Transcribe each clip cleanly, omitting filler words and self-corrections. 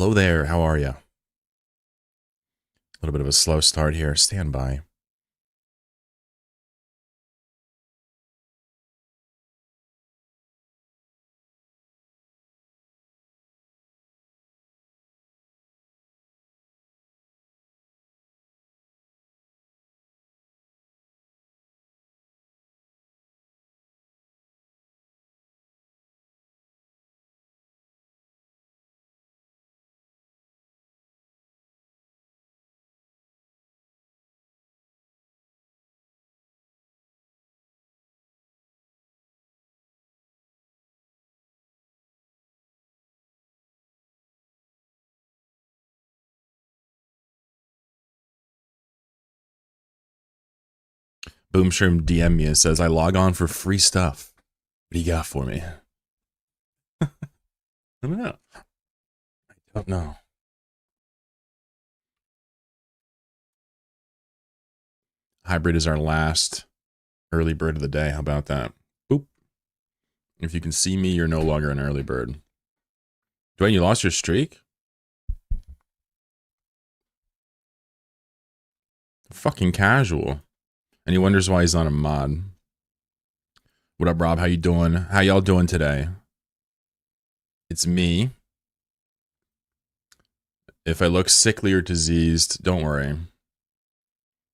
Hello there, how are you? A little bit of a slow start here. Stand by. Boomshroom DM me and says, I log on for free stuff. What do you got for me? I don't know. I don't know. Hybrid is our last early bird of the day. How about that? Boop. If you can see me, you're no longer an early bird. Dwayne, you lost your streak? Fucking casual. And he wonders why he's not a mod. What up, Rob? How you doing? How y'all doing today? It's me. If I look sickly or diseased, don't worry.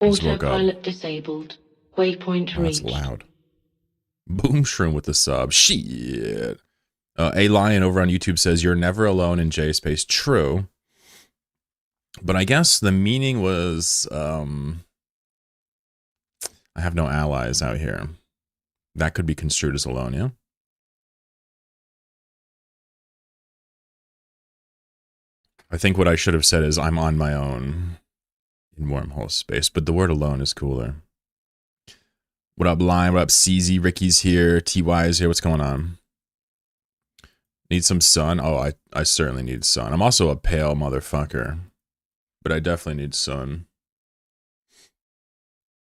Autopilot disabled. Waypoint reached. That's loud. Boomshroom with the sub. Shit. A Lion over on YouTube says, you're never alone in J space. True. But I guess the meaning was, I have no allies out here. That could be construed as alone, yeah? I think what I should have said is I'm on my own in Wormhole space, but the word alone is cooler. What up, Lion? What up, CZ? Ricky's here. TY is here. What's going on? Need some sun? Oh, I certainly need sun. I'm also a pale motherfucker, but I definitely need sun.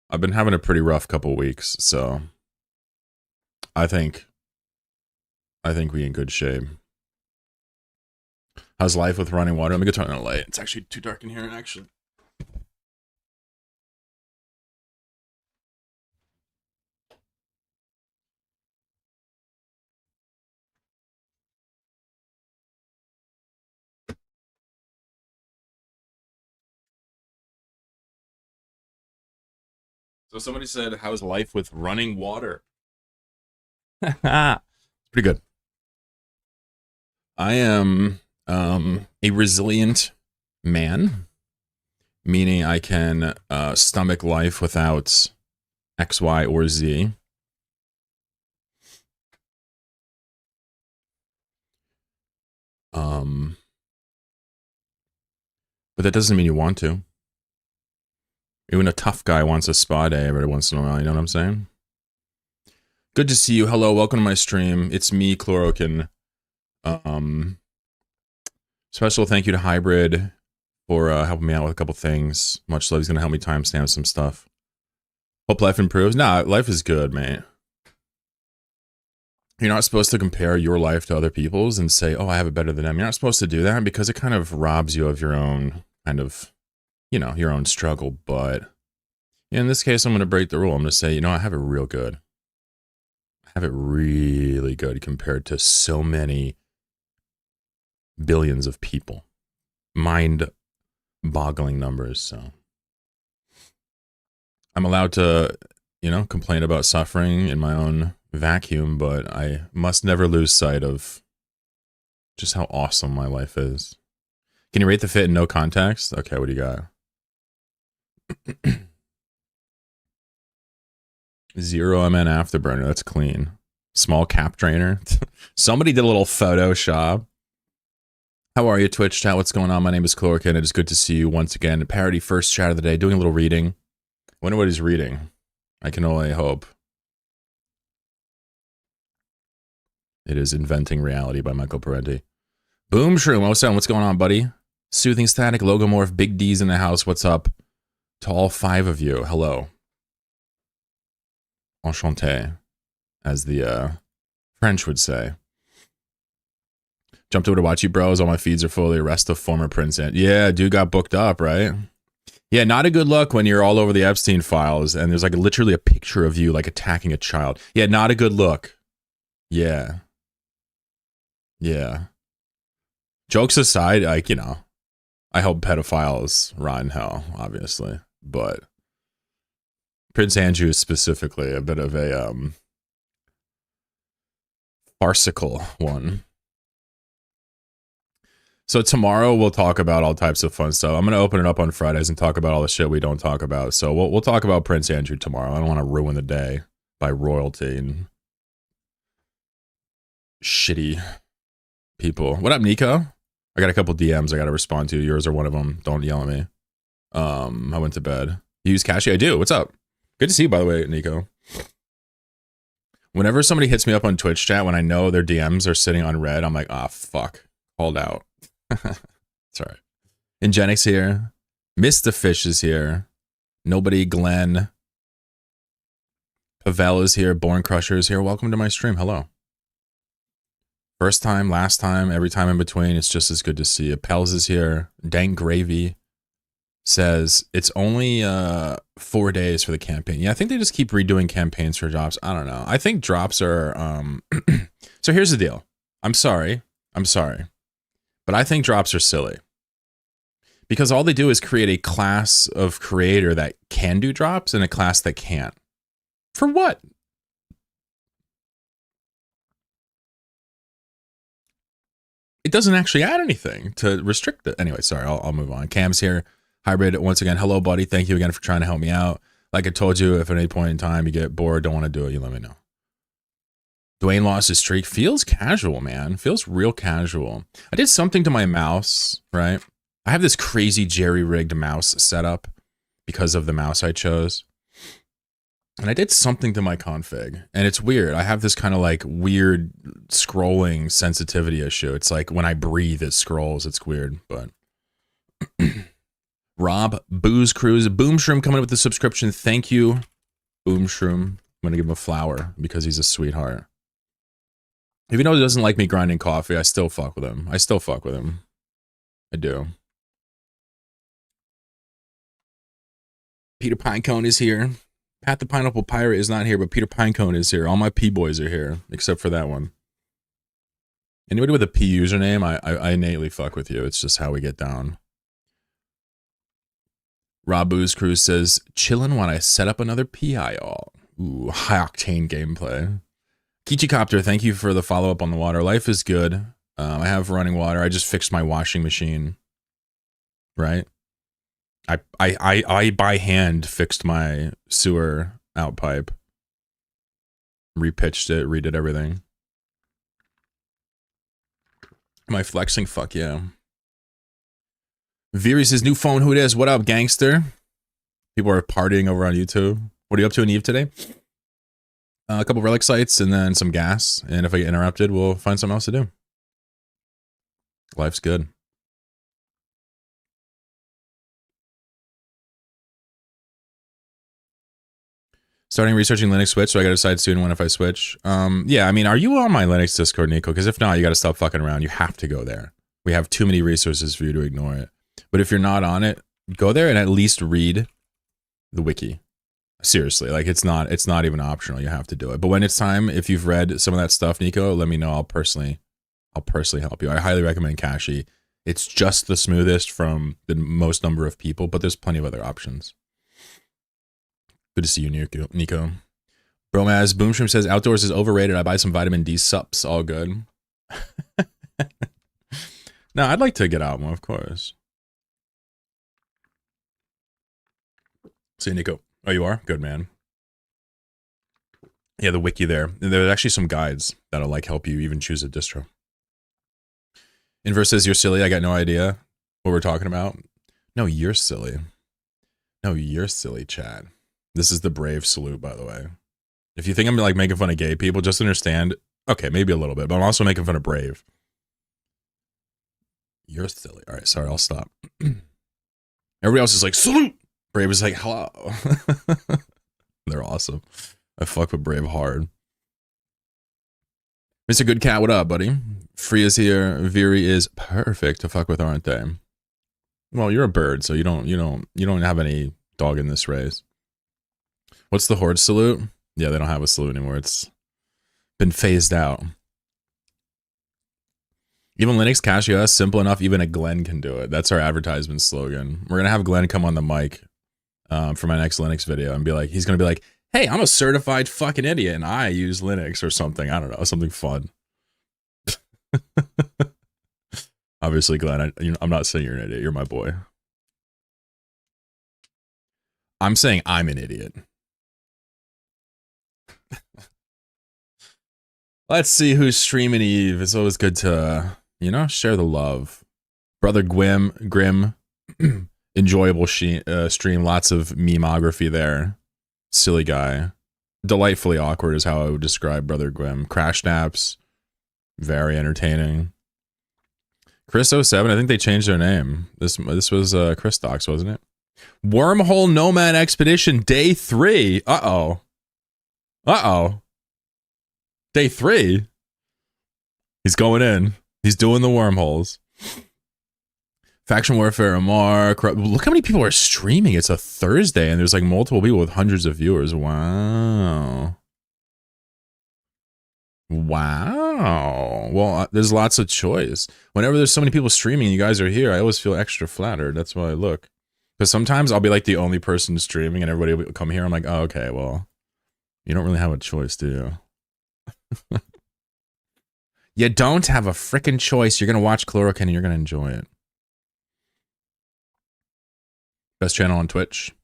I've been having a pretty rough couple weeks, so I think we in good shape. How's life with running water? Let me go turn on the light. It's actually too dark in here, actually. So somebody said, how's life with running water? Pretty good. I am a resilient man, meaning I can stomach life without X, Y, or Z. But that doesn't mean you want to. Even a tough guy wants a spa day every once in a while, you know what I'm saying? Good to see you. Hello, welcome to my stream. It's me, Chlorokin. Special thank you to Hybrid for helping me out with a couple things. Much love. He's going to help me timestamp some stuff. Hope life improves. Nah, life is good, mate. You're not supposed to compare your life to other people's and say, oh, I have it better than them. You're not supposed to do that because it kind of robs you of your own kind of, you know, your own struggle. But in this case, I'm going to break the rule. I'm going to say, you know, I have it real good. I have it really good compared to so many billions of people. Mind-boggling numbers. So I'm allowed to, you know, complain about suffering in my own vacuum, but I must never lose sight of just how awesome my life is. Can you rate the fit in no context? Okay, what do you got? 0 MN afterburner. That's clean. Small cap drainer. Somebody did a little Photoshop. How are you, Twitch chat? What's going on? My name is Chlorokin. It is good to see you once again. Parody first chat of the day. Doing a little reading. Wonder what he's reading. I can only hope. It is Inventing Reality by Michael Parenti. Boomshroom, what's going on, buddy? Soothing Static, Logomorph, Big D's in the house. What's up? To all 5 of you, hello. Enchanté, as the French would say. Jumped over to watch you bros. All my feeds are full of the arrest of former Prince. Yeah, dude got booked up, right? Yeah, not a good look when you're all over the Epstein files and there's like literally a picture of you like attacking a child. Yeah, not a good look. Yeah. Yeah. Jokes aside, like, you know, I hope pedophiles rot in hell, obviously. But Prince Andrew is specifically a bit of a farcical one. So tomorrow we'll talk about all types of fun stuff. I'm going to open it up on Fridays and talk about all the shit we don't talk about. So we'll talk about Prince Andrew tomorrow. I don't want to ruin the day by royalty and shitty people. What up, Nico? I got a couple DMs I got to respond to. Yours are one of them. Don't yell at me. I went to bed. You use Cashy? I do. What's up? Good to see you, by the way, Nico. Whenever somebody hits me up on Twitch chat, when I know their DMs are sitting on red, I'm like, ah, fuck. Called out. It's all right. Ingenix here. Mr. Fish is here. Nobody Glenn. Pavel is here. Born Crusher is here. Welcome to my stream. Hello. First time, last time, every time in between. It's just as good to see you. Pels is here. Dank Gravy says it's only 4 days for the campaign. Yeah, I think they just keep redoing campaigns for drops. I don't know. I think drops are so here's the deal. I'm sorry. But I think drops are silly. Because all they do is create a class of creator that can do drops and a class that can't. For what? It doesn't actually add anything to restrict it. Anyway, sorry, I'll move on. Cam's here. Hybrid, once again, hello, buddy. Thank you again for trying to help me out. Like I told you, if at any point in time you get bored, don't want to do it, you let me know. Dwayne lost his streak. Feels casual, man. Feels real casual. I did something to my mouse, right? I have this crazy jerry-rigged mouse setup because of the mouse I chose. And I did something to my config. And it's weird. I have this kind of like weird scrolling sensitivity issue. It's like when I breathe, it scrolls. It's weird, but... Rob, Booze Cruise, Boomshroom coming up with the subscription. Thank you, Boomshroom. I'm going to give him a flower because he's a sweetheart. Even though he doesn't like me grinding coffee, I still fuck with him. I do. Peter Pinecone is here. Pat the Pineapple Pirate is not here, but Peter Pinecone is here. All my P-boys are here, except for that one. Anybody with a P username, I innately fuck with you. It's just how we get down. Rob Booze Cruise says, chillin' while I set up another PI all. Ooh, high octane gameplay. Kichicopter, thank you for the follow-up on the water. Life is good. I have running water. I just fixed my washing machine. Right? I by hand fixed my sewer outpipe. Repitched it, redid everything. Am I flexing? Fuck yeah. Viri says, new phone, who it is? What up, gangster? People are partying over on YouTube. What are you up to in Eve today? A couple relic sites and then some gas. And if I get interrupted, we'll find something else to do. Life's good. Starting researching Linux switch, so I gotta decide soon when if I switch. Yeah, I mean, are you on my Linux Discord, Nico? Because if not, you gotta stop fucking around. You have to go there. We have too many resources for you to ignore it. But if you're not on it, go there and at least read the wiki. Seriously, like it's not even optional. You have to do it. But when it's time, if you've read some of that stuff, Nico, let me know. I'll personally help you. I highly recommend Kashi. It's just the smoothest from the most number of people, but there's plenty of other options. Good to see you, Nico. Bromaz Boomshroom says outdoors is overrated. I buy some vitamin D sups. All good. No, I'd like to get out more, of course. See, Nico. Oh, you are? Good, man. Yeah, the wiki there. There's actually some guides that'll like help you even choose a distro. Inverse says, you're silly. I got no idea what we're talking about. No, you're silly. No, you're silly, Chad. This is the brave salute, by the way. If you think I'm like making fun of gay people, just understand. Okay, maybe a little bit, but I'm also making fun of brave. You're silly. All right, sorry, I'll stop. Everybody else is like, salute! Brave is like, hello. They're awesome. I fuck with Brave hard. Mr. Good Cat, what up, buddy? Free is here. Veery is perfect to fuck with, aren't they? Well, you're a bird, so you don't have any dog in this race. What's the Horde salute? Yeah, they don't have a salute anymore. It's been phased out. Even Linux Cache US, simple enough, even a Glenn can do it. That's our advertisement slogan. We're going to have Glenn come on the mic for my next Linux video and be like, he's going to be like, hey, I'm a certified fucking idiot and I use Linux or something. I don't know, something fun. Obviously, Glenn, I'm not saying you're an idiot. You're my boy. I'm saying I'm an idiot. Let's see who's streaming Eve. It's always good to, share the love. Brother Grim, enjoyable stream. Lots of memography there. Silly guy. Delightfully awkward is how I would describe Brother Grim. Crash naps. Very entertaining. Chris07, I think they changed their name. This was Chris Docs, wasn't it? Wormhole Nomad Expedition Day 3. Uh-oh. Day 3. He's going in. He's doing the wormholes. Faction Warfare Mark. Look how many people are streaming. It's a Thursday and there's like multiple people with hundreds of viewers. Wow. Well, there's lots of choice. Whenever there's so many people streaming and you guys are here, I always feel extra flattered. That's why I look. Because sometimes I'll be like the only person streaming and everybody will come here. I'm like, oh, okay, well, you don't really have a choice, do you? You don't have a freaking choice. You're going to watch Chlorokin and you're going to enjoy it. Best channel on Twitch.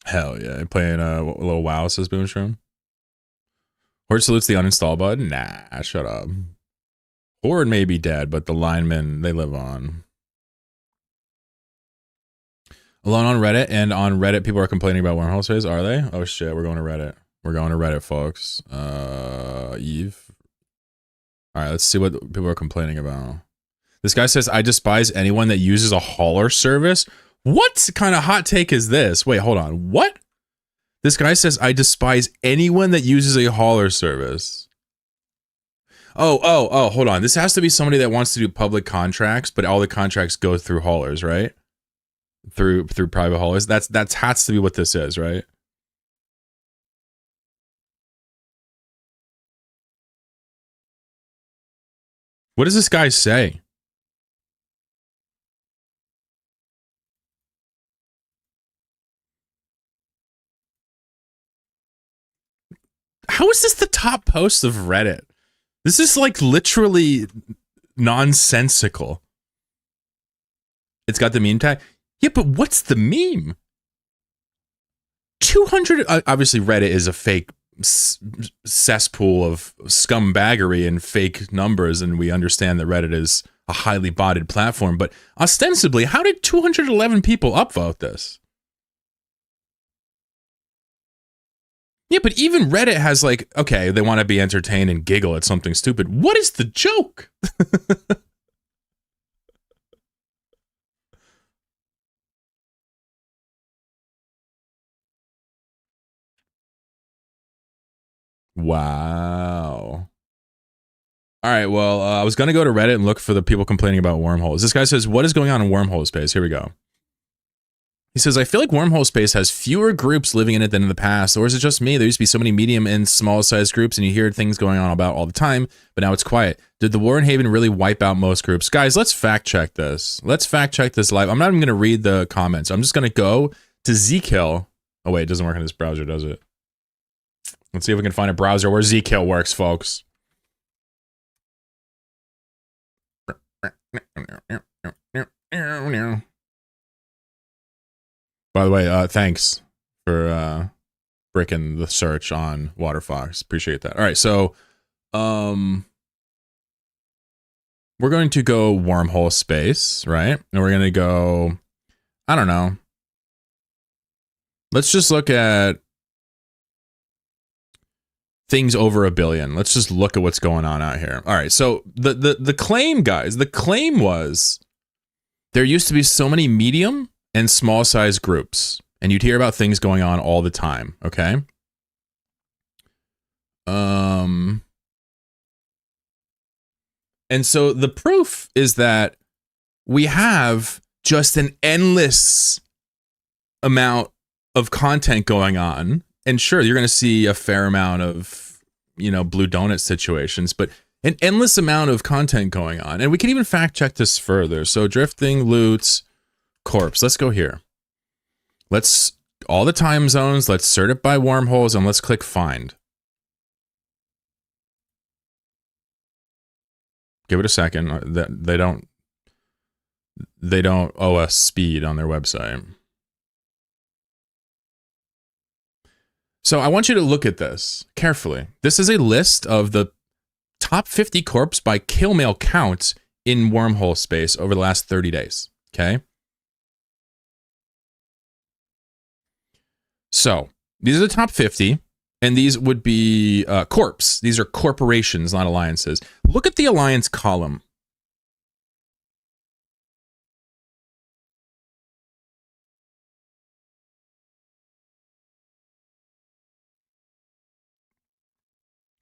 Hell yeah. Playing a little WoW, says Boomshroom. Horde salutes the uninstall button. Nah, shut up. Horde may be dead, but the linemen, they live on. Alone on Reddit, and on Reddit, people are complaining about Wormhole space. Are they? Oh shit, we're going to Reddit. We're going to Reddit, folks. Eve. All right, let's see what people are complaining about. This guy says, I despise anyone that uses a hauler service. What kind of hot take is this? Wait, hold on. What? This guy says, I despise anyone that uses a hauler service. Oh, hold on. This has to be somebody that wants to do public contracts, but all the contracts go through haulers, right? Through private haulers. That's has to be what this is, right? What does this guy say? How is this the top post of Reddit? This is like literally nonsensical. It's got the meme tag. Yeah, but what's the meme? 200. Obviously, Reddit is a fake cesspool of scumbaggery and fake numbers, and we understand that Reddit is a highly botted platform. But ostensibly, how did 211 people upvote this? Yeah, but even Reddit has like, okay, they want to be entertained and giggle at something stupid. What is the joke? Wow. All right, well, I was going to go to Reddit and look for the people complaining about wormholes. This guy says, what is going on in wormhole space? Here we go. He says, I feel like wormhole space has fewer groups living in it than in the past, or is it just me? There used to be so many medium and small sized groups and you hear things going on about all the time, but now it's quiet. Did the war in Haven really wipe out most groups? Guys, let's fact check this. Let's fact check this live. I'm not even going to read the comments. I'm just going to go to Zkill. Oh wait, it doesn't work in this browser, does it? Let's see if we can find a browser where Zkill works, folks. By the way, thanks for bricking the search on Waterfox. Appreciate that. All right, so we're going to go wormhole space, right? And we're going to go, I don't know. Let's just look at things over 1 billion. Let's just look at what's going on out here. All right, so the claim, guys, the claim was there used to be so many medium and small size groups, and you'd hear about things going on all the time, okay? And so the proof is that we have just an endless amount of content going on. And sure, you're going to see a fair amount of, blue donut situations, but an endless amount of content going on. And we can even fact check this further. So drifting, loot, corpse. Let's go here. Let's all the time zones. Let's sort it by wormholes and let's click find. Give it a second. They don't owe us speed on their website. So I want you to look at this carefully. This is a list of the top 50 corpse by kill mail count in Wormhole space over the last 30 days. Okay. So these are the top 50, and these would be corpse. These are corporations, not alliances. Look at the alliance column.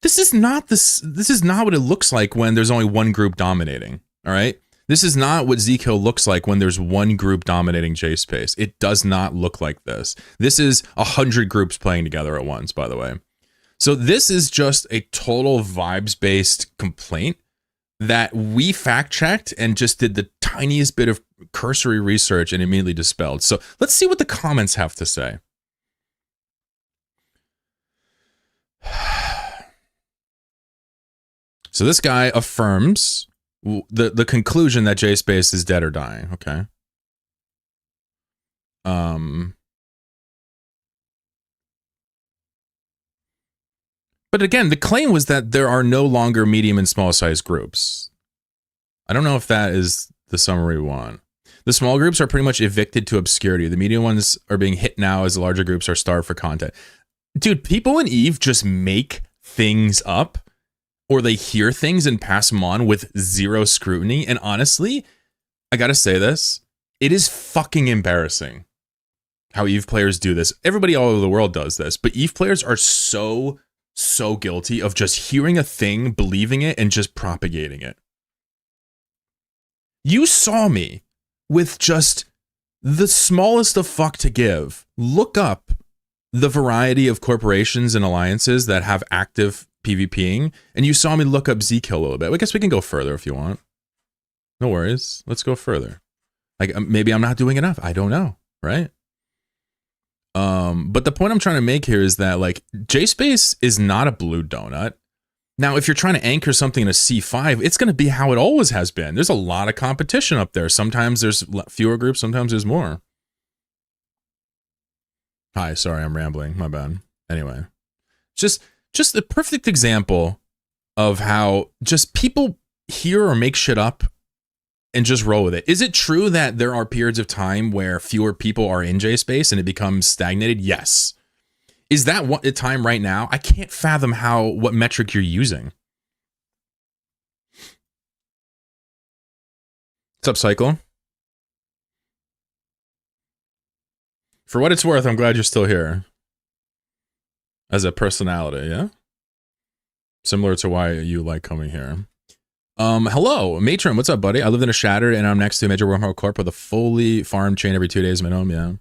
This is not what it looks like when there's only one group dominating. All right. This is not what Zkill looks like when there's one group dominating JSpace. It does not look like this. This is 100 groups playing together at once, by the way. So this is just a total vibes-based complaint that we fact-checked and just did the tiniest bit of cursory research and immediately dispelled. So let's see what the comments have to say. So this guy affirms the conclusion that JSpace is dead or dying. Okay. But again, the claim was that there are no longer medium and small size groups. I don't know if that is the summary we want. The small groups are pretty much evicted to obscurity. The medium ones are being hit now as the larger groups are starved for content. Dude, people in EVE just make things up, or they hear things and pass them on with zero scrutiny. And honestly, I gotta say this, it is fucking embarrassing how EVE players do this. Everybody all over the world does this, but EVE players are so guilty of just hearing a thing, believing it, and just propagating it. You saw me with just the smallest of fuck to give look up the variety of corporations and alliances that have active PvPing, and you saw me look up Zkill a little bit. I guess we can go further if you want. No worries. Let's go further. Like, maybe I'm not doing enough. I don't know, right? But the point I'm trying to make here is that, like, JSpace is not a blue donut. Now, if you're trying to anchor something in a C5, it's going to be how it always has been. There's a lot of competition up there. Sometimes there's fewer groups, sometimes there's more. Hi, sorry, I'm rambling. My bad. Anyway, just the perfect example of how just people hear or make shit up and just roll with it. Is it true that there are periods of time where fewer people are in JSpace and it becomes stagnated? Yes. Is that what the time right now? I can't fathom what metric you're using. What's up, Cycle? For what it's worth, I'm glad you're still here. As a personality, yeah? Similar to why you like coming here. Hello, Matron, what's up, buddy? I live in a shattered and I'm next to a major wormhole corp with a fully farmed chain every 2 days minimum, yeah.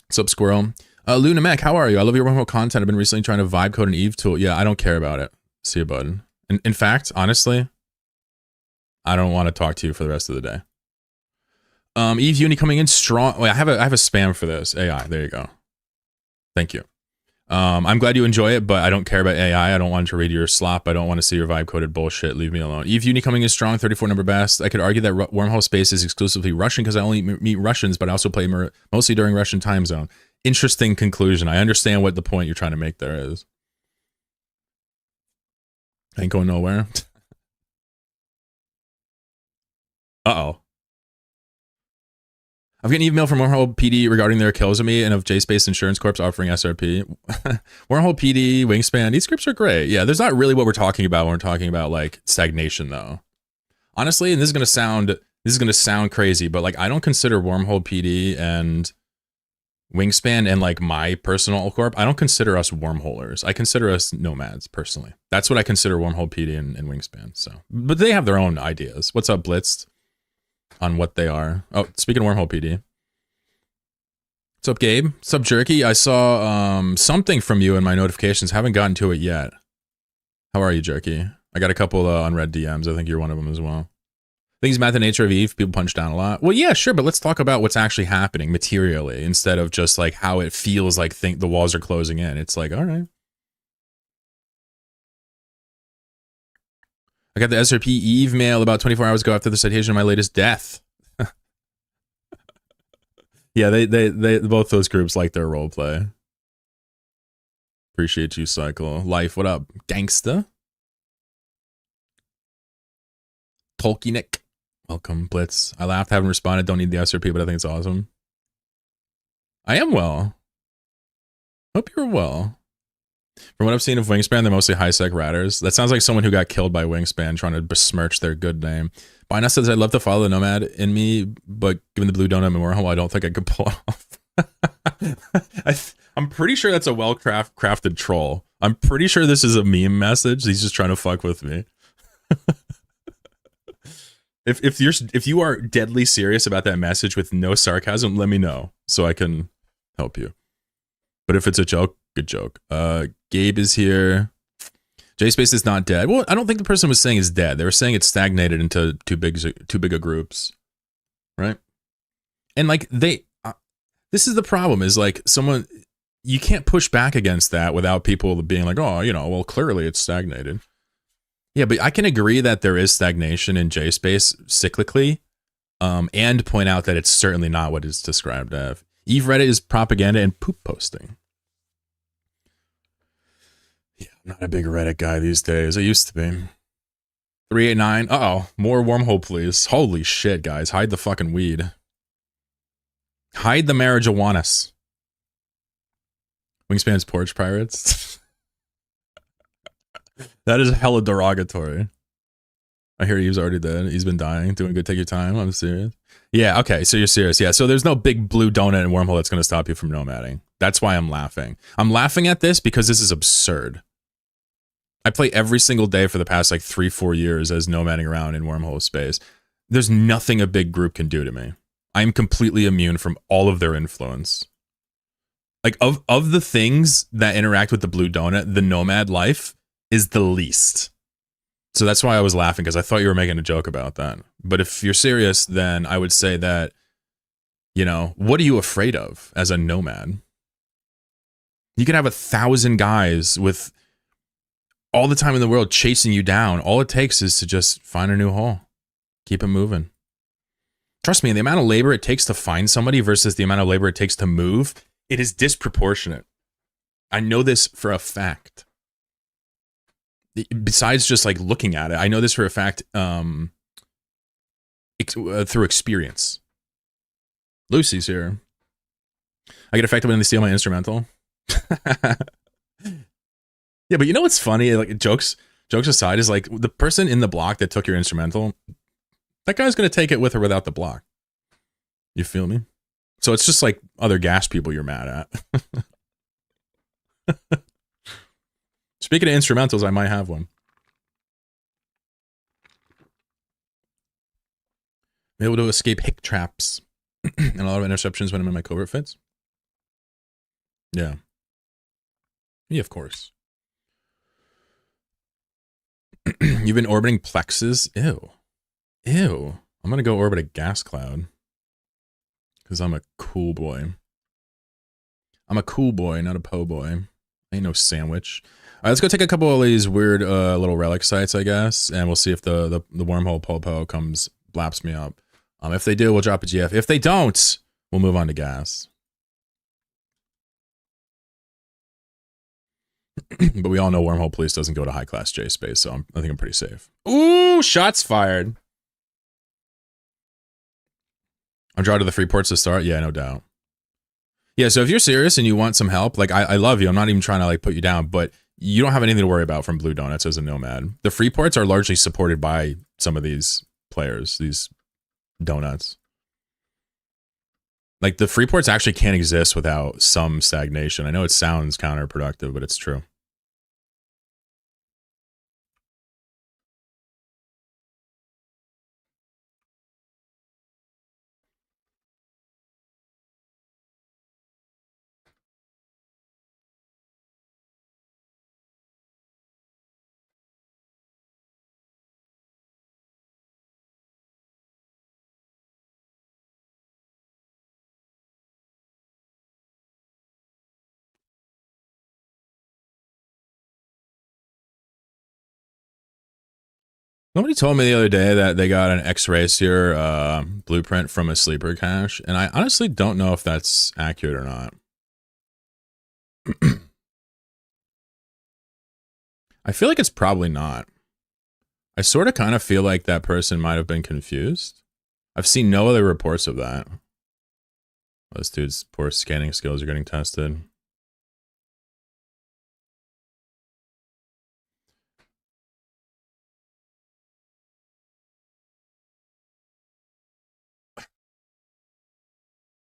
What's up, Squirrel? Luna Mech, how are you? I love your wormhole content. I've been recently trying to vibe code an EVE tool. Yeah, I don't care about it. See you, bud. In fact, honestly, I don't want to talk to you for the rest of the day. EVE Uni coming in strong. Wait, I have a spam for this. AI, there you go. Thank you. I'm glad you enjoy it, but I don't care about AI. I don't want to read your slop. I don't want to see your vibe-coded bullshit. Leave me alone. EVE Uni coming in strong, 34 number best. I could argue that Wormhole space is exclusively Russian because I only meet Russians, but I also play mostly during Russian time zone. Interesting conclusion. I understand what the point you're trying to make there is. Ain't going nowhere. Uh-oh. I've gotten an email from Wormhole PD regarding their kills of me and of JSpace Insurance Corp offering SRP. Wormhole PD, Wingspan, these scripts are great. Yeah, there's not really what we're talking about when we're talking about like stagnation though. Honestly, and this is gonna sound crazy, but like I don't consider Wormhole PD and Wingspan and like my personal corp, I don't consider us wormholers. I consider us nomads personally. That's what I consider Wormhole PD and Wingspan. So, but they have their own ideas. What's up, Blitz? On what they are. Oh, speaking of Wormhole PD. What's up, Gabe? What's up, Jerky? I saw something from you in my notifications. Haven't gotten to it yet. How are you, Jerky? I got a couple unread DMs. I think you're one of them as well. Things about the nature of Eve, people punch down a lot. Well, yeah, sure, but let's talk about what's actually happening materially instead of just like how it feels like the walls are closing in. It's like, all right. I got the SRP Eve mail about 24 hours ago after the citation of my latest death. Yeah, they both those groups like their role play. Appreciate you, Cycle. Life, what up? Gangsta? Tolkienik. Welcome, Blitz. I laughed, haven't responded, don't need the SRP, but I think it's awesome. I am well. Hope you're well. From what I've seen of Wingspan, they're mostly high-sec ratters. That sounds like someone who got killed by Wingspan trying to besmirch their good name. Bina says, I'd love to follow the Nomad in me, but given the blue donut and Wormhole, I don't think I could pull it off. I'm pretty sure that's a well-crafted troll. I'm pretty sure this is a meme message. He's just trying to fuck with me. If you are deadly serious about that message with no sarcasm, let me know so I can help you. But if it's a joke, good joke. Gabe is here. JSpace is not dead. Well, I don't think the person was saying it's dead. They were saying it's stagnated into too big a groups, right? And like this is the problem. Is like someone you can't push back against that without people being like, oh, you know, well, clearly it's stagnated. Yeah, but I can agree that there is stagnation in JSpace cyclically, and point out that it's certainly not what it's described as. Eve Reddit is propaganda and poop posting. Yeah, I'm not a big Reddit guy these days. I used to be. 389. Uh-oh. More Wormhole, please. Holy shit, guys. Hide the fucking weed. Hide the marijuanas. Wingspan's porch pirates. That is hella derogatory. I hear Eve's already dead. He's been dying. Doing good. Take your time. I'm serious. Yeah, okay. So you're serious. Yeah, so there's no big blue donut and Wormhole that's going to stop you from nomading. That's why I'm laughing. I'm laughing at this because this is absurd. I play every single day for the past like 3-4 years as nomading around in Wormhole space. There's nothing a big group can do to me. I'm completely immune from all of their influence. Like of the things that interact with the blue donut, the nomad life is the least. So that's why I was laughing, because I thought you were making a joke about that. But if you're serious, then I would say that, you know, what are you afraid of as a nomad? You can have 1,000 guys with all the time in the world chasing you down. All it takes is to just find a new hole. Keep it moving. Trust me, the amount of labor it takes to find somebody versus the amount of labor it takes to move, it is disproportionate. I know this for a fact. Besides just like looking at it, I know this for a fact through experience. Lucy's here. I get affected when they steal my instrumental. Yeah, but you know what's funny? Like jokes aside, is like the person in the block that took your instrumental, that guy's gonna take it with or without the block. You feel me? So it's just like other gas people you're mad at. Speaking of instrumentals, I might have one. I'm able to escape hick traps and a lot of interceptions when I'm in my covert fits. Yeah. Yeah, of course. You've been orbiting plexes? Ew. Ew. I'm going to go orbit a gas cloud. Because I'm a cool boy. I'm a cool boy, not a po' boy. I ain't no sandwich. All right, let's go take a couple of these weird little relic sites, I guess, and we'll see if the wormhole popo blaps me up. If they do, we'll drop a GF. If they don't, we'll move on to gas. But we all know Wormhole Police doesn't go to high-class J-Space, so I think I'm pretty safe. Ooh, shots fired. I'm drawn to the free ports to start? Yeah, no doubt. Yeah, so if you're serious and you want some help, like, I love you. I'm not even trying to, like, put you down, but you don't have anything to worry about from Blue Donuts as a nomad. The free ports are largely supported by some of these players, these donuts. Like the free ports actually can't exist without some stagnation. I know it sounds counterproductive, but it's true. Somebody told me the other day that they got an X-Racer blueprint from a sleeper cache, and I honestly don't know if that's accurate or not. I feel like it's probably not. I sort of kind of feel like that person might have been confused. I've seen no other reports of that. This dude's poor scanning skills are getting tested.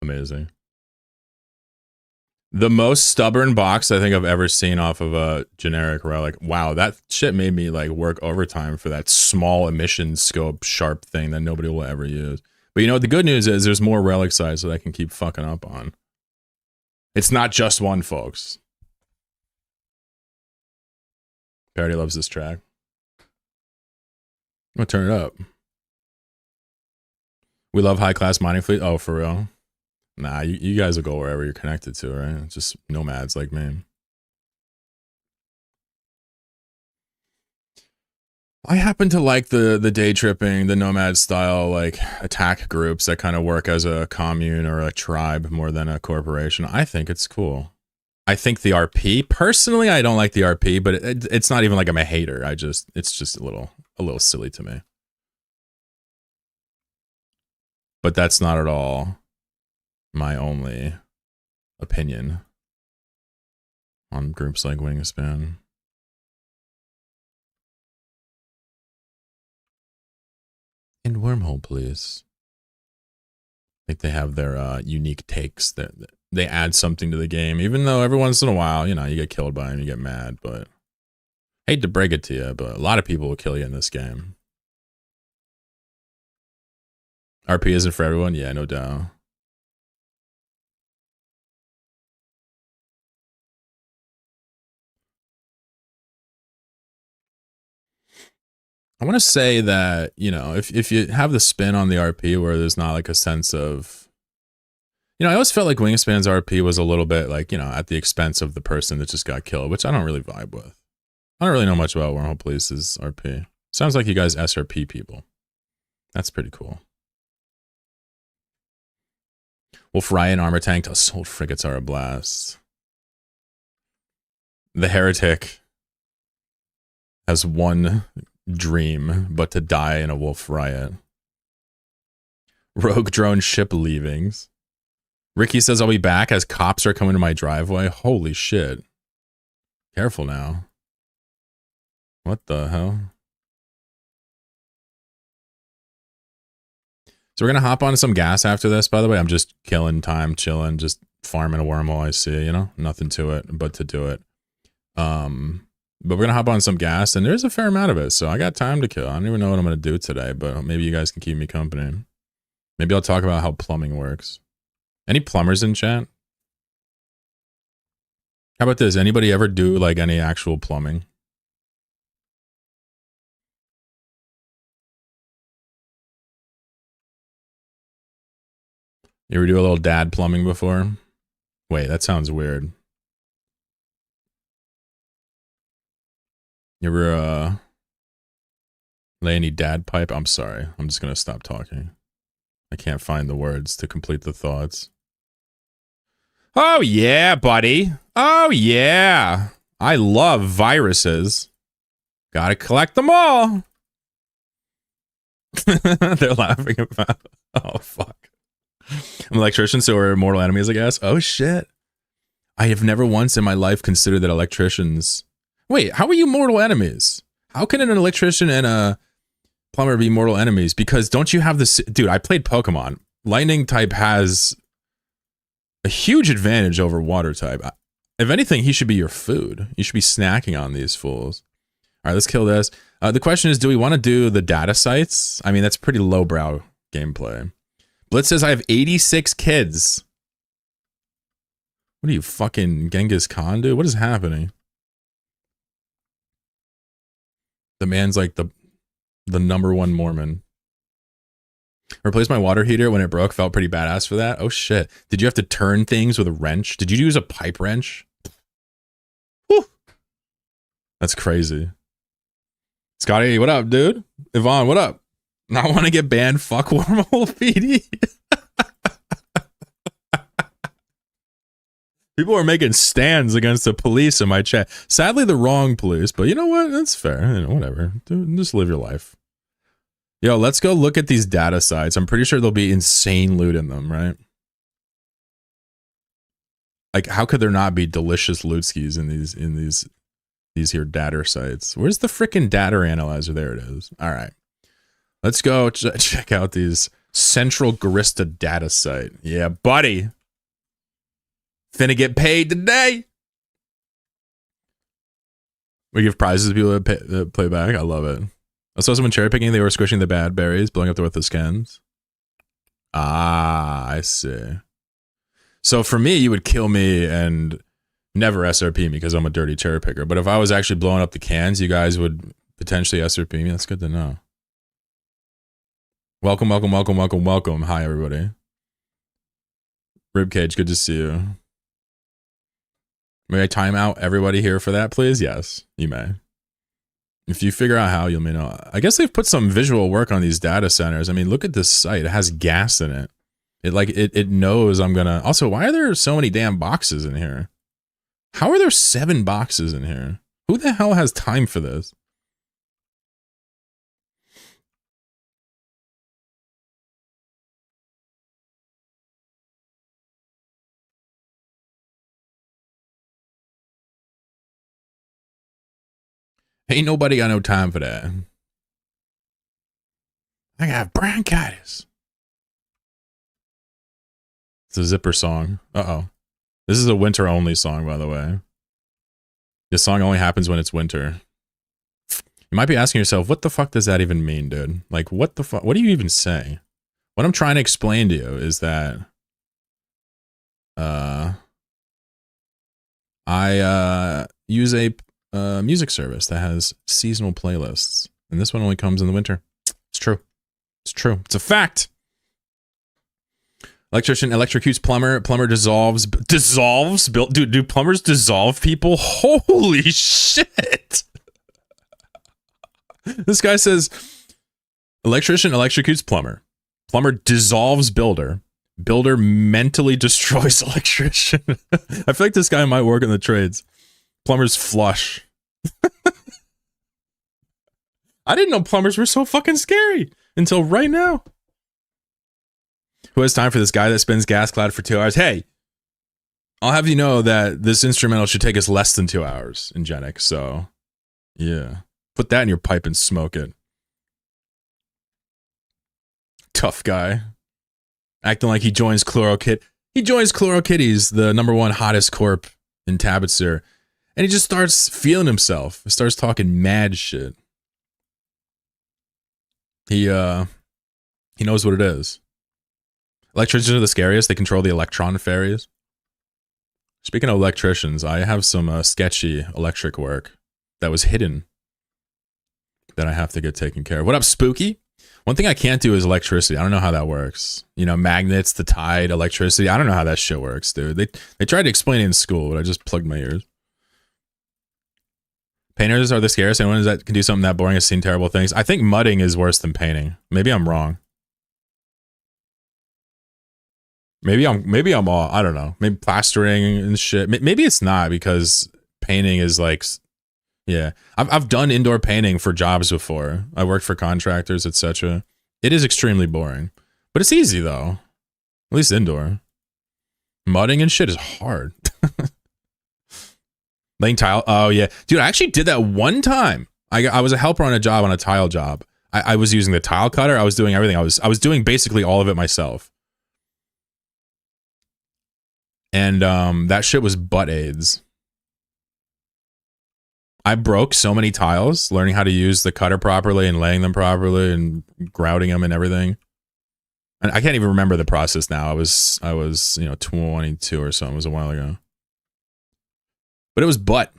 Amazing. The most stubborn box I think I've ever seen off of a generic relic. Wow, that shit made me like work overtime for that small emission scope sharp thing that nobody will ever use. But you know what the good news is? There's more relic size that I can keep fucking up on. It's not just one, folks. Parody loves this track. I'm gonna turn it up. We love high class mining fleet. Oh, for real? Nah, you guys will go wherever you're connected to, right? Just nomads like me. I happen to like the day tripping, the nomad style like attack groups that kind of work as a commune or a tribe more than a corporation. I think it's cool. I think the RP, personally, I don't like the RP, but it's not even like I'm a hater. It's just a little silly to me. But that's not at all my only opinion on groups like Wingspan. In Wormhole, please. I think they have their unique takes that they add something to the game, even though every once in a while, you know, you get killed by them, you get mad, but hate to break it to you, but a lot of people will kill you in this game. RP isn't for everyone? Yeah, no doubt. I want to say that, you know, if you have the spin on the RP where there's not like a sense of, you know, I always felt like Wingspan's RP was a little bit like, you know, at the expense of the person that just got killed, which I don't really vibe with. I don't really know much about Wormhole Police's RP. Sounds like you guys SRP people. That's pretty cool. Wolf Riot armor tank. Assault frigates are a blast. The heretic has one dream, but to die in a wolf riot. Rogue drone ship leavings. Ricky says I'll be back as cops are coming to my driveway. Holy shit. Careful now. What the hell? So we're going to hop on some gas after this, by the way. I'm just killing time, chilling, just farming a wormhole I see, you know? Nothing to it but to do it. But we're going to hop on some gas, and there's a fair amount of it, so I got time to kill. I don't even know what I'm going to do today, but maybe you guys can keep me company. Maybe I'll talk about how plumbing works. Any plumbers in chat? How about this? Anybody ever do, like, any actual plumbing? You ever do a little dad plumbing before? Wait, that sounds weird. You ever lay any dad pipe? I'm sorry. I'm just gonna stop talking. I can't find the words to complete the thoughts. Oh yeah, buddy. Oh yeah. I love viruses. Gotta collect them all. They're laughing about. Oh fuck. I'm an electrician, so we're mortal enemies, I guess. Oh shit. I have never once in my life considered that electricians. Wait, how are you mortal enemies? How can an electrician and a plumber be mortal enemies? Because don't you have this... Dude, I played Pokemon. Lightning type has a huge advantage over water type. If anything, he should be your food. You should be snacking on these fools. All right, let's kill this. The question is, do we want to do the data sites? I mean, that's pretty lowbrow gameplay. Blitz says, I have 86 kids. What are you, fucking Genghis Khan, dude? What is happening? The man's like the #1 Mormon. Replaced my water heater when it broke. Felt pretty badass for that. Oh, shit. Did you have to turn things with a wrench? Did you use a pipe wrench? Whew. That's crazy. Scotty, what up, dude? Yvonne, what up? Not want to get banned? Fuck Wormhole PD. People are making stands against the police in my chat. Sadly, the wrong police, but you know what? That's fair. You know, whatever. Dude, just live your life. Yo, let's go look at these data sites. I'm pretty sure there'll be insane loot in them, right? Like, how could there not be delicious loot skis in these here data sites? Where's the freaking data analyzer? There it is. All right. Let's go check out these Central Garista data site. Yeah, buddy. Finna get paid today. We give prizes to people that play back. I love it. I saw someone cherry picking. They were squishing the bad berries, blowing up with the skins. Ah, I see. So for me, you would kill me and never SRP me because I'm a dirty cherry picker. But if I was actually blowing up the cans, you guys would potentially SRP me. That's good to know. Welcome, welcome, welcome, welcome, welcome. Hi, everybody. Ribcage, good to see you. May I time out everybody here for that, please? Yes, you may. If you figure out how, you'll may know. I guess they've put some visual work on these data centers. I mean, look at this site. It has gas in it. It knows I'm gonna. Also, why are there so many damn boxes in here? How are there 7 boxes in here? Who the hell has time for this? Ain't nobody got no time for that. I got bronchitis. It's a Zipper song. Uh-oh. This is a winter-only song, by the way. This song only happens when it's winter. You might be asking yourself, what the fuck does that even mean, dude? Like, what the fuck? What do you even say? What I'm trying to explain to you is that I use a music service that has seasonal playlists, and this one only comes in the winter. It's true. It's true. It's a fact. Electrician electrocutes plumber. Plumber dissolves. Dude, do plumbers dissolve people? Holy shit. This guy says, electrician electrocutes plumber. Plumber dissolves builder. Builder mentally destroys electrician. I feel like this guy might work in the trades. Plumbers flush. I didn't know plumbers were so fucking scary until right now. Who has time for this guy that spins gas cloud for 2 hours? Hey, I'll have you know that this instrumental should take us less than 2 hours in Genic. So, yeah. Put that in your pipe and smoke it. Tough guy. Acting like he joins ChloroKit. He joins ChloroKitties, the #1 hottest corp in Tabitzer. And he just starts feeling himself. He starts talking mad shit. He knows what it is. Electricians are the scariest. They control the electron fairies. Speaking of electricians, I have some sketchy electric work that was hidden that I have to get taken care of. What up, Spooky? One thing I can't do is electricity. I don't know how that works. You know, magnets, the tide, electricity. I don't know how that shit works, dude. They tried to explain it in school, but I just plugged my ears. Painters are the scariest. Anyone that can do something that boring has seen terrible things. I think mudding is worse than painting. Maybe I'm wrong. Maybe I'm all, I don't know. Maybe plastering and shit. Maybe it's not, because painting is like, yeah. I've done indoor painting for jobs before. I worked for contractors, etc. It is extremely boring, but it's easy though. At least indoor. Mudding and shit is hard. Laying tile. Oh yeah, dude. I actually did that one time. I was a helper on a job, on a tile job. I was using the tile cutter. I was doing everything. I was doing basically all of it myself. And that shit was butt AIDS. I broke so many tiles learning how to use the cutter properly and laying them properly and grouting them and everything. And I can't even remember the process now. I was 22 or something. It was a while ago. But it was butt.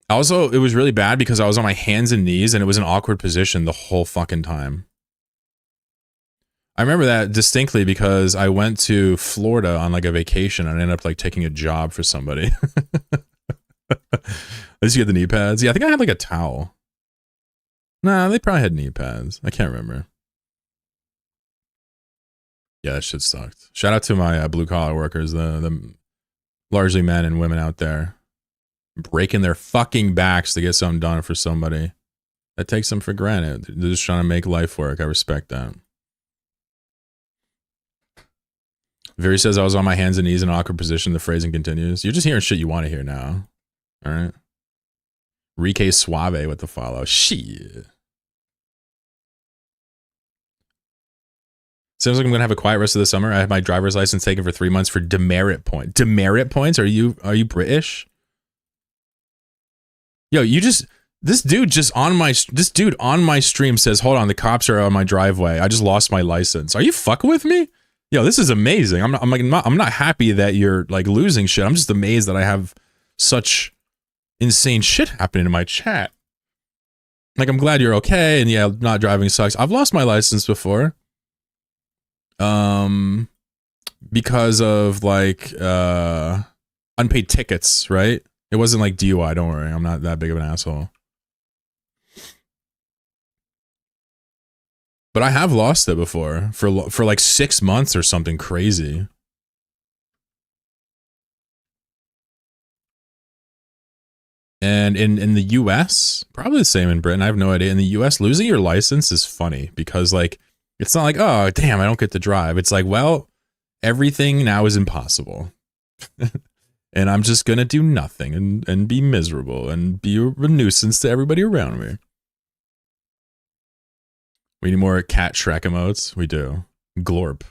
Also, it was really bad because I was on my hands and knees and it was an awkward position the whole fucking time. I remember that distinctly because I went to Florida on like a vacation and I ended up like taking a job for somebody. At least you get the knee pads. Yeah, I think I had like a towel. Nah, they probably had knee pads. I can't remember. Yeah, that shit sucked. Shout out to my blue collar workers, the largely men and women out there breaking their fucking backs to get something done for somebody. That takes them for granted. They're just trying to make life work. I respect that. Very says I was on my hands and knees in an awkward position. The phrasing continues. You're just hearing shit you want to hear now. All right. Rike Suave with the follow. Shit. Sounds like I'm gonna have a quiet rest of the summer. I have my driver's license taken for 3 months for demerit point. Demerit points? Are you British? Yo, this dude on my stream says, hold on, the cops are on my driveway. I just lost my license. Are you fucking with me? Yo, this is amazing. I'm not happy that you're like losing shit. I'm just amazed that I have such insane shit happening in my chat. Like, I'm glad you're okay, and yeah, not driving sucks. I've lost my license before. Because of like unpaid tickets, right? It wasn't like DUI, don't worry. I'm not that big of an asshole. But I have lost it before for like 6 months or something crazy. And in the US, probably the same in Britain, I have no idea. In the US, losing your license is funny because like it's not like, oh damn, I don't get to drive. It's like, well, everything now is impossible. And I'm just gonna do nothing and be miserable and be a nuisance to everybody around me. We need more cat Shrek emotes. We do. Glorp.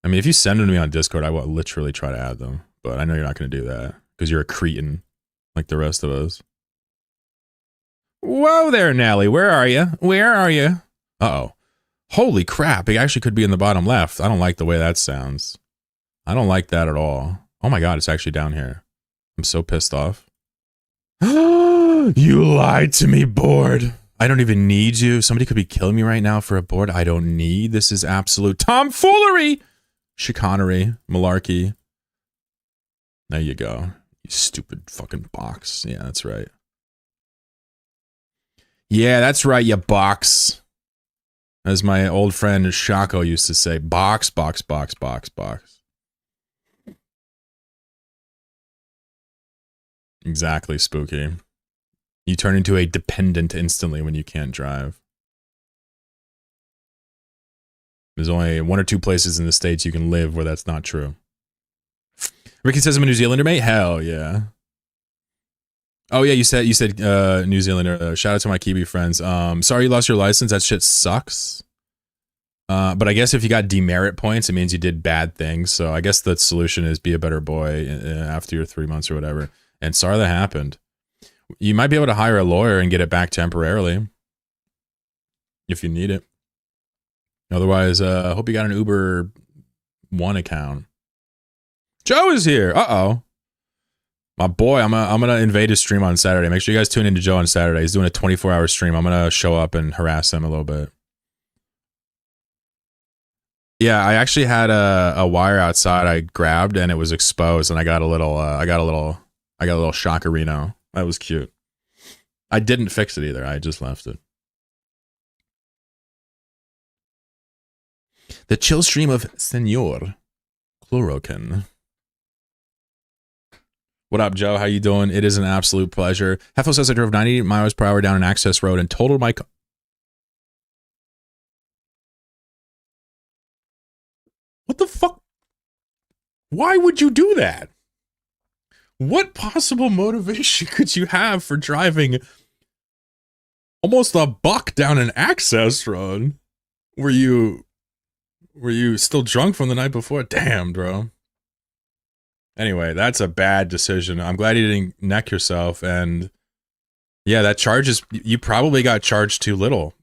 I mean, if you send them to me on Discord, I will literally try to add them. But I know you're not gonna do that because you're a cretin like the rest of us. Whoa there, Nelly. Where are you? Where are you? Uh-oh. Holy crap. It actually could be in the bottom left. I don't like the way that sounds. I don't like that at all. Oh my god, it's actually down here. I'm so pissed off. You lied to me, board. I don't even need you. Somebody could be killing me right now for a board I don't need. This is absolute tomfoolery. Chicanery. Malarkey. There you go. You stupid fucking box. Yeah, that's right. Yeah, that's right, you box. As my old friend Shako used to say, box, box, box, box, box. Exactly, Spooky. You turn into a dependent instantly when you can't drive. There's only 1 or 2 places in the States you can live where that's not true. Ricky says I'm a New Zealander, mate? Hell yeah. Oh yeah, you said New Zealander. Shout out to my Kiwi friends. Sorry you lost your license. That shit sucks. But I guess if you got demerit points, it means you did bad things. So I guess the solution is be a better boy after your 3 months or whatever. And sorry that happened. You might be able to hire a lawyer and get it back temporarily if you need it. Otherwise, I hope you got an Uber One account. Joe is here. Uh-oh. My boy, I'm gonna invade his stream on Saturday. Make sure you guys tune into Joe on Saturday. He's doing a 24-hour stream. I'm gonna show up and harass him a little bit. Yeah, I actually had a wire outside I grabbed and it was exposed, and I got a little shockerino. That was cute. I didn't fix it either. I just left it. The chill stream of Senor Chlorokin. What up, Joe? How you doing? It is an absolute pleasure. Hefo says I drove 98 miles per hour down an access road and totaled my car. What the fuck? Why would you do that? What possible motivation could you have for driving almost a buck down an access road? Were you still drunk from the night before? Damn, bro. Anyway, that's a bad decision. I'm glad you didn't neck yourself. And yeah, that charge is, you probably got charged too little.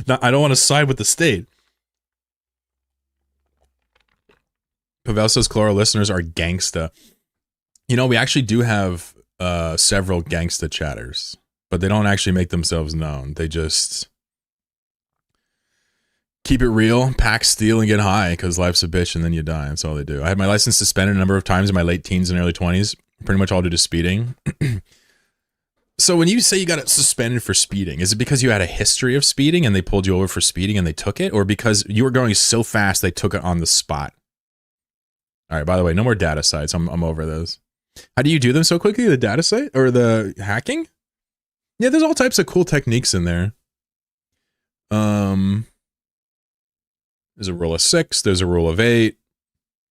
Now, I don't want to side with the state. Pavel says Chloro listeners are gangsta. You know, we actually do have several gangsta chatters, but they don't actually make themselves known. They just keep it real, pack steel, and get high because life's a bitch and then you die. That's all they do. I had my license suspended a number of times in my late teens and early 20s, pretty much all due to speeding. So when you say you got it suspended for speeding, is it because you had a history of speeding and they pulled you over for speeding and they took it? Or because you were going so fast they took it on the spot? All right, by the way, no more data sites. I'm over those. How do you do them so quickly? The data site or the hacking? Yeah, there's all types of cool techniques in there. There's a rule of 6. There's a rule of 8.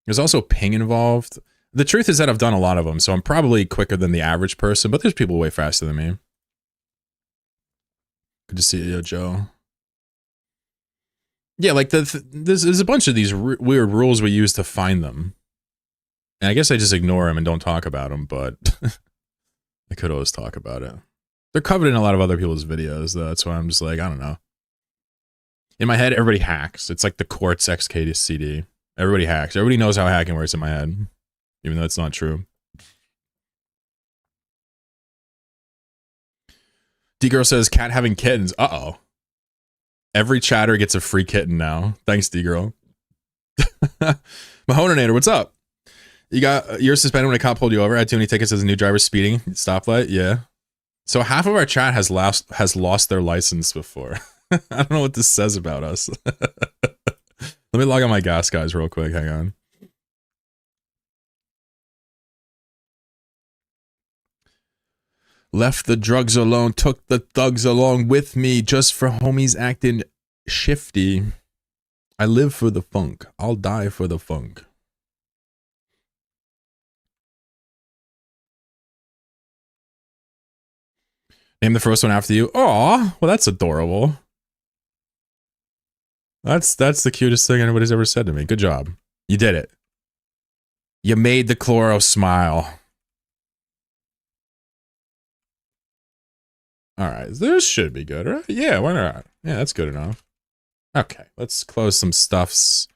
There's also ping involved. The truth is that I've done a lot of them, so I'm probably quicker than the average person, but there's people way faster than me. Good to see you, Joe. Yeah, like there's a bunch of these weird rules we use to find them. And I guess I just ignore them and don't talk about them, but I could always talk about it. They're covered in a lot of other people's videos, though. That's why I'm just like, I don't know. In my head, everybody hacks. It's like the Quartz XK CD. Everybody hacks. Everybody knows how hacking works in my head, even though it's not true. D-Girl says, cat having kittens. Uh-oh. Every chatter gets a free kitten now. Thanks, D-Girl. Mahoninator, what's up? You're suspended when a cop pulled you over. I had too many tickets as a new driver speeding. Stoplight, yeah. So half of our chat has lost their license before. I don't know what this says about us. Let me log on my gas guys real quick. Hang on. Left the drugs alone, took the thugs along with me just for homies acting shifty. I live for the funk. I'll die for the funk. Name the first one after you. Aw, well, that's adorable. That's the cutest thing anybody's ever said to me. Good job. You did it. You made the Chloro smile. All right, this should be good, right? Yeah, why not? Yeah, that's good enough. Okay, let's close some stuffs.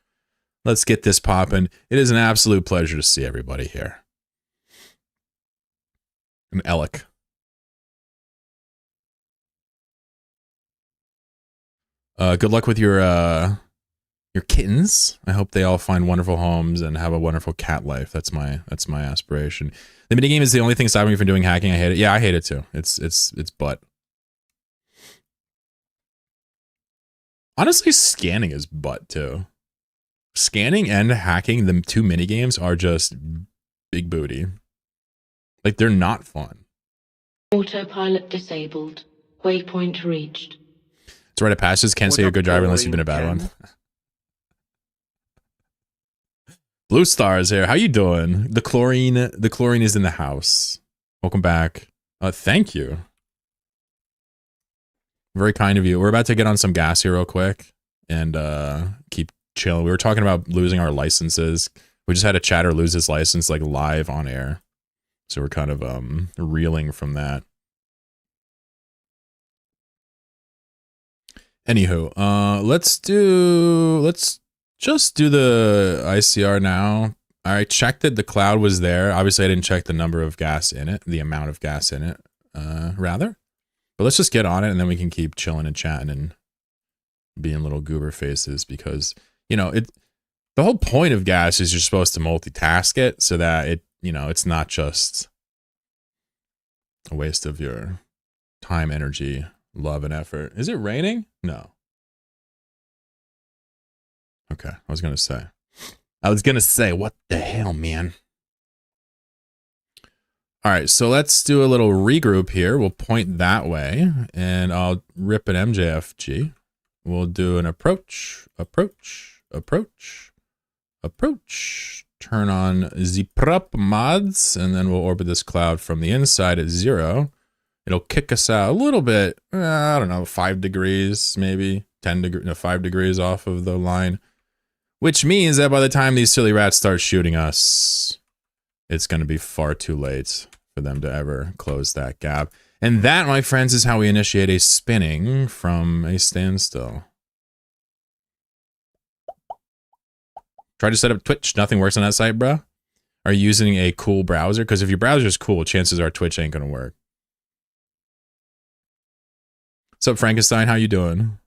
Let's get this popping. It is an absolute pleasure to see everybody here. And Alec. Good luck with your kittens. I hope they all find wonderful homes and have a wonderful cat life. That's my aspiration. The minigame is the only thing stopping me from doing hacking. I hate it. Yeah, I hate it too. It's butt. Honestly, scanning is butt too. Scanning and hacking, the two minigames are just big booty. Like, they're not fun. Autopilot disabled. Waypoint reached. It's right at passes. Can't say you're a good driver unless you've been a bad one. Blue Stars here. How you doing? The chlorine is in the house. Welcome back. Thank you. Very kind of you. We're about to get on some gas here real quick and keep chilling. We were talking about losing our licenses. We just had a chatter lose his license like live on air. So we're kind of reeling from that. Anywho, let's just do the ICR now. I checked that the cloud was there. Obviously, I didn't check the number of gas in it, the amount of gas in it, rather. But let's just get on it, and then we can keep chilling and chatting and being little goober faces because, you know, the whole point of gas is you're supposed to multitask it so that it, you know, it's not just a waste of your time, energy, love, and effort. Is it raining? No. Okay, I was gonna say, what the hell, man? All right, so let's do a little regroup here. We'll point that way, and I'll rip an MJFG. We'll do an approach. Turn on the prop mods, and then we'll orbit this cloud from the inside at 0. It'll kick us out a little bit, I don't know, 5 degrees, maybe 5 degrees off of the line. Which means that by the time these silly rats start shooting us, it's going to be far too late for them to ever close that gap. And that, my friends, is how we initiate a spinning from a standstill. Try to set up Twitch. Nothing works on that site, bro. Are you using a cool browser? Because if your browser is cool, chances are Twitch ain't going to work. What's up, Frankenstein? How you doing?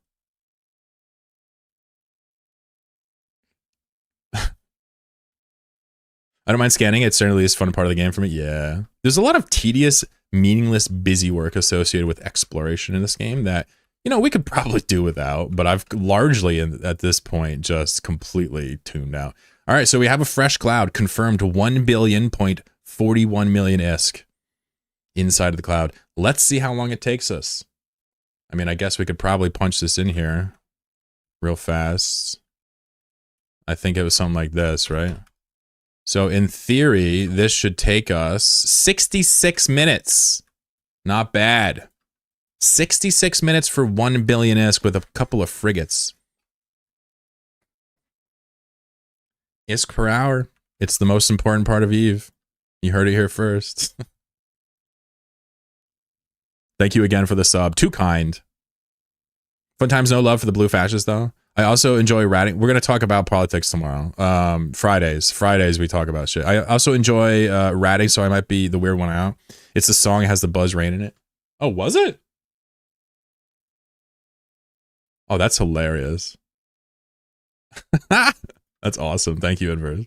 I don't mind scanning. It certainly is a fun part of the game for me. Yeah. There's a lot of tedious, meaningless, busy work associated with exploration in this game that, you know, we could probably do without, but I've largely, at this point, just completely tuned out. All right, so we have a fresh cloud confirmed 1 billion.41 million ISK inside of the cloud. Let's see how long it takes us. I mean, I guess we could probably punch this in here real fast. I think it was something like this, right? So in theory, this should take us 66 minutes. Not bad. 66 minutes for 1 billion ISK with a couple of frigates. ISK per hour. It's the most important part of Eve. You heard it here first. Thank you again for the sub. Too kind. Fun times, no love for the blue fascists, though. I also enjoy ratting. We're going to talk about politics tomorrow. Fridays we talk about shit. I also enjoy ratting, so I might be the weird one out. It's the song. It has the Buzz Rain in it. Oh, was it? Oh, that's hilarious. That's awesome. Thank you, Adverse.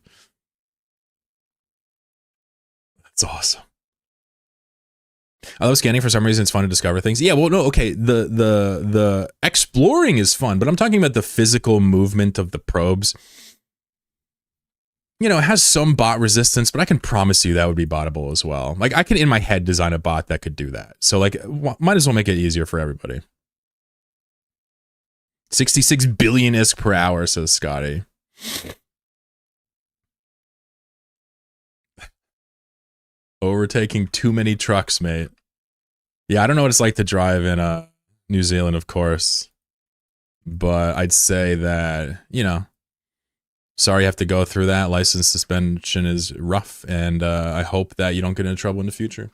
That's awesome. I love scanning for some reason. It's fun to discover things. Yeah, well, no, okay. The exploring is fun, but I'm talking about the physical movement of the probes. You know, it has some bot resistance, but I can promise you that would be bottable as well. Like, I can, in my head, design a bot that could do that. So, like, might as well make it easier for everybody. 66 billion ISK per hour, says Scotty. Overtaking too many trucks, mate. Yeah, I don't know what it's like to drive in New Zealand, of course. But I'd say that, you know, sorry you have to go through that. License suspension is rough, and I hope that you don't get into trouble in the future.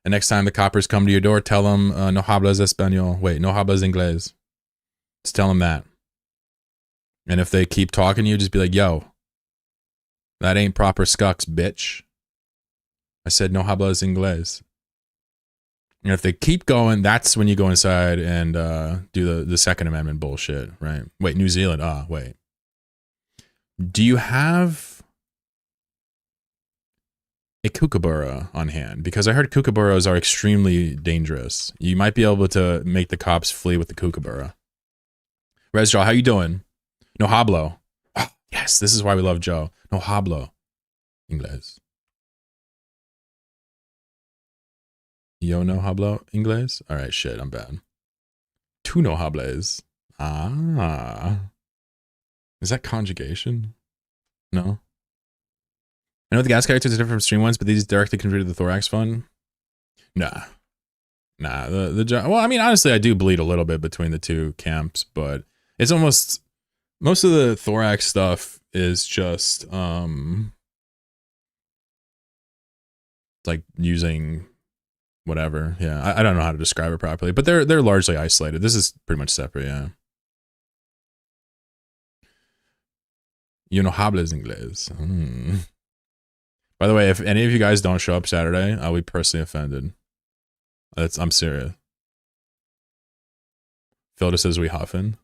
And next time the coppers come to your door, tell them, no hablas español. Wait, no hablas inglés. Just tell them that. And if they keep talking to you, just be like, yo, that ain't proper scucks, bitch. I said no hablas inglés. And if they keep going, that's when you go inside and do the Second Amendment bullshit, right? Wait, New Zealand. Wait. Do you have a kookaburra on hand? Because I heard kookaburras are extremely dangerous. You might be able to make the cops flee with the kookaburra. Resjaw, how you doing? No hablo. Oh, yes, this is why we love Joe. No hablo. Inglés. Yo no hablo inglés? Alright, shit, I'm bad. Tú no hables. Is that conjugation? No. I know the gas characters are different from stream ones, but these directly converted the thorax fun? Nah. Well, I mean, honestly, I do bleed a little bit between the two camps, but it's almost, most of the thorax stuff is just, like using whatever. Yeah, I don't know how to describe it properly, but they're largely isolated. This is pretty much separate, yeah. You no hables inglés. By the way, if any of you guys don't show up Saturday, I'll be personally offended. I'm serious. Phil says we huffing.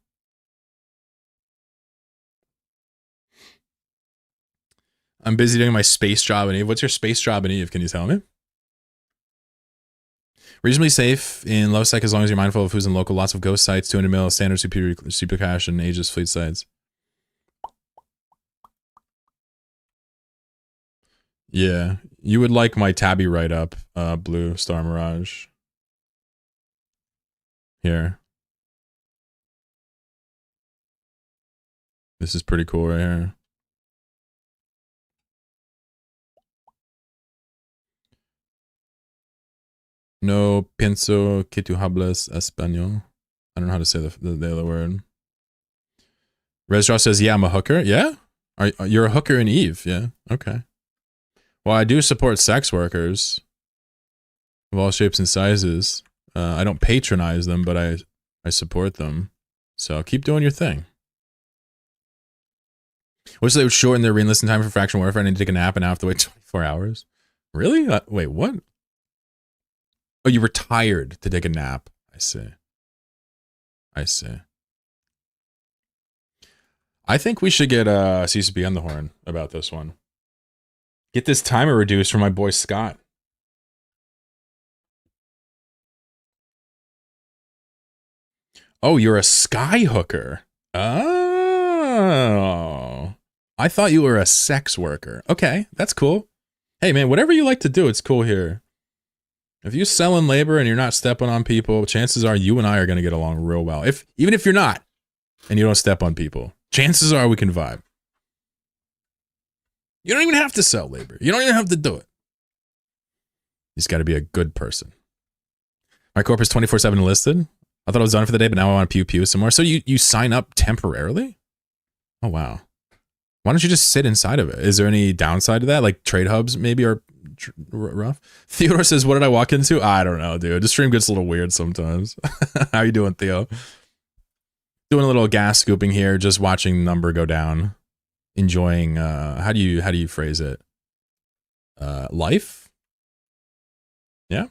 I'm busy doing my space job in Eve. What's your space job in Eve? Can you tell me? Reasonably safe in low sec as long as you're mindful of who's in local. Lots of ghost sites, 200 mil, standard super cache, and Aegis fleet sites. Yeah, you would like my tabby write-up, Blue Star Mirage. Here. This is pretty cool right here. No pienso que tú hablas español. I don't know how to say the other word. Resdraw says, yeah, I'm a hooker. Yeah? You're a hooker in Eve. Yeah. Okay. Well, I do support sex workers of all shapes and sizes. I don't patronize them, but I support them. So keep doing your thing. Wish they would shorten their re-enlistment time for Faction Warfare. I need to take a nap and I have to wait 24 hours. Really? Wait, what? Oh, you retired to take a nap. I see. I see. I think we should get CCP on the horn about this one. Get this timer reduced for my boy Scott. Oh, you're a sky hooker. Oh. I thought you were a sex worker. Okay, that's cool. Hey, man, whatever you like to do, it's cool here. If you're selling labor and you're not stepping on people, chances are you and I are going to get along real well. Even if you're not, and you don't step on people, chances are we can vibe. You don't even have to sell labor. You don't even have to do it. You just got to be a good person. My corp is 24/7 enlisted. I thought I was done for the day, but now I want to pew pew some more. So you sign up temporarily? Oh, wow. Why don't you just sit inside of it? Is there any downside to that? Like trade hubs maybe are rough? Theodore says, what did I walk into? I don't know, dude. The stream gets a little weird sometimes. How you doing, Theo? Doing a little gas scooping here, just watching the number go down. Enjoying, how do you phrase it? Life? Yeah?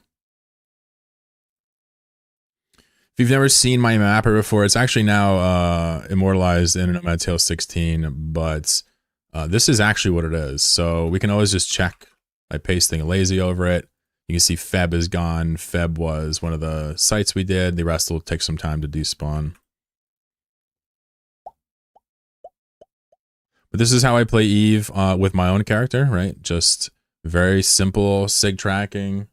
If you've never seen my mapper before, it's actually now immortalized in Nomad Tale 16, but this is actually what it is. So we can always just check by pasting a lazy over it. You can see Feb is gone. Feb was one of the sites we did. The rest will take some time to despawn. But this is how I play Eve with my own character, right? Just very simple sig tracking.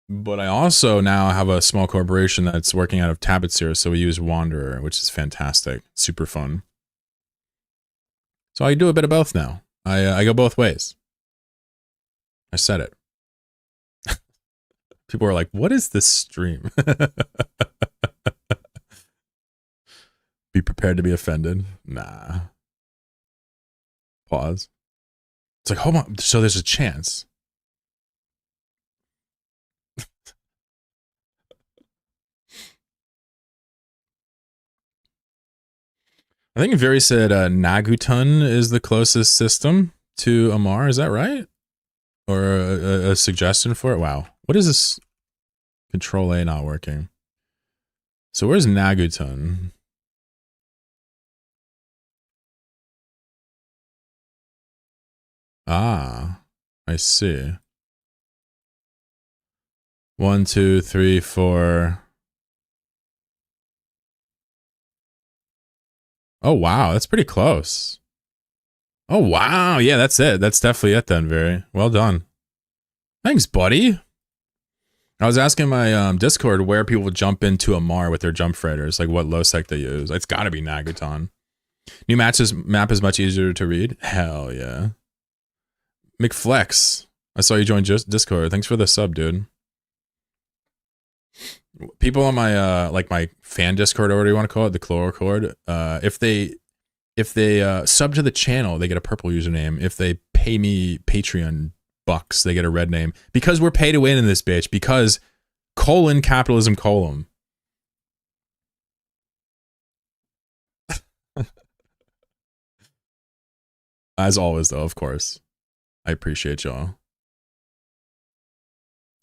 But I also now have a small corporation that's working out of Tabbitseer, so we use Wanderer, which is fantastic. Super fun. So I do a bit of both now. I go both ways. I said it. People are like, what is this stream? Be prepared to be offended. Nah. Pause. It's like, hold on. So there's a chance. I think Very said Nagutun is the closest system to Amar. Is that right? Or a suggestion for it? Wow. What is this? Control A not working. So where's Nagutun? Ah, I see. 1, 2, 3, 4. Oh, wow. That's pretty close. Oh, wow. Yeah, that's it. That's definitely it then, Very. Well done. Thanks, buddy. I was asking my Discord where people jump into Amar with their jump freighters, like what low sec they use. It's got to be Naguton. New map is much easier to read. Hell yeah. McFlex, I saw you join Discord. Thanks for the sub, dude. People on my like my fan Discord, or whatever you want to call it, the chlorocord, if they sub to the channel, they get a purple username. If they pay me Patreon bucks, they get a red name. Because we're pay to win in this bitch. Because capitalism. As always, though, of course. I appreciate y'all.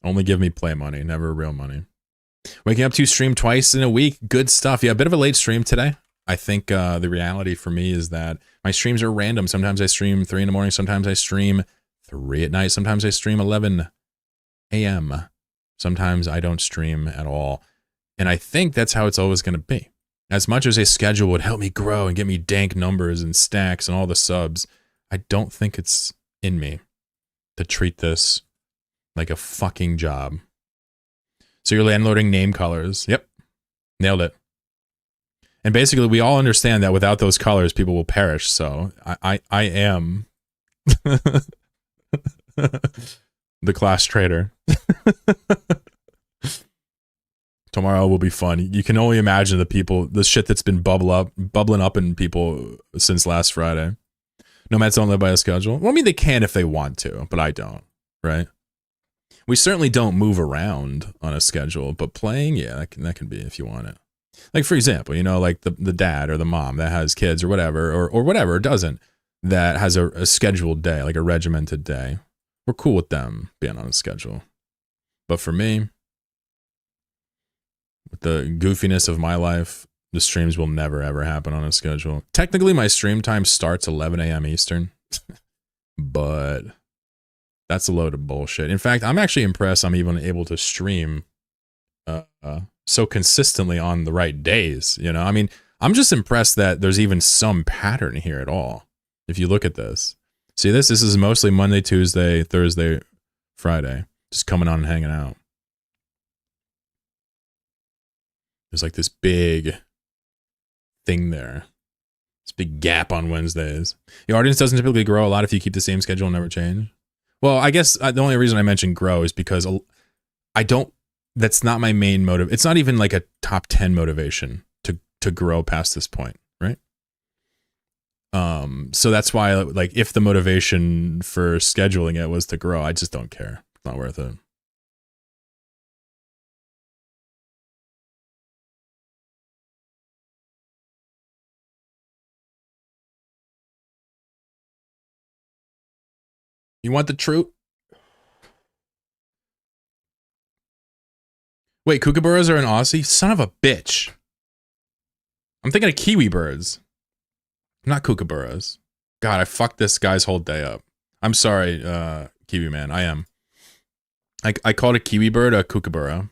Only give me play money, never real money. Waking up to stream twice in a week. Good stuff. Yeah, a bit of a late stream today. I think the reality for me is that my streams are random. Sometimes I stream 3 in the morning. Sometimes I stream 3 at night. Sometimes I stream 11 a.m. Sometimes I don't stream at all. And I think that's how it's always going to be. As much as a schedule would help me grow and get me dank numbers and stacks and all the subs, I don't think it's in me to treat this like a fucking job. So you're landloading name colors. Yep. Nailed it. And basically we all understand that without those colors, people will perish. So I am the class traitor. Tomorrow will be fun. You can only imagine the shit that's been bubbling up in people since last Friday. Nomads don't live by a schedule. Well, I mean, they can if they want to, but I don't, right? We certainly don't move around on a schedule, but playing, yeah, that can be if you want it. Like, for example, you know, like the dad or the mom that has kids or whatever, or whatever, doesn't, that has a scheduled day, like a regimented day. We're cool with them being on a schedule. But for me, with the goofiness of my life, the streams will never, ever happen on a schedule. Technically, my stream time starts 11 a.m. Eastern, but that's a load of bullshit. In fact, I'm actually impressed I'm even able to stream so consistently on the right days. You know, I mean, I'm just impressed that there's even some pattern here at all. If you look at this, see this is mostly Monday, Tuesday, Thursday, Friday, just coming on and hanging out. There's like this big thing there. This big gap on Wednesdays. Your audience doesn't typically grow a lot if you keep the same schedule and never change. Well, I guess the only reason I mentioned grow is because I don't, that's not my main motive. It's not even like a top 10 motivation to grow past this point, right? So that's why, like, if the motivation for scheduling it was to grow, I just don't care. It's not worth it. You want the truth? Wait, kookaburras are an Aussie? Son of a bitch. I'm thinking of kiwi birds. Not kookaburras. God, I fucked this guy's whole day up. I'm sorry, Kiwi Man. I am. I called a kiwi bird a kookaburra.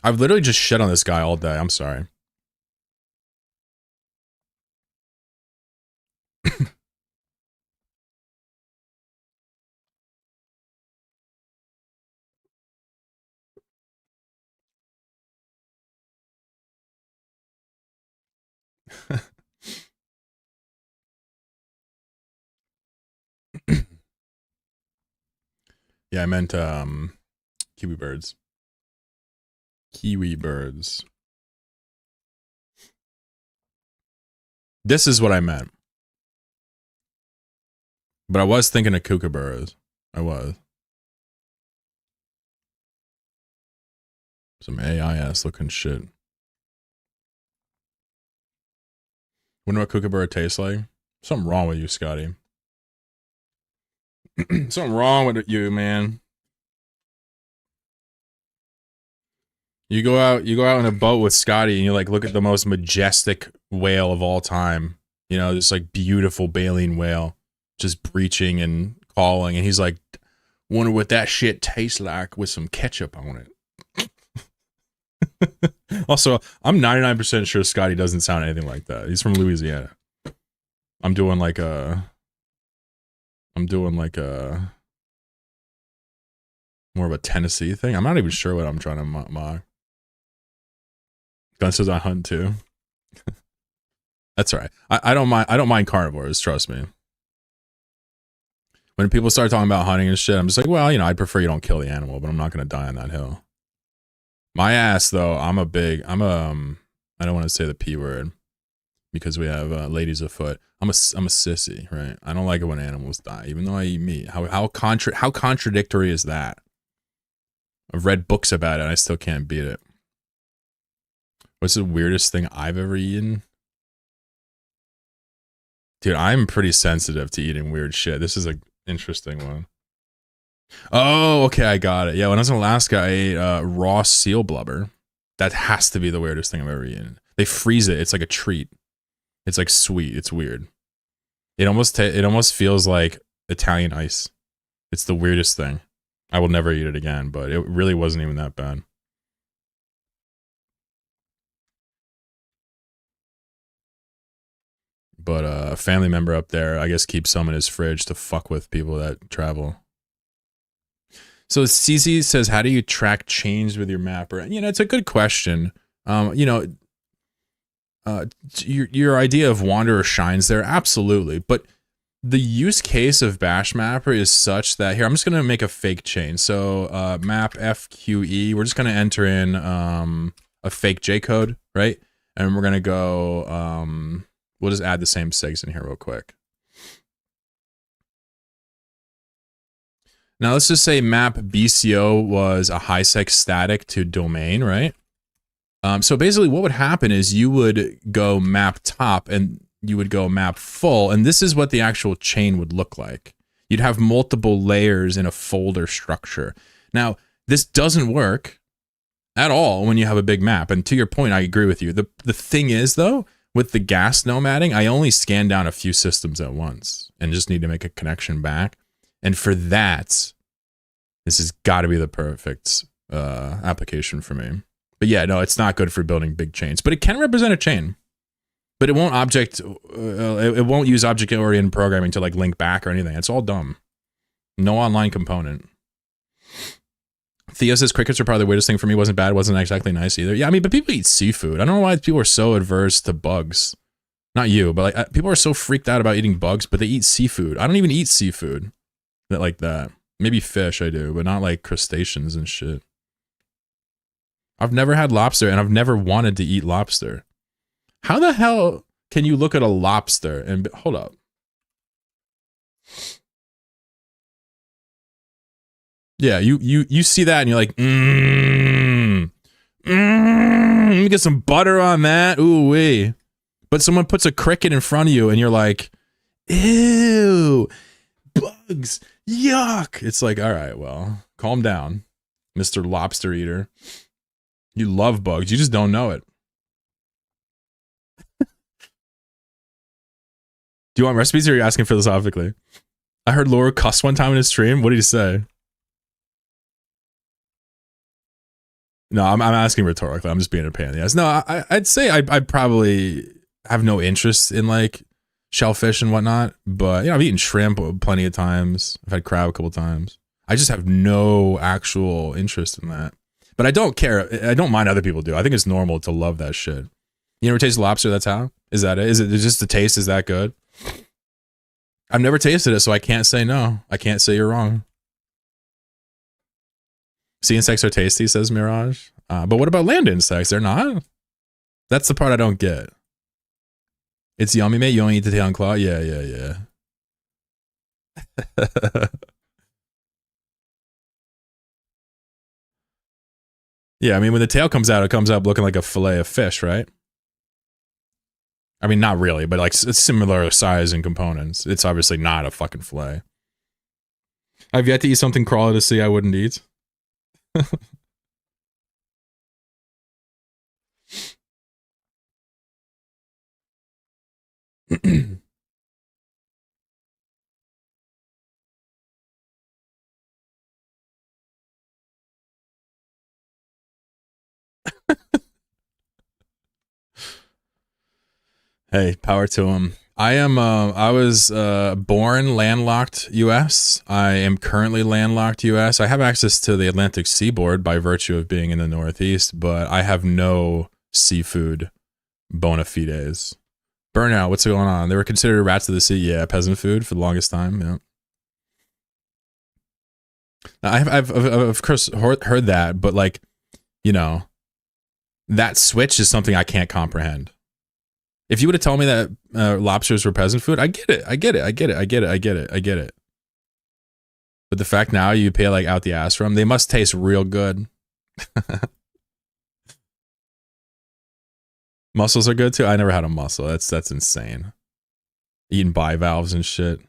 I've literally just shit on this guy all day. I'm sorry. Yeah, I meant kiwi birds. Kiwi birds. This is what I meant. But I was thinking of kookaburras. I was. Some AI-ass looking shit. Wonder what kookaburra tastes like? Something wrong with you, Scotty. Something wrong with you, man. You go out in a boat with Scotty and you like look at the most majestic whale of all time. You know, this like beautiful baleen whale just breaching and calling, and he's like, wonder what that shit tastes like with some ketchup on it. Also, I'm 99% sure Scotty doesn't sound anything like that. He's from Louisiana. I'm doing like a more of a Tennessee thing. I'm not even sure what I'm trying to mock. Gun says I hunt too. That's all right. I don't mind carnivores, trust me. When people start talking about hunting and shit, I'm just like, well, you know, I'd prefer you don't kill the animal, but I'm not gonna die on that hill. My ass though, I don't want to say the P word because we have ladies afoot. I'm a sissy, right? I don't like it when animals die, even though I eat meat. How contradictory is that? I've read books about it and I still can't beat it. What's the weirdest thing I've ever eaten? Dude, I'm pretty sensitive to eating weird shit. This is an interesting one. Oh, okay, I got it. Yeah, when I was in Alaska, I ate raw seal blubber. That has to be the weirdest thing I've ever eaten. They freeze it. It's like a treat. It's like sweet. It's weird. It almost feels like Italian ice. It's the weirdest thing. I will never eat it again, but it really wasn't even that bad. But a family member up there, I guess, keeps some in his fridge to fuck with people that travel. So CZ says, how do you track change with your mapper? You know, it's a good question. You know, your idea of Wanderer shines there, absolutely. But the use case of Bash Mapper is such that, here, I'm just going to make a fake chain. So map FQE, we're just going to enter in a fake J code, right? And we're going to go, We'll just add the same segs in here real quick. Now let's just say map BCO was a high sec static to domain, right? So basically what would happen is you would go map top and you would go map full, and this is what the actual chain would look like. You'd have multiple layers in a folder structure. Now, this doesn't work at all when you have a big map, and to your point, I agree with you. The thing is, though, with the gas nomading, I only scan down a few systems at once and just need to make a connection back. And for that, this has got to be the perfect application for me. But yeah, no, it's not good for building big chains, but it can represent a chain. But it won't it won't use object-oriented programming to like link back or anything. It's all dumb. No online component. Theo says crickets are probably the weirdest thing for me. Wasn't bad, wasn't exactly nice either. Yeah, I mean, but people eat seafood. I don't know why people are so adverse to bugs. Not you, but like people are so freaked out about eating bugs, but they eat seafood. I don't even eat seafood like that. Maybe fish I do, but not like crustaceans and shit. I've never had lobster, and I've never wanted to eat lobster. How the hell can you look at a lobster and hold up? Yeah, you see that and you're like, let me get some butter on that. Ooh wee. But someone puts a cricket in front of you and you're like, ew, bugs, yuck. It's like, all right, well, calm down, Mr. Lobster Eater. You love bugs, you just don't know it. Do you want recipes or are you asking philosophically? I heard Laura cuss one time in his stream. What did he say? No, I'm asking rhetorically. I'm just being a pain in the ass. No, I'd say I probably have no interest in like shellfish and whatnot. But, you know, I've eaten shrimp plenty of times. I've had crab a couple times. I just have no actual interest in that. But I don't care. I don't mind other people do. I think it's normal to love that shit. You never taste lobster? That's how? Is that it? Is it just the taste is that good? I've never tasted it, so I can't say no. I can't say you're wrong. Sea insects are tasty, says Mirage. But what about land insects? They're not? That's the part I don't get. It's yummy, mate. You only eat the tail and claw? Yeah. Yeah, I mean, when the tail comes out, it comes out looking like a fillet of fish, right? I mean, not really, but like it's similar size and components. It's obviously not a fucking fillet. I've yet to eat something crawly to see I wouldn't eat. Hey, power to him. I was born landlocked US. I am currently landlocked US. I have access to the Atlantic seaboard by virtue of being in the Northeast, but I have no seafood bona fides. Burnout, what's going on? They were considered rats of the sea. Yeah, peasant food for the longest time. Yeah. I've of course heard that, but like, you know, that switch is something I can't comprehend. If you would have told me that lobsters were peasant food, I get it. But the fact now you pay like out the ass for them, they must taste real good. Mussels are good too. I never had a mussel. That's insane. Eating bivalves and shit.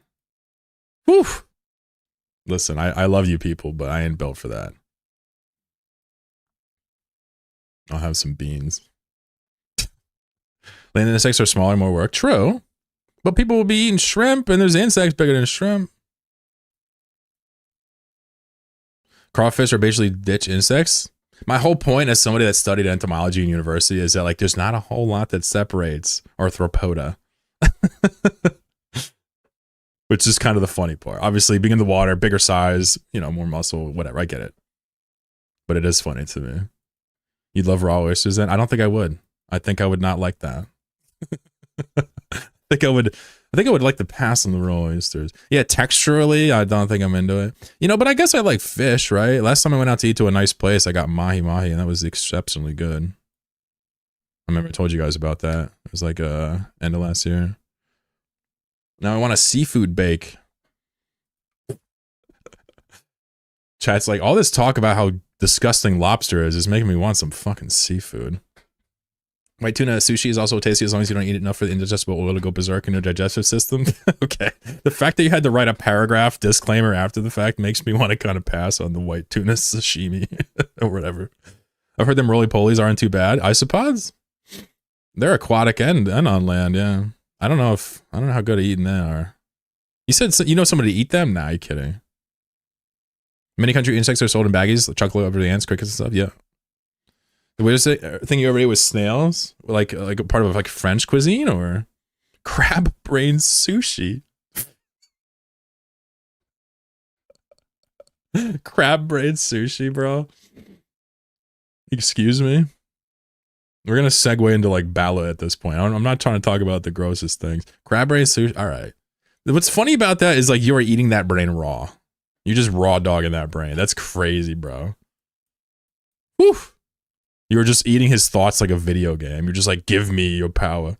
Whew. Listen, I love you people, but I ain't built for that. I'll have some beans. Land insects are smaller, more work. True. But people will be eating shrimp, and there's insects bigger than shrimp. Crawfish are basically ditch insects. My whole point as somebody that studied entomology in university is that like there's not a whole lot that separates arthropoda. Which is kind of the funny part. Obviously, being in the water, bigger size, you know, more muscle, whatever. I get it. But it is funny to me. You'd love raw oysters then? I don't think I would. I think I would not like that. I think I would like to pass on the raw oysters. Yeah, texturally, I don't think I'm into it. You know, but I guess I like fish, right? Last time I went out to eat to a nice place, I got mahi-mahi, and that was exceptionally good. I remember I told you guys about that. It was like end of last year. Now I want a seafood bake. Chat's like, all this talk about how disgusting lobster is making me want some fucking seafood. White tuna sushi is also tasty as long as you don't eat enough for the indigestible oil to go berserk in your digestive system. Okay. The fact that you had to write a paragraph disclaimer after the fact makes me want to kind of pass on the white tuna sashimi or whatever. I've heard them roly-polies aren't too bad. Isopods? They're aquatic and on land, yeah. I don't know how good at eating they are. You said you know somebody to eat them? Nah, you kidding. Many country insects are sold in baggies, chocolate over the ants, crickets and stuff. Yeah. The weirdest thing you ever ate was snails, like a part of like French cuisine or crab brain sushi. Crab brain sushi, bro. Excuse me. We're gonna segue into like Bala at this point. I'm not trying to talk about the grossest things. Crab brain sushi. All right. What's funny about that is like you are eating that brain raw. You're just raw dogging that brain. That's crazy, bro. Whew. You were just eating his thoughts like a video game. You're just like, give me your power.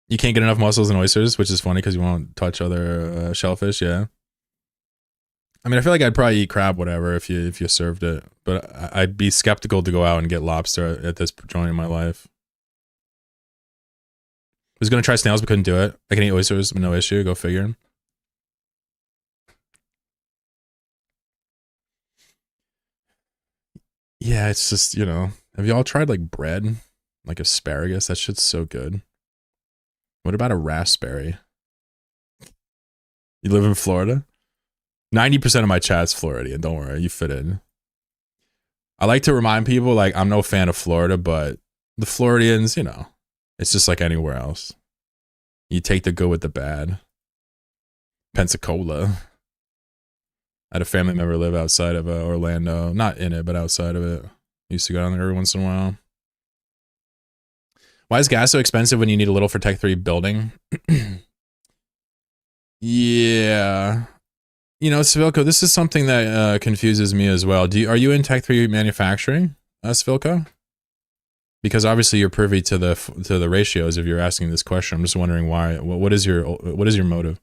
You can't get enough mussels and oysters, which is funny because you won't touch other shellfish. Yeah. I mean, I feel like I'd probably eat crab, whatever, if you served it. But I'd be skeptical to go out and get lobster at this joint in my life. I was gonna try snails, but couldn't do it. I can eat oysters, but no issue. Go figure. Yeah, it's just, you know, have y'all tried like bread? Like asparagus? That shit's so good. What about a raspberry? You live in Florida? 90% of my chat's Floridian. Don't worry, you fit in. I like to remind people, like, I'm no fan of Florida, but the Floridians, you know, it's just like anywhere else. You take the good with the bad. Pensacola. I had a family member live outside of Orlando. Not in it, but outside of it. Used to go down there every once in a while. Why is gas so expensive when you need a little for Tech 3 building? Yeah. You know, Svilko, this is something that confuses me as well. Are you in Tech 3 manufacturing, Svilko? Because obviously you're privy to the ratios if you're asking this question. I'm just wondering why. What is your motive?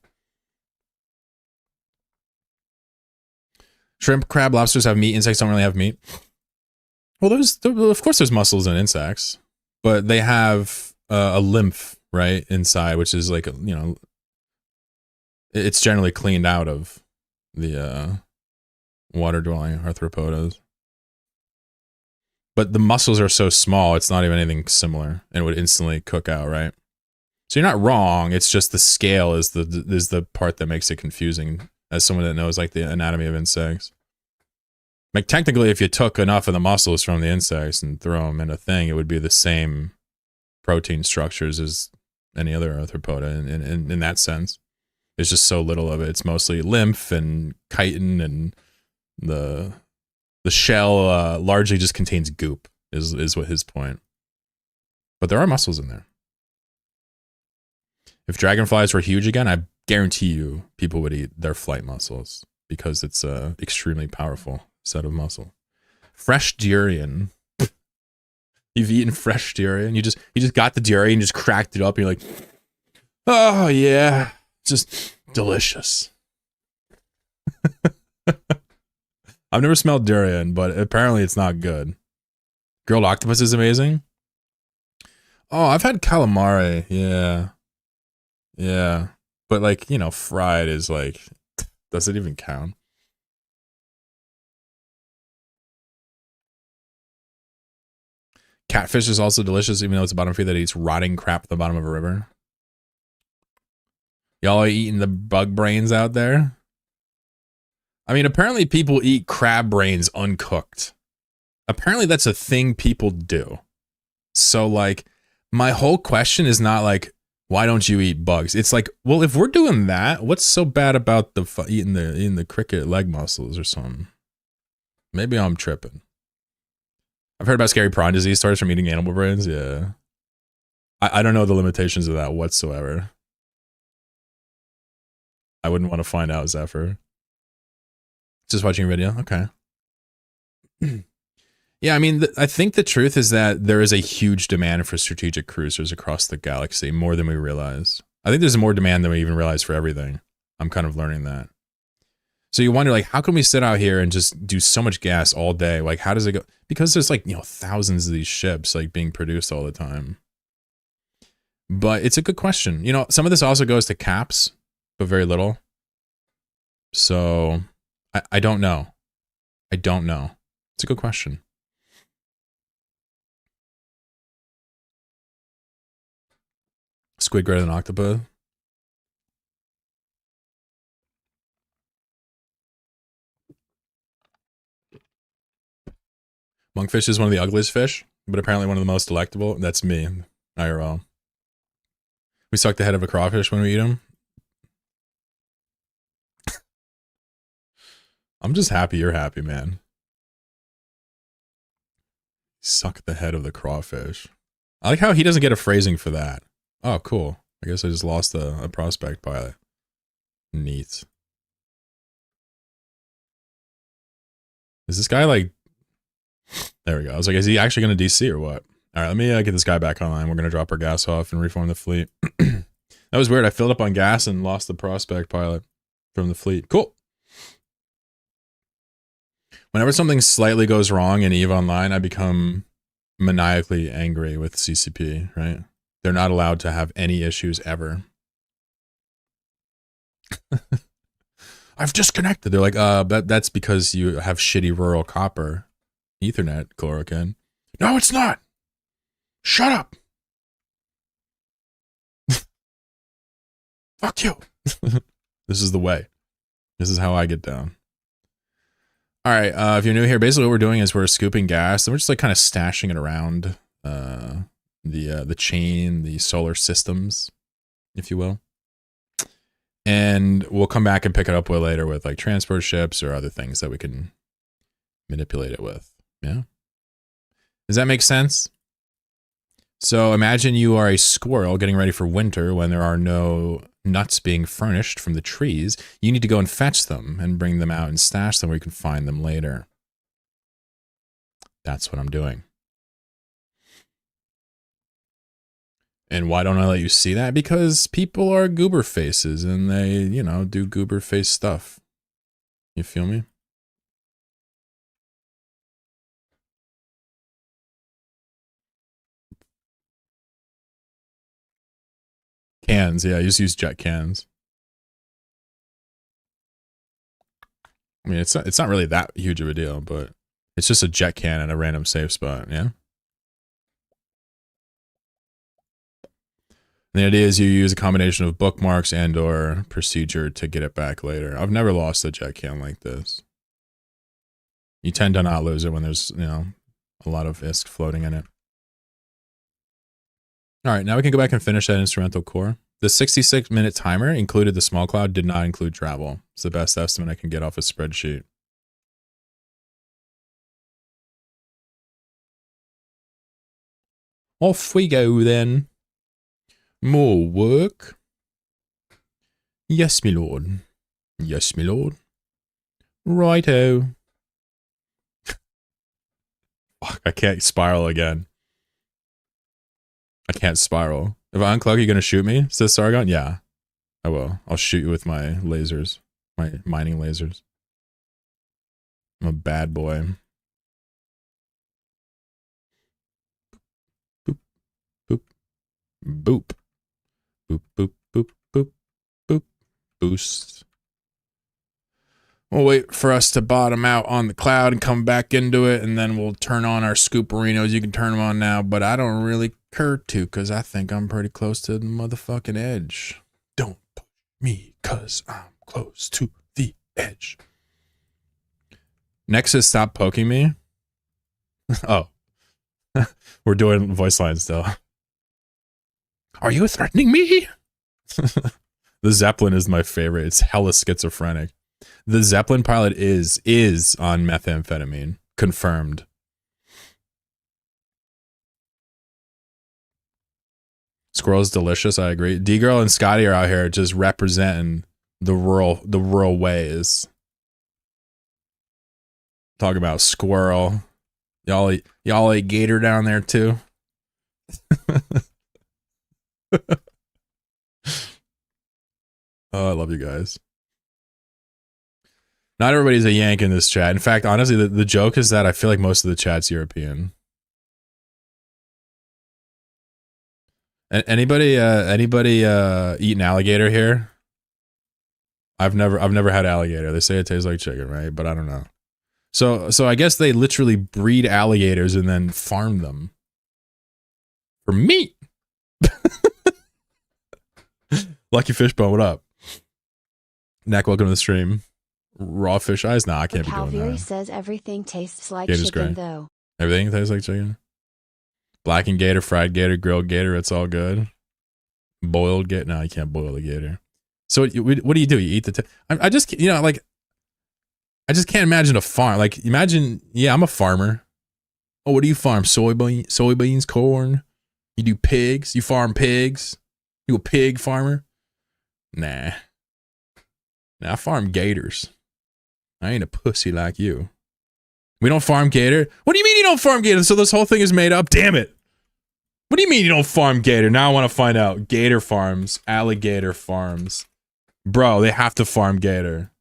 Shrimp, crab, lobsters have meat. Insects don't really have meat. Well, of course there's mussels in insects, but they have a lymph, right, inside, which is like, you know, it's generally cleaned out of the water-dwelling arthropodas. But the mussels are so small, it's not even anything similar, and it would instantly cook out, right? So you're not wrong. It's just the scale is the part that makes it confusing. As someone that knows like the anatomy of insects, like technically, if you took enough of the mussels from the insects and throw them in a thing, it would be the same protein structures as any other arthropoda. In that sense, there's just so little of it. It's mostly lymph and chitin, and the shell largely just contains goop. Is what his point. But there are mussels in there. If dragonflies were huge again, I guarantee you people would eat their flight mussels because it's a extremely powerful set of muscle. Fresh durian. You've eaten fresh durian. You just got the durian and just cracked it up and you're like, oh yeah, just delicious. I've never smelled durian, but apparently it's not good. Grilled octopus is amazing. Oh, I've had calamari. Yeah. Yeah. But like, you know, fried is like, does it even count? Catfish is also delicious, even though it's a bottom feeder that eats rotting crap at the bottom of a river. Y'all are eating the bug brains out there? I mean, apparently people eat crab brains uncooked. Apparently that's a thing people do. So like, my whole question is not like, why don't you eat bugs? It's like, well, if we're doing that, what's so bad about eating the cricket leg muscles or something? Maybe I'm tripping. I've heard about scary prawn disease starts from eating animal brains. Yeah. I don't know the limitations of that whatsoever. I wouldn't want to find out, Zephyr. Just watching a video. Okay. Yeah, I mean, I think the truth is that there is a huge demand for strategic cruisers across the galaxy, more than we realize. I think there's more demand than we even realize for everything. I'm kind of learning that. So you wonder, like, how can we sit out here and just do so much gas all day? Like, how does it go? Because there's like, thousands of these ships like being produced all the time. But it's a good question. Some of this also goes to caps, but very little. So I don't know. I don't know. It's a good question. Squid greater than octopus? Monkfish is one of the ugliest fish, but apparently one of the most delectable. That's me, IRL. We suck the head of a crawfish when we eat them. I'm just happy you're happy, man. Suck the head of the crawfish. I like how he doesn't get a phrasing for that. Oh, cool. I guess I just lost a prospect pilot. Neat. Is this guy like... There we go. I was like, is he actually going to DC or what? All right, let me get this guy back online. We're going to drop our gas off and reform the fleet. That was weird. I filled up on gas and lost the prospect pilot from the fleet. Cool. Whenever something slightly goes wrong in EVE Online, I become maniacally angry with CCP, right? They're not allowed to have any issues ever. I've disconnected. They're like, that's because you have shitty rural copper Ethernet, Chlorokin. No, it's not. Shut up. Fuck you. This is the way. This is how I get down. All right, if you're new here, basically what we're doing is we're scooping gas and we're just like kind of stashing it around the chain, the solar systems, if you will. And we'll come back and pick it up with later with like transport ships or other things that we can manipulate it with. Yeah. Does that make sense? So imagine you are a squirrel getting ready for winter when there are no nuts being furnished from the trees. You need to go and fetch them and bring them out and stash them where you can find them later. That's what I'm doing. And why don't I let you see that? Because people are goober faces and they, do goober face stuff. You feel me? Cans, yeah, I just use jet cans. I mean, it's not really that huge of a deal, but it's just a jet can in a random safe spot, yeah? And the idea is you use a combination of bookmarks and or procedure to get it back later. I've never lost a jet can like this. You tend to not lose it when there's, a lot of ISK floating in it. All right, now we can go back and finish that instrumental core. The 66-minute timer included the small cloud, did not include travel. It's the best estimate I can get off a spreadsheet. Off we go then. More work. Yes, my lord. Yes, my lord. Righto. Fuck, I can't spiral again. I can't spiral. If I unclog, you gonna shoot me? Says Sargon? Yeah, I will. I'll shoot you with my lasers. My mining lasers. I'm a bad boy. Boop. Boop. Boop. Boop, boop, boop, boop, boop. Boost. We'll wait for us to bottom out on the cloud and come back into it, and then we'll turn on our scooperinos. You can turn them on now, but I don't really care to, because I think I'm pretty close to the motherfucking edge. Don't push me, because I'm close to the edge. Nexus, stop poking me. Oh. We're doing voice lines still. Are you threatening me? The Zeppelin is my favorite. It's hella schizophrenic. The Zeppelin pilot is on methamphetamine. Confirmed. Squirrel's delicious, I agree. D-Girl and Scotty are out here just representing the rural ways. Talk about squirrel. Y'all eat gator down there too. Oh, I love you guys. Not everybody's a Yank in this chat. In fact, honestly, the joke is that I feel like most of the chat's European. Anybody eaten alligator here? I've never had alligator. They say it tastes like chicken, right? But I don't know. So I guess they literally breed alligators and then farm them for meat. Lucky Fishbone, what up? Neck, welcome to the stream. Raw fish eyes? Nah, I can't be doing that. Says everything tastes like Gator's chicken, great. though. Everything tastes like chicken? Blackened gator, fried gator, grilled gator, it's all good. Boiled gator? No, you can't boil the gator. So what do you do? You eat the... I just, you know, like... I just can't imagine a farm. Like, imagine... Yeah, I'm a farmer. Oh, what do you farm? Soybeans, corn? You do pigs? You farm pigs? You a pig farmer? Nah. I farm gators. I ain't a pussy like you. We don't farm gator? What do you mean you don't farm gator? So this whole thing is made up? Damn it. What do you mean you don't farm gator? Now I want to find out. Gator farms. Alligator farms. Bro, they have to farm gator.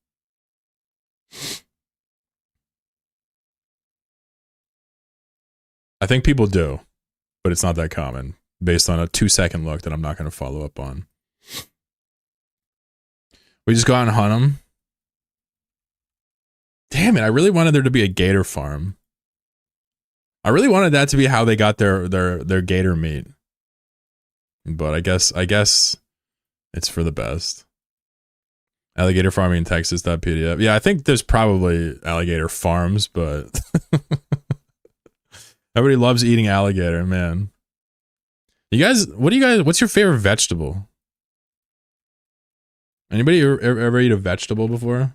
I think people do, but it's not that common based on a 2-second look that I'm not going to follow up on. We just go out and hunt them. Damn it, I really wanted there to be a gator farm. I really wanted that to be how they got their gator meat. But I guess it's for the best. Alligator farming in Texas.pdf. Yeah, I think there's probably alligator farms, but everybody loves eating alligator, man. What's your favorite vegetable? Anybody ever eat a vegetable before?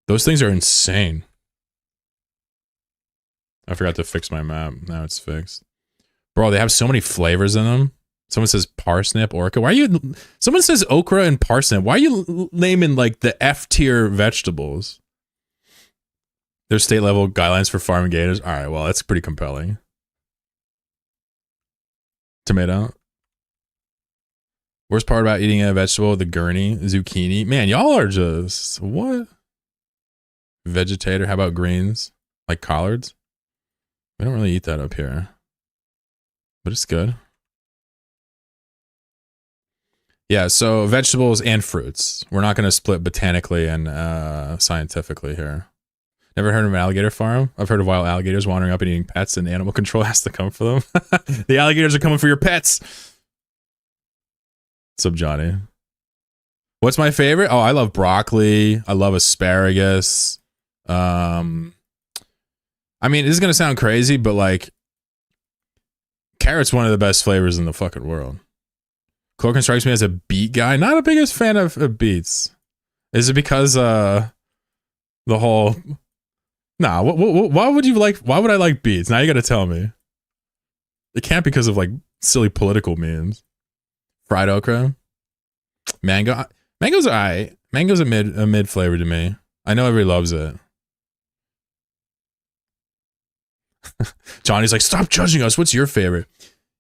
Those things are insane. I forgot to fix my map. Now it's fixed. Bro, they have so many flavors in them. Someone says parsnip, orca. Why are you... Someone says okra and parsnip. Why are you naming, like, the F-tier vegetables? There's state-level guidelines for farming gators. All right, well, that's pretty compelling. Tomato. Worst part about eating a vegetable, the gurney, zucchini. Man, y'all are just... What? Vegetator. How about greens? Like collards? We don't really eat that up here. But it's good. Yeah, so vegetables and fruits. We're not going to split botanically and scientifically here. Never heard of an alligator farm? I've heard of wild alligators wandering up and eating pets, and animal control has to come for them. The alligators are coming for your pets. What's up, Johnny? What's my favorite? Oh, I love broccoli. I love asparagus. I mean, this is going to sound crazy, but like, carrot's one of the best flavors in the fucking world. Cloakin strikes me as a beet guy. Not a biggest fan of beets. Is it because the whole... Nah, why would you like... Why would I like beets? Now you gotta tell me. It can't because of like silly political memes. Fried okra. Mango. Mango's alright. Mango's a mid flavor to me. I know everybody loves it. Johnny's like, stop judging us. What's your favorite?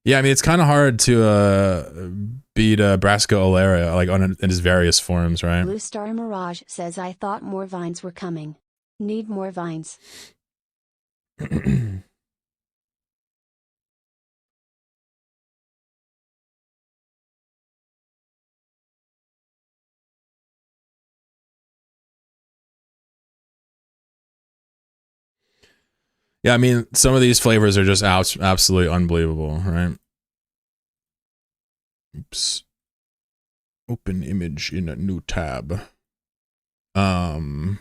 Yeah, I mean, it's kind of hard to beat Brassica oleri, like in its various forms, right? Blue Star Mirage says, I thought more vines were coming. Need more vines. Yeah, I mean, some of these flavors are just absolutely unbelievable, right? Oops. Open image in a new tab. Let me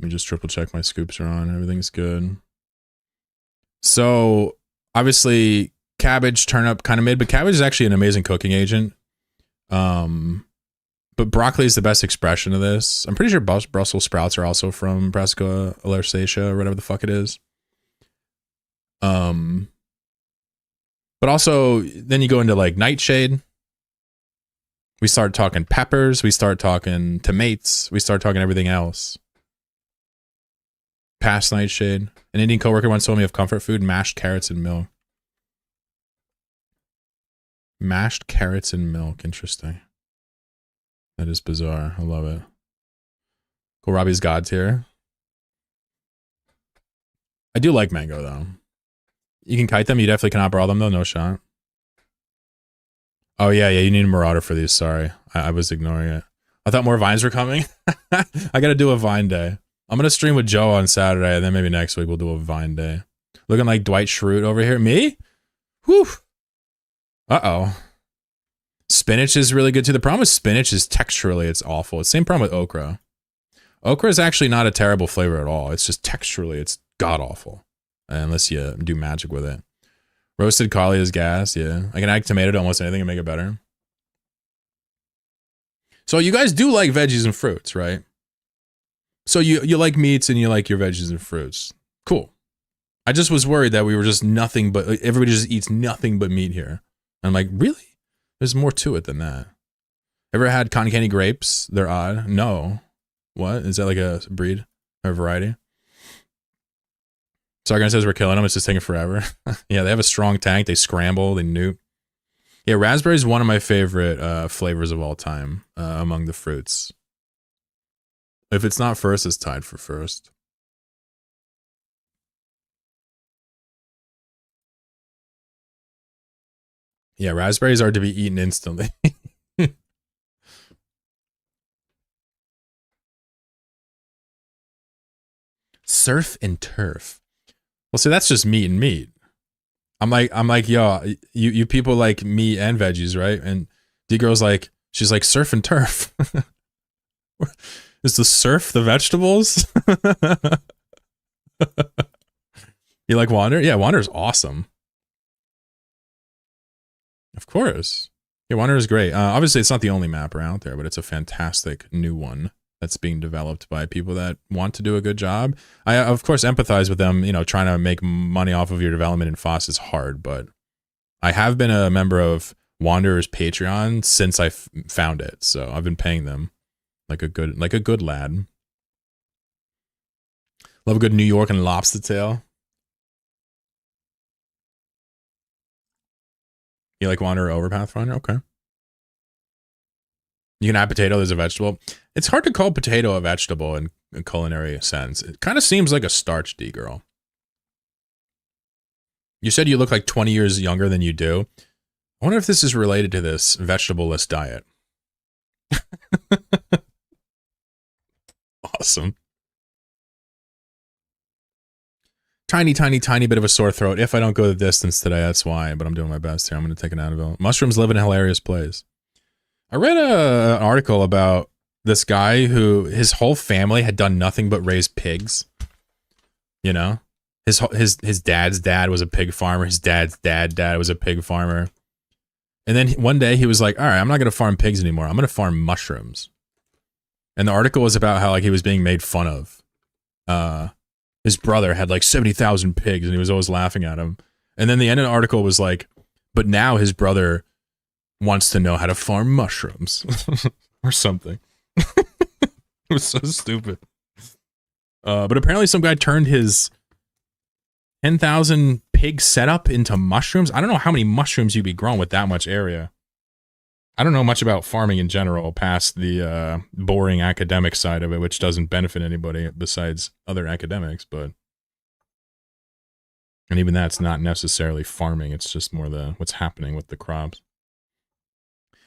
just triple check my scoops are on. Everything's good. So, obviously, cabbage, turnip, kind of mid, but cabbage is actually an amazing cooking agent. But broccoli is the best expression of this. I'm pretty sure Brussels sprouts are also from Brassica oleracea or whatever the fuck it is. But also, then you go into like Nightshade. We start talking peppers. We start talking tomatoes. We start talking everything else. Past Nightshade. An Indian coworker once told me of comfort food, mashed carrots and milk. Mashed carrots and milk. Interesting. That is bizarre. I love it. Cool. Robbie's God tier. I do like mango, though. You can kite them. You definitely cannot brawl them, though. No shot. Oh, yeah. You need a Marauder for these. Sorry. I was ignoring it. I thought more vines were coming. I got to do a vine day. I'm going to stream with Joe on Saturday, and then maybe next week we'll do a vine day. Looking like Dwight Schrute over here. Me? Whew. Uh-oh. Spinach is really good, too. The problem with spinach is texturally it's awful. It's the same problem with okra. Okra is actually not a terrible flavor at all. It's just texturally it's god-awful. Unless you do magic with it. Roasted cauli is gas, yeah. I can add tomato to almost anything and make it better. So you guys do like veggies and fruits, right? So you like meats and you like your veggies and fruits. Cool. I just was worried that we were just nothing but, like, everybody just eats nothing but meat here. And I'm like, really? There's more to it than that. Ever had cotton candy grapes? They're odd. No. What? Is that like a breed or variety? Sargon says we're killing them. It's just taking forever. Yeah, they have a strong tank. They scramble. They nuke. Yeah, raspberry is one of my favorite flavors of all time among the fruits. If it's not first, it's tied for first. Yeah, raspberries are to be eaten instantly. Surf and turf. Well, see, that's just meat and meat. I'm like, yo, you people like meat and veggies, right? And D-Girl's like, she's like, surf and turf. Is the surf the vegetables? You like Wander? Yeah, Wander is awesome. Of course. Yeah, Wander is great. Obviously, it's not the only mapper out there, but it's a fantastic new one that's being developed by people that want to do a good job. I, of course, empathize with them. You know, trying to make money off of your development in FOSS is hard, but I have been a member of Wanderer's Patreon since I found it, so I've been paying them like a good lad. Love a good New York and lobster tail. You like Wanderer over Pathfinder? Okay. You can add potato as a vegetable. It's hard to call potato a vegetable in a culinary sense. It kind of seems like a starch, D-Girl. You said you look like 20 years younger than you do. I wonder if this is related to this vegetable-less diet. Awesome. Tiny bit of a sore throat. If I don't go the distance today, that's why. But I'm doing my best here. I'm going to take an Advil. Mushrooms live in a hilarious place. I read an article about this guy who his whole family had done nothing but raise pigs. You know, his dad's dad was a pig farmer. His dad's dad was a pig farmer. And then one day he was like, all right, I'm not going to farm pigs anymore. I'm going to farm mushrooms. And the article was about how like he was being made fun of. His brother had like 70,000 pigs and he was always laughing at him. And then the end of the article was like, but now his brother wants to know how to farm mushrooms or something. It was so stupid. But apparently some guy turned his 10,000 pig setup into mushrooms. I don't know how many mushrooms you'd be growing with that much area. I don't know much about farming in general past the boring academic side of it, which doesn't benefit anybody besides other academics, but and even that's not necessarily farming. It's just more what's happening with the crops.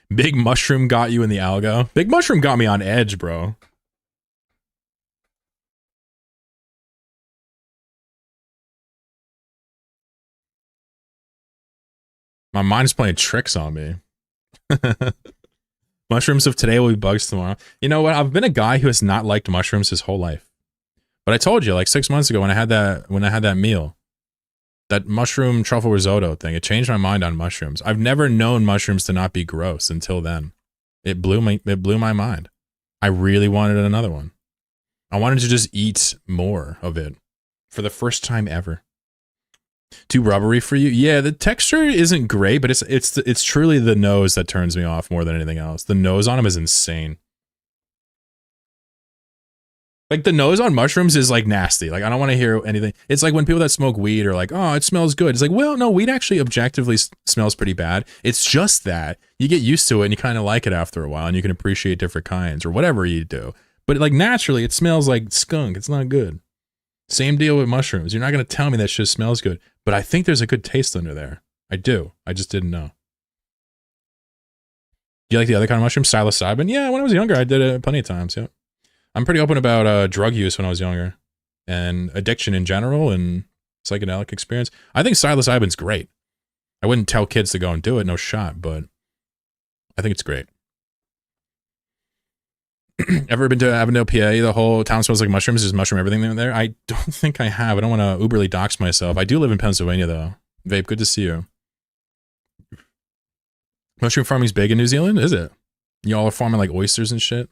Big mushroom got you in the algo. Big mushroom got me on edge, bro. My mind's playing tricks on me. Mushrooms of today will be bugs tomorrow. You know what? I've been a guy who has not liked mushrooms his whole life. But I told you, like 6 months ago when I had that meal, that mushroom truffle risotto thing, it changed my mind on mushrooms. I've never known mushrooms to not be gross until then. It blew my mind. I really wanted another one. I wanted to just eat more of it for the first time ever. Too rubbery for you? Yeah, the texture isn't great, but it's truly the nose that turns me off more than anything else. The nose on them is insane. Like the nose on mushrooms is like nasty. Like I don't want to hear anything. It's like when people that smoke weed are like, "Oh, it smells good." It's like, well, no, weed actually objectively smells pretty bad. It's just that you get used to it and you kind of like it after a while, and you can appreciate different kinds or whatever you do. But like naturally, it smells like skunk. It's not good. Same deal with mushrooms. You're not gonna tell me that shit smells good, but I think there's a good taste under there. I do. I just didn't know. Do you like the other kind of mushroom, psilocybin? Yeah, when I was younger, I did it plenty of times. Yeah. I'm pretty open about drug use when I was younger and addiction in general and psychedelic experience. I think psilocybin's great. I wouldn't tell kids to go and do it, no shot, but I think it's great. Ever been to Avondale, PA? The whole town smells like mushrooms. There's mushroom everything there. I don't think I have. I don't want to uberly dox myself. I do live in Pennsylvania, though. Vape, good to see you. Mushroom farming's big in New Zealand, is it? Y'all are farming like oysters and shit?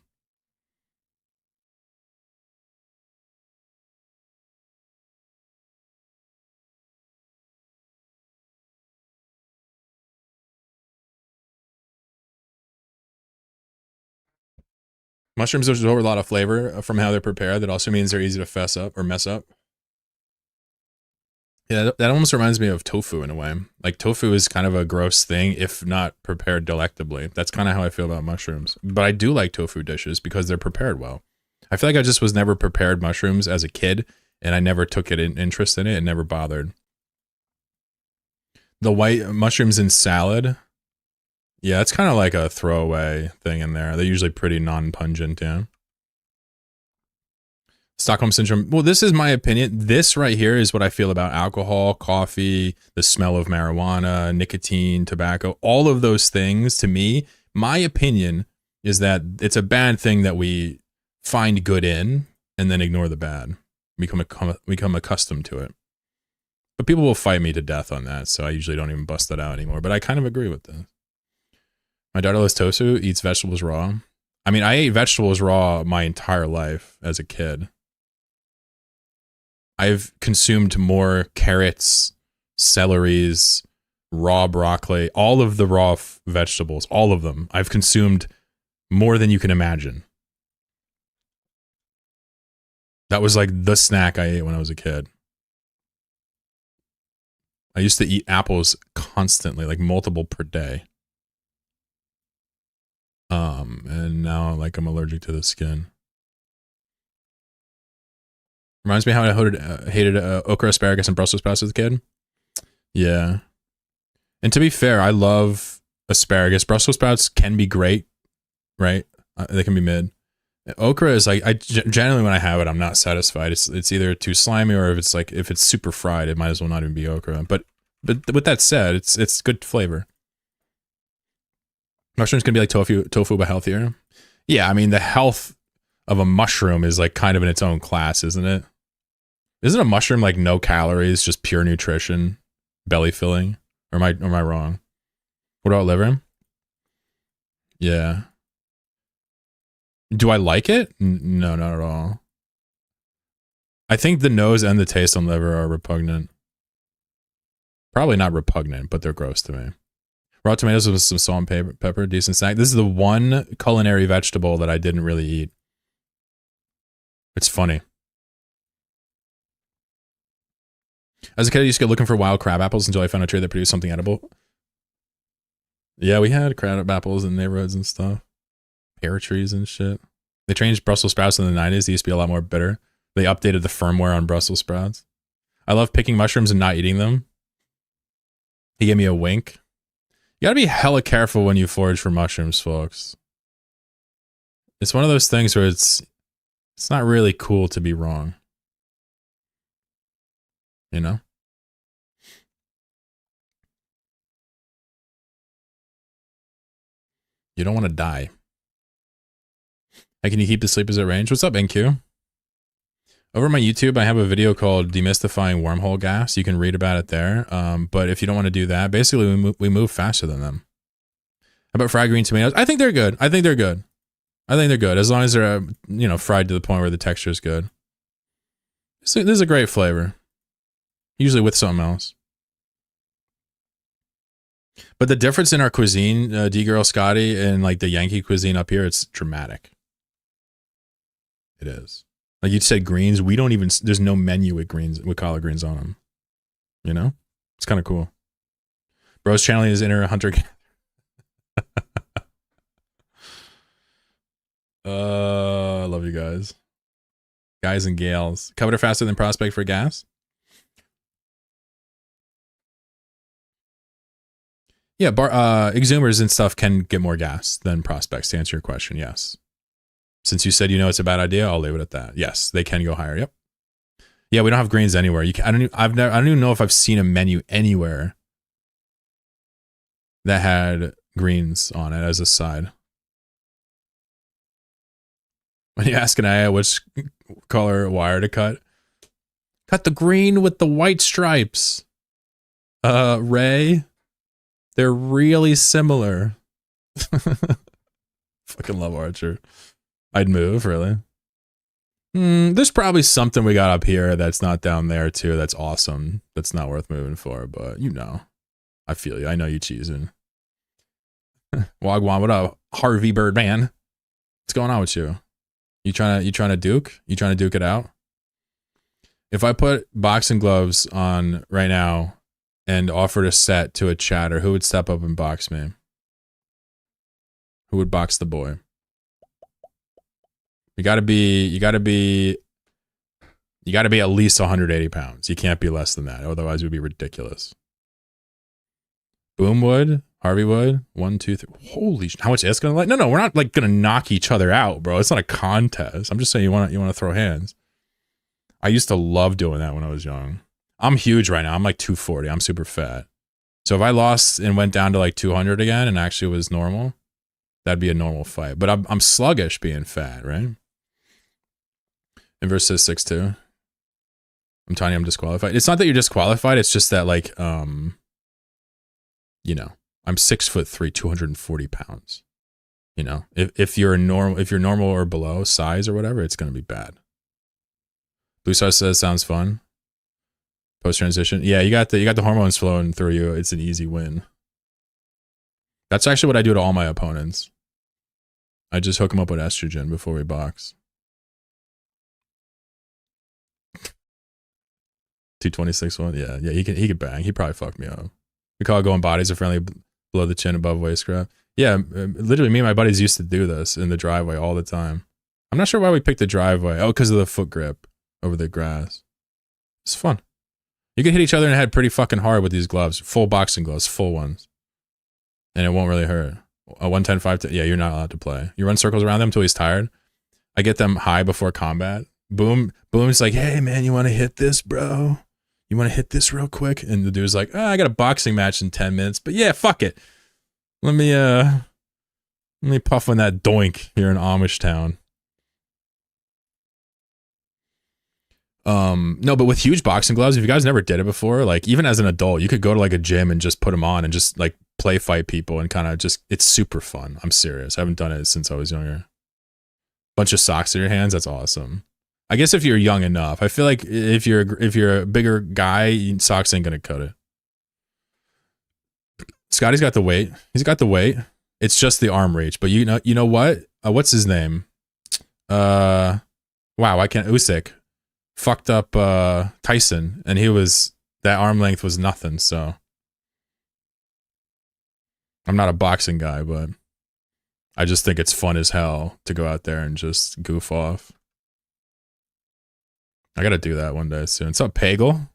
Mushrooms absorb a lot of flavor from how they're prepared. That also means they're easy to fess up or mess up. Yeah, that almost reminds me of tofu in a way. Like tofu is kind of a gross thing if not prepared delectably. That's kind of how I feel about mushrooms. But I do like tofu dishes because they're prepared well. I feel like I just was never prepared mushrooms as a kid, and I never took an interest in it and never bothered. The white mushrooms in salad. Yeah, it's kind of like a throwaway thing in there. They're usually pretty non-pungent, yeah. Stockholm Syndrome. Well, this is my opinion. This right here is what I feel about alcohol, coffee, the smell of marijuana, nicotine, tobacco, all of those things. To me, my opinion is that it's a bad thing that we find good in and then ignore the bad. Become accustomed to it. But people will fight me to death on that, so I usually don't even bust that out anymore. But I kind of agree with this. My daughter loves tofu, eats vegetables raw. I mean, I ate vegetables raw my entire life as a kid. I've consumed more carrots, celeries, raw broccoli, all of the raw vegetables, all of them. I've consumed more than you can imagine. That was like the snack I ate when I was a kid. I used to eat apples constantly, like multiple per day. And now like I'm allergic to the skin. Reminds me how I hated okra, asparagus, and Brussels sprouts as a kid. Yeah. And to be fair, I love asparagus. Brussels sprouts can be great, right? They can be mid. Okra is like, generally when I have it, I'm not satisfied. It's either too slimy or if it's super fried, it might as well not even be okra. But with that said, it's good flavor. Mushrooms can be like tofu but healthier. Yeah, I mean the health of a mushroom is like kind of in its own class, isn't it? Isn't a mushroom like no calories, just pure nutrition, belly filling? Or am I wrong? What about liver? Yeah. Do I like it? No, not at all. I think the nose and the taste on liver are repugnant. Probably not repugnant, but they're gross to me. Raw tomatoes with some salt and pepper, decent snack. This is the one culinary vegetable that I didn't really eat. It's funny. As a kid, I used to get looking for wild crab apples until I found a tree that produced something edible. Yeah, we had crab apples in neighborhoods and stuff. Pear trees and shit. They changed Brussels sprouts in the 90s. They used to be a lot more bitter. They updated the firmware on Brussels sprouts. I love picking mushrooms and not eating them. He gave me a wink. You gotta be hella careful when you forage for mushrooms, folks. It's one of those things where it's not really cool to be wrong. You know? You don't want to die. Hey, can you keep the sleepers at range? What's up, NQ? Over on my YouTube, I have a video called Demystifying Wormhole Gas. You can read about it there. But if you don't want to do that, basically we move faster than them. How about fried green tomatoes? I think they're good. I think they're good. As long as they're, fried to the point where the texture is good. This is a great flavor. Usually with something else. But the difference in our cuisine, D-Girl Scotty, and like the Yankee cuisine up here, it's dramatic. It is. Like you said, greens, we don't even, there's no menu with greens, with collard greens on them. You know? It's kind of cool. Bro's channeling his inner hunter. I love you guys. Guys and gals. Coveter faster than prospect for gas? Yeah, exhumers and stuff can get more gas than prospects, to answer your question, yes. Since you said you know it's a bad idea, I'll leave it at that. Yes, they can go higher, yep. Yeah, we don't have greens anywhere. I don't even know if I've seen a menu anywhere that had greens on it as a side. When you ask an Aya which color wire to cut the green with the white stripes. Ray, they're really similar. Fucking love Archer. I'd move, really. There's probably something we got up here that's not down there too. That's awesome. That's not worth moving for, but you know, I feel you. I know you cheesing. Wagwan, what up, Harvey Birdman? What's going on with you? You trying to duke? You trying to duke it out? If I put boxing gloves on right now and offered a set to a chatter, who would step up and box me? Who would box the boy? You gotta be at least 180 pounds. You can't be less than that. Otherwise it would be ridiculous. Boom would, Harvey would. 1, 2, 3. Holy sh! How much is gonna like? No, we're not like gonna knock each other out, bro. It's not a contest. I'm just saying you want to throw hands. I used to love doing that when I was young. I'm huge right now. I'm like 240. I'm super fat. So if I lost and went down to like 200 again and actually was normal, that'd be a normal fight. But I'm sluggish being fat, right? Inverse says 6'2". I'm telling you, I'm disqualified. It's not that you're disqualified. It's just that like, you know, I'm 6'3", 240 pounds. You know, if you're normal or below size or whatever, it's gonna be bad. Blue Star says sounds fun. Post transition, yeah, you got the hormones flowing through you. It's an easy win. That's actually what I do to all my opponents. I just hook them up with estrogen before we box. 226 one, yeah, he could bang. He probably fucked me up. We call it going bodies are friendly below the chin, above waist grab. Yeah, literally, me and my buddies used to do this in the driveway all the time. I'm not sure why we picked the driveway. Oh, because of the foot grip over the grass. It's fun. You can hit each other in the head pretty fucking hard with these gloves. Full boxing gloves, full ones. And it won't really hurt. A 110, 510, yeah, you're not allowed to play. You run circles around them until he's tired. I get them high before combat. Boom's like, hey man, you want to hit this, bro? You want to hit this real quick? And the dude's like, I got a boxing match in 10 minutes, but yeah, fuck it. Let me puff on that doink here in Amish town. No, but with huge boxing gloves, if you guys never did it before, like even as an adult, you could go to like a gym and just put them on and just like play fight people and kind of just, it's super fun. I'm serious. I haven't done it since I was younger. Bunch of socks in your hands. That's awesome. I guess if you're young enough, I feel like if you're a bigger guy, socks ain't gonna cut it. Scotty's got the weight. He's got the weight. It's just the arm reach. But you know what? What's his name? Wow, I can't. Usyk fucked up Tyson, and that arm length was nothing. So I'm not a boxing guy, but I just think it's fun as hell to go out there and just goof off. I gotta do that one day soon. What's up, Pagel?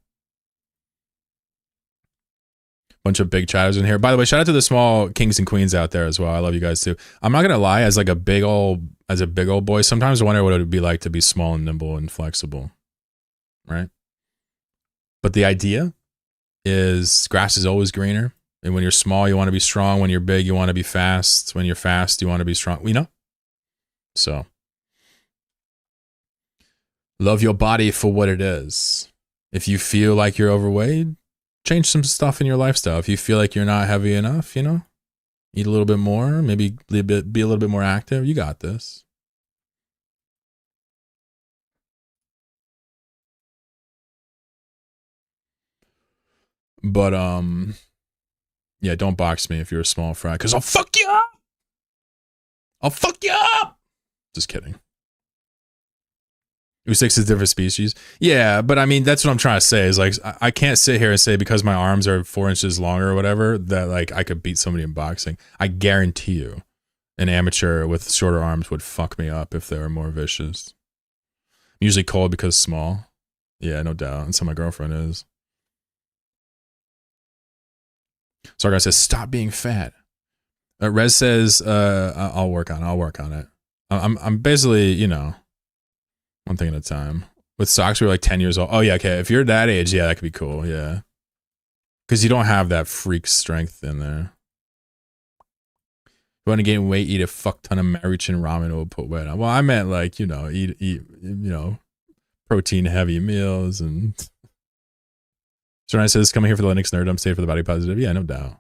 Bunch of big chatters in here. By the way, shout out to the small kings and queens out there as well. I love you guys too. I'm not gonna lie, as a big old boy, sometimes I wonder what it would be like to be small and nimble and flexible. Right? But the idea is grass is always greener. And when you're small, you want to be strong. When you're big, you want to be fast. When you're fast, you want to be strong. You know? So love your body for what it is. If you feel like you're overweight, change some stuff in your lifestyle. If you feel like you're not heavy enough, you know, eat a little bit more, maybe be a little bit more active. You got this. But Yeah, don't box me if you're a small fry, because I'll fuck you up! I'll fuck you up! Just kidding. Usyks is different species. Yeah, but I mean, that's what I'm trying to say is like, I can't sit here and say because my arms are 4 inches longer or whatever that like I could beat somebody in boxing. I guarantee you an amateur with shorter arms would fuck me up if they were more vicious. I'm usually cold because small. Yeah, no doubt. And so my girlfriend is. Sargon says, stop being fat. Rez says, I'll work on it. I'm basically, you know, one thing at a time. With socks, we were like 10 years old. Oh, yeah, okay. If you're that age, yeah, that could be cool, yeah. Because you don't have that freak strength in there. You want to gain weight, eat a fuck ton of Maruchan ramen, it will put weight on. Well, I meant like, you know, eat, you know, protein-heavy meals and... So when I says, coming here for the Linux nerd, I'm staying for the body positive. Yeah, no doubt.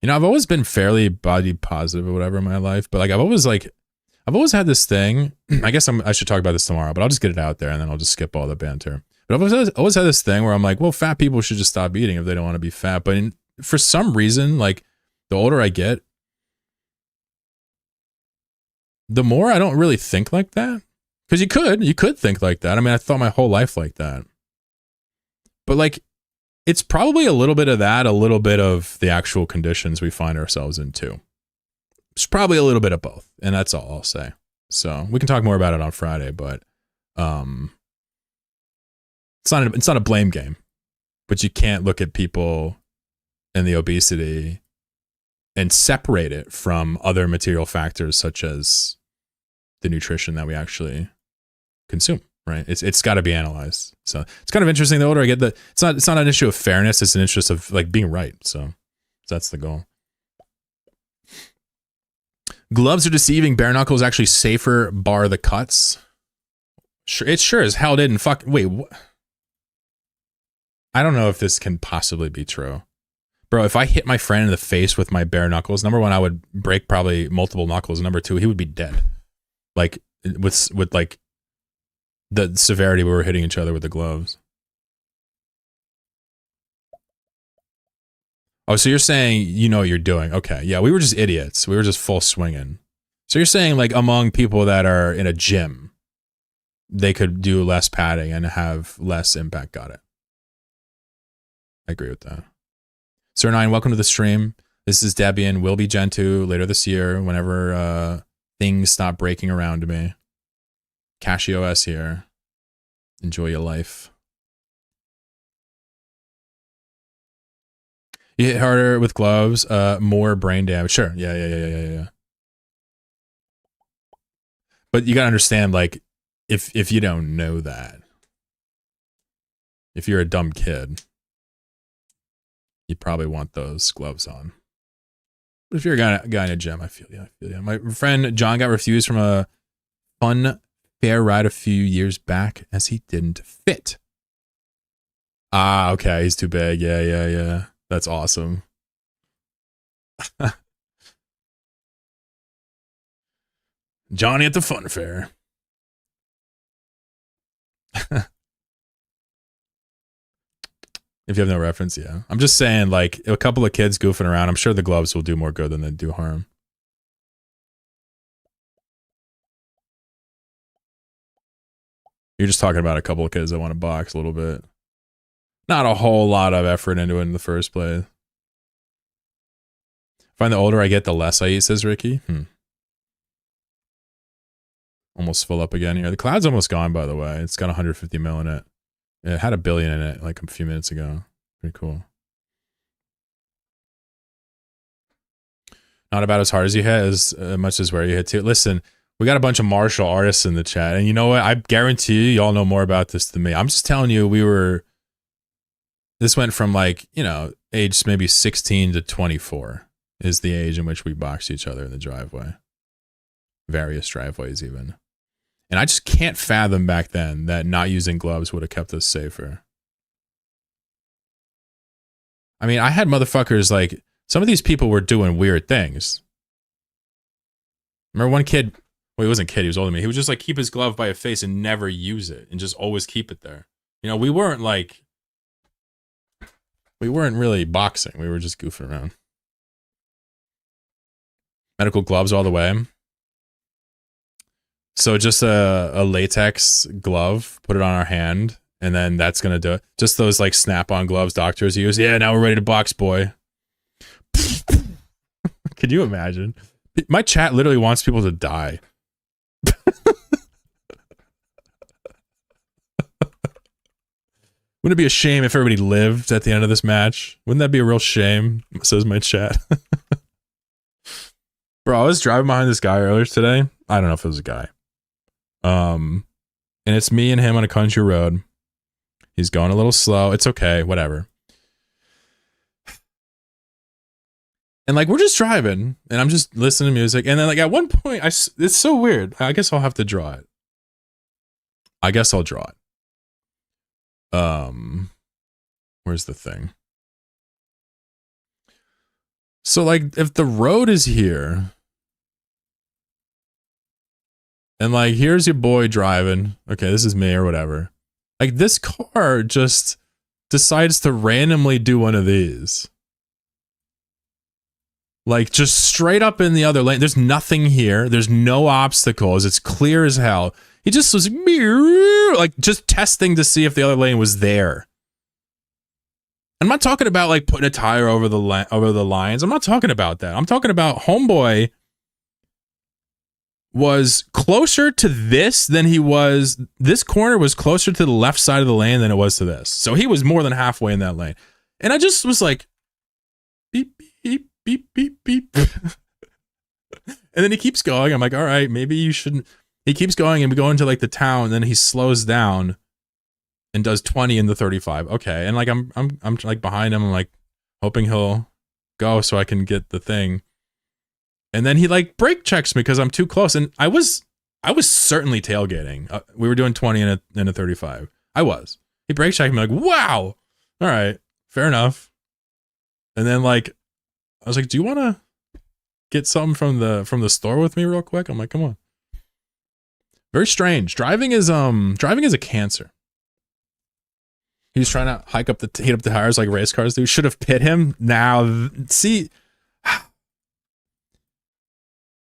You know, I've always been fairly body positive or whatever in my life, but like I've always had this thing. I guess I should talk about this tomorrow, but I'll just get it out there and then I'll just skip all the banter. But I've always had this thing where I'm like, well, fat people should just stop eating if they don't want to be fat. But for some reason, like the older I get, the more I don't really think like that. Because you could think like that. I mean, I thought my whole life like that. But like, it's probably a little bit of that, a little bit of the actual conditions we find ourselves in too. It's probably a little bit of both, and that's all I'll say. So we can talk more about it on Friday, but it's not a blame game. But you can't look at people and the obesity and separate it from other material factors such as the nutrition that we actually consume. Right, it's got to be analyzed. So it's kind of interesting. The older I get, it's not an issue of fairness. It's an interest of like being right. So that's the goal. Gloves are deceiving. Bare knuckles actually safer. Bar the cuts. Sure, it sure as hell didn't. Fuck. Wait. I don't know if this can possibly be true, bro. If I hit my friend in the face with my bare knuckles, number one, I would break probably multiple knuckles. Number two, he would be dead. Like with like. The severity we were hitting each other with the gloves. Oh, so you're saying you know what you're doing. Okay, yeah, we were just idiots. We were just full swinging. So you're saying like among people that are in a gym, they could do less padding and have less impact. Got it. I agree with that. Sir Nine, welcome to the stream. This is Debian. Will be Gentoo later this year whenever things stop breaking around me. Cashy OS here. Enjoy your life. You hit harder with gloves, more brain damage. Sure. Yeah. But you gotta understand, like, if you don't know that, if you're a dumb kid, you probably want those gloves on. But if you're a guy in a gym, I feel you. My friend John got refused from a fun fair ride a few years back as he didn't fit. Ah, okay, he's too big. Yeah. That's awesome. Johnny at the fun fair. If you have no reference, yeah. I'm just saying, like, a couple of kids goofing around, I'm sure the gloves will do more good than they do harm. You're just talking about a couple of kids that want to box a little bit. Not a whole lot of effort into it in the first place. Find the older I get, the less I eat, says Ricky. Almost full up again here. The cloud's almost gone, by the way. It's got 150 mil in it. It had 1 billion in it like a few minutes ago. Pretty cool. Not about as hard as you hit, as much as where you hit too. Listen, we got a bunch of martial artists in the chat, and you know what? I guarantee you, y'all know more about this than me. I'm just telling you, this went from like, you know, age maybe 16 to 24 is the age in which we boxed each other in the driveway. Various driveways even. And I just can't fathom back then that not using gloves would have kept us safer. I mean, I had motherfuckers like, some of these people were doing weird things. Remember one kid, well, he wasn't a kid, he was older than me. He would just like keep his glove by his face and never use it and just always keep it there. You know, we weren't We weren't really boxing. We were just goofing around. Medical gloves all the way. So just a latex glove, put it on our hand, and then that's going to do it. Just those like snap-on gloves doctors use. Yeah, now we're ready to box, boy. Could you imagine? My chat literally wants people to die. Wouldn't it be a shame if everybody lived at the end of this match? Wouldn't that be a real shame? Says my chat. Bro, I was driving behind this guy earlier today. I don't know if it was a guy. And it's me and him on a country road. He's going a little slow. It's okay, whatever. And like we're just driving, and I'm just listening to music. And then like at one point, it's so weird. I guess I'll have to draw it. I guess I'll draw it. Where's the thing? So like if the road is here, and like here's your boy driving, okay, this is me or whatever, like this car just decides to randomly do one of these, like just straight up in the other lane. There's nothing here, there's no obstacles, it's clear as hell. He just was like just testing to see if the other lane was there. I'm not talking about like putting a tire over the lines. I'm not talking about that. I'm talking about homeboy was closer to this than he was. This corner was closer to the left side of the lane than it was to this. So he was more than halfway in that lane. And I just was like, beep, beep, beep, beep, beep. And then he keeps going. I'm like, all right, maybe you shouldn't. He keeps going and we go into like the town, and then he slows down and does 20 in the 35. Okay. And like I'm like behind him. I'm like hoping he'll go so I can get the thing. And then he like brake checks me because I'm too close. And I was certainly tailgating. We were doing 20 in a 35. I was. He brake checked me like, wow. All right. Fair enough. And then like I was like, do you want to get something from the store with me real quick? I'm like, come on. Very strange. Driving is a cancer. He was trying to heat up the tires like race cars do. Should have pit him. Now, see,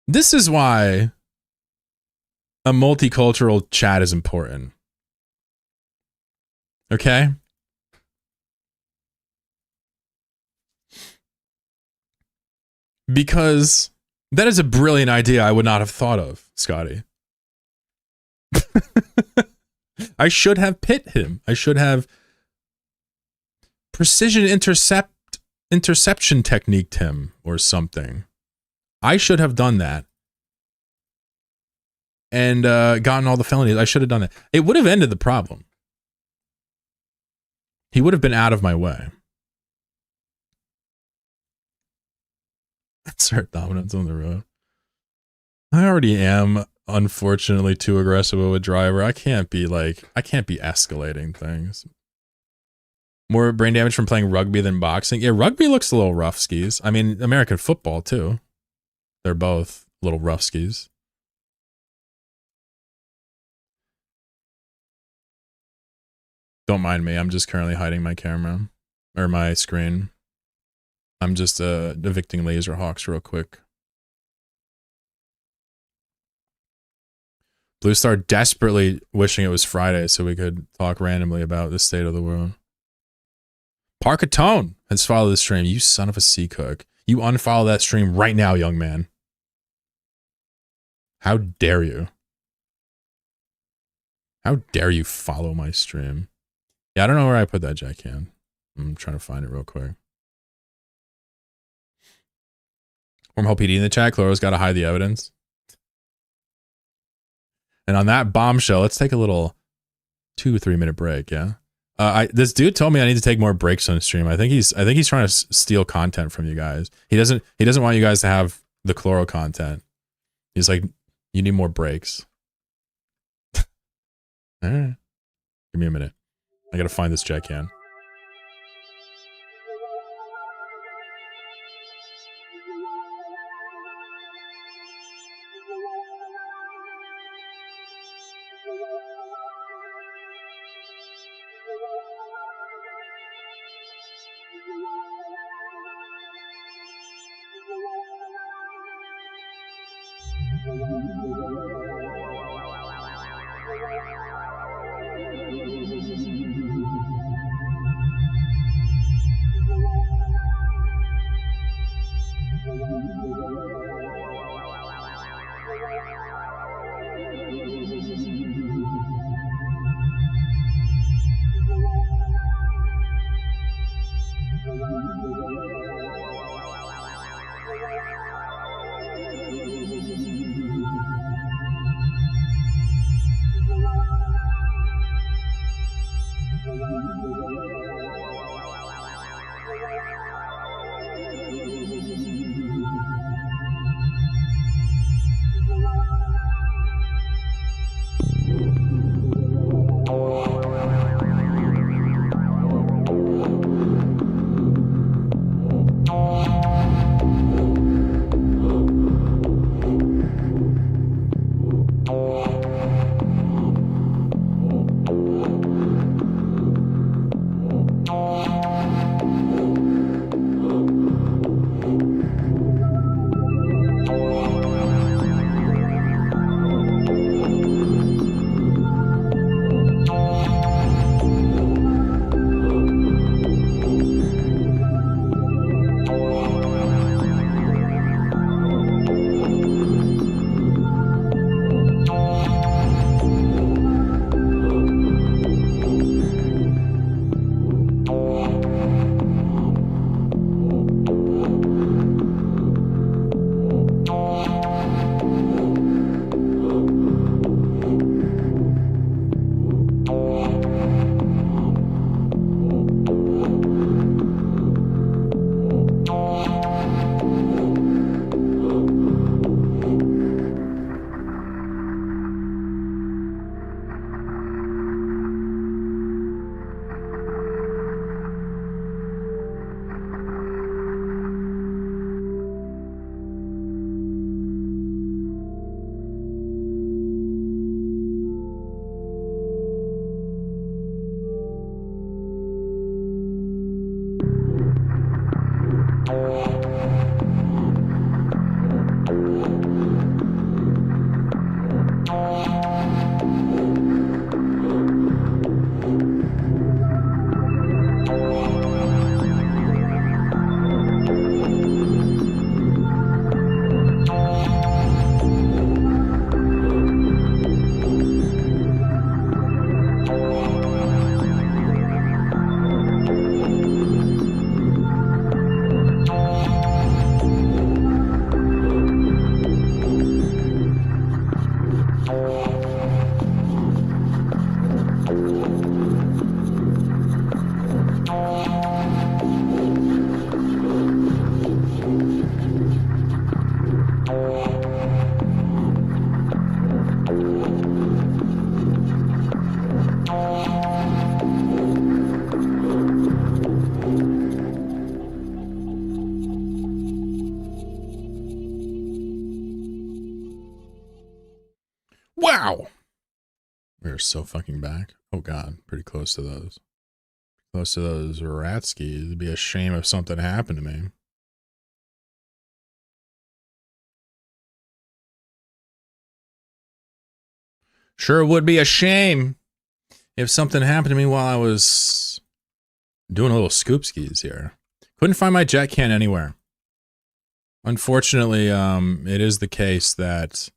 this is why a multicultural chat is important. Okay? Because that is a brilliant idea I would not have thought of, Scotty. I should have pit him. I should have precision interception techniqued him or something. I should have done that. And gotten all the felonies. I should have done that. It would have ended the problem. He would have been out of my way. Insert dominance on the road. I already am, unfortunately, too aggressive of a driver. I can't be escalating things. More brain damage from playing rugby than boxing. Yeah, rugby looks a little rough skis. I mean, American football too. They're both little rough skis. Don't mind me. I'm just currently hiding my camera or my screen. I'm just evicting laser hawks real quick. Blue Star desperately wishing it was Friday so we could talk randomly about the state of the world. Parkatone has followed the stream. You son of a sea cook. You unfollow that stream right now, young man. How dare you? How dare you follow my stream? Yeah, I don't know where I put that jack can. I'm trying to find it real quick. Wormhole PD in the chat. Chloro's got to hide the evidence. And on that bombshell, let's take a little 2-3 minute break. Yeah. This dude told me I need to take more breaks on stream. I think he's trying to steal content from you guys. He doesn't want you guys to have the Chloro content. He's like, you need more breaks. All right. Give me a minute. I got to find this jack can. Wow. We're so fucking back. Oh god, pretty close to those. Close to those rat skis. It'd be a shame if something happened to me. Sure would be a shame if something happened to me while I was doing a little scoop skis here. Couldn't find my jet can anywhere. Unfortunately, it is the case that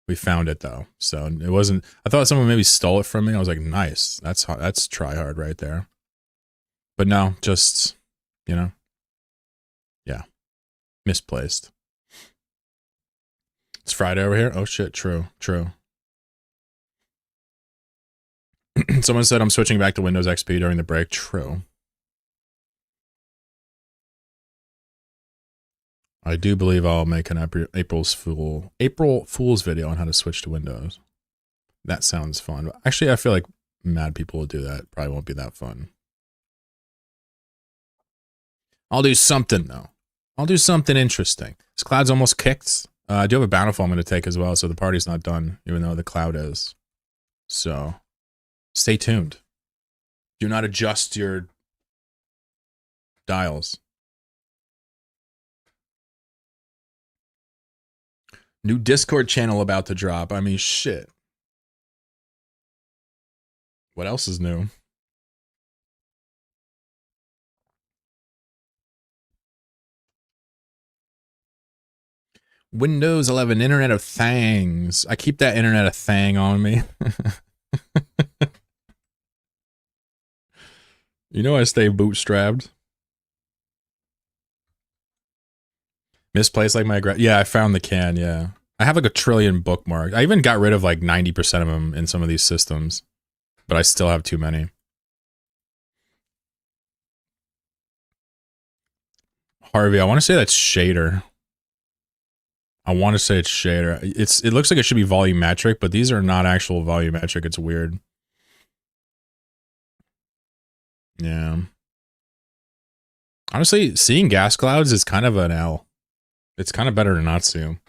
we found it though. So it wasn't, I thought someone maybe stole it from me. I was like, nice. That's try hard right there. But no, just, you know, yeah, misplaced. It's Friday over here. Oh shit, true. Someone said I'm switching back to Windows XP during the break. True. I do believe I'll make an April Fool's video on how to switch to Windows. That sounds fun. Actually, I feel like mad people will do that. Probably won't be that fun. I'll do something though. I'll do something interesting. This cloud's almost kicked. I do have a bountiful I'm going to take as well, so the party's not done, even though the cloud is. So, stay tuned. Do not adjust your dials. New Discord channel about to drop. I mean, shit. What else is new? Windows 11 Internet of Things. I keep that Internet of Thing on me. You know I stay bootstrapped. Misplaced like my yeah, I found the can, yeah. I have like a trillion bookmarks. I even got rid of like 90% of them in some of these systems. But I still have too many. Harvey, I want to say that's shader. I want to say it's shader. It looks like it should be volumetric, but these are not actual volumetric. It's weird. Yeah. Honestly, seeing gas clouds is kind of an L. It's kind of better to not see them.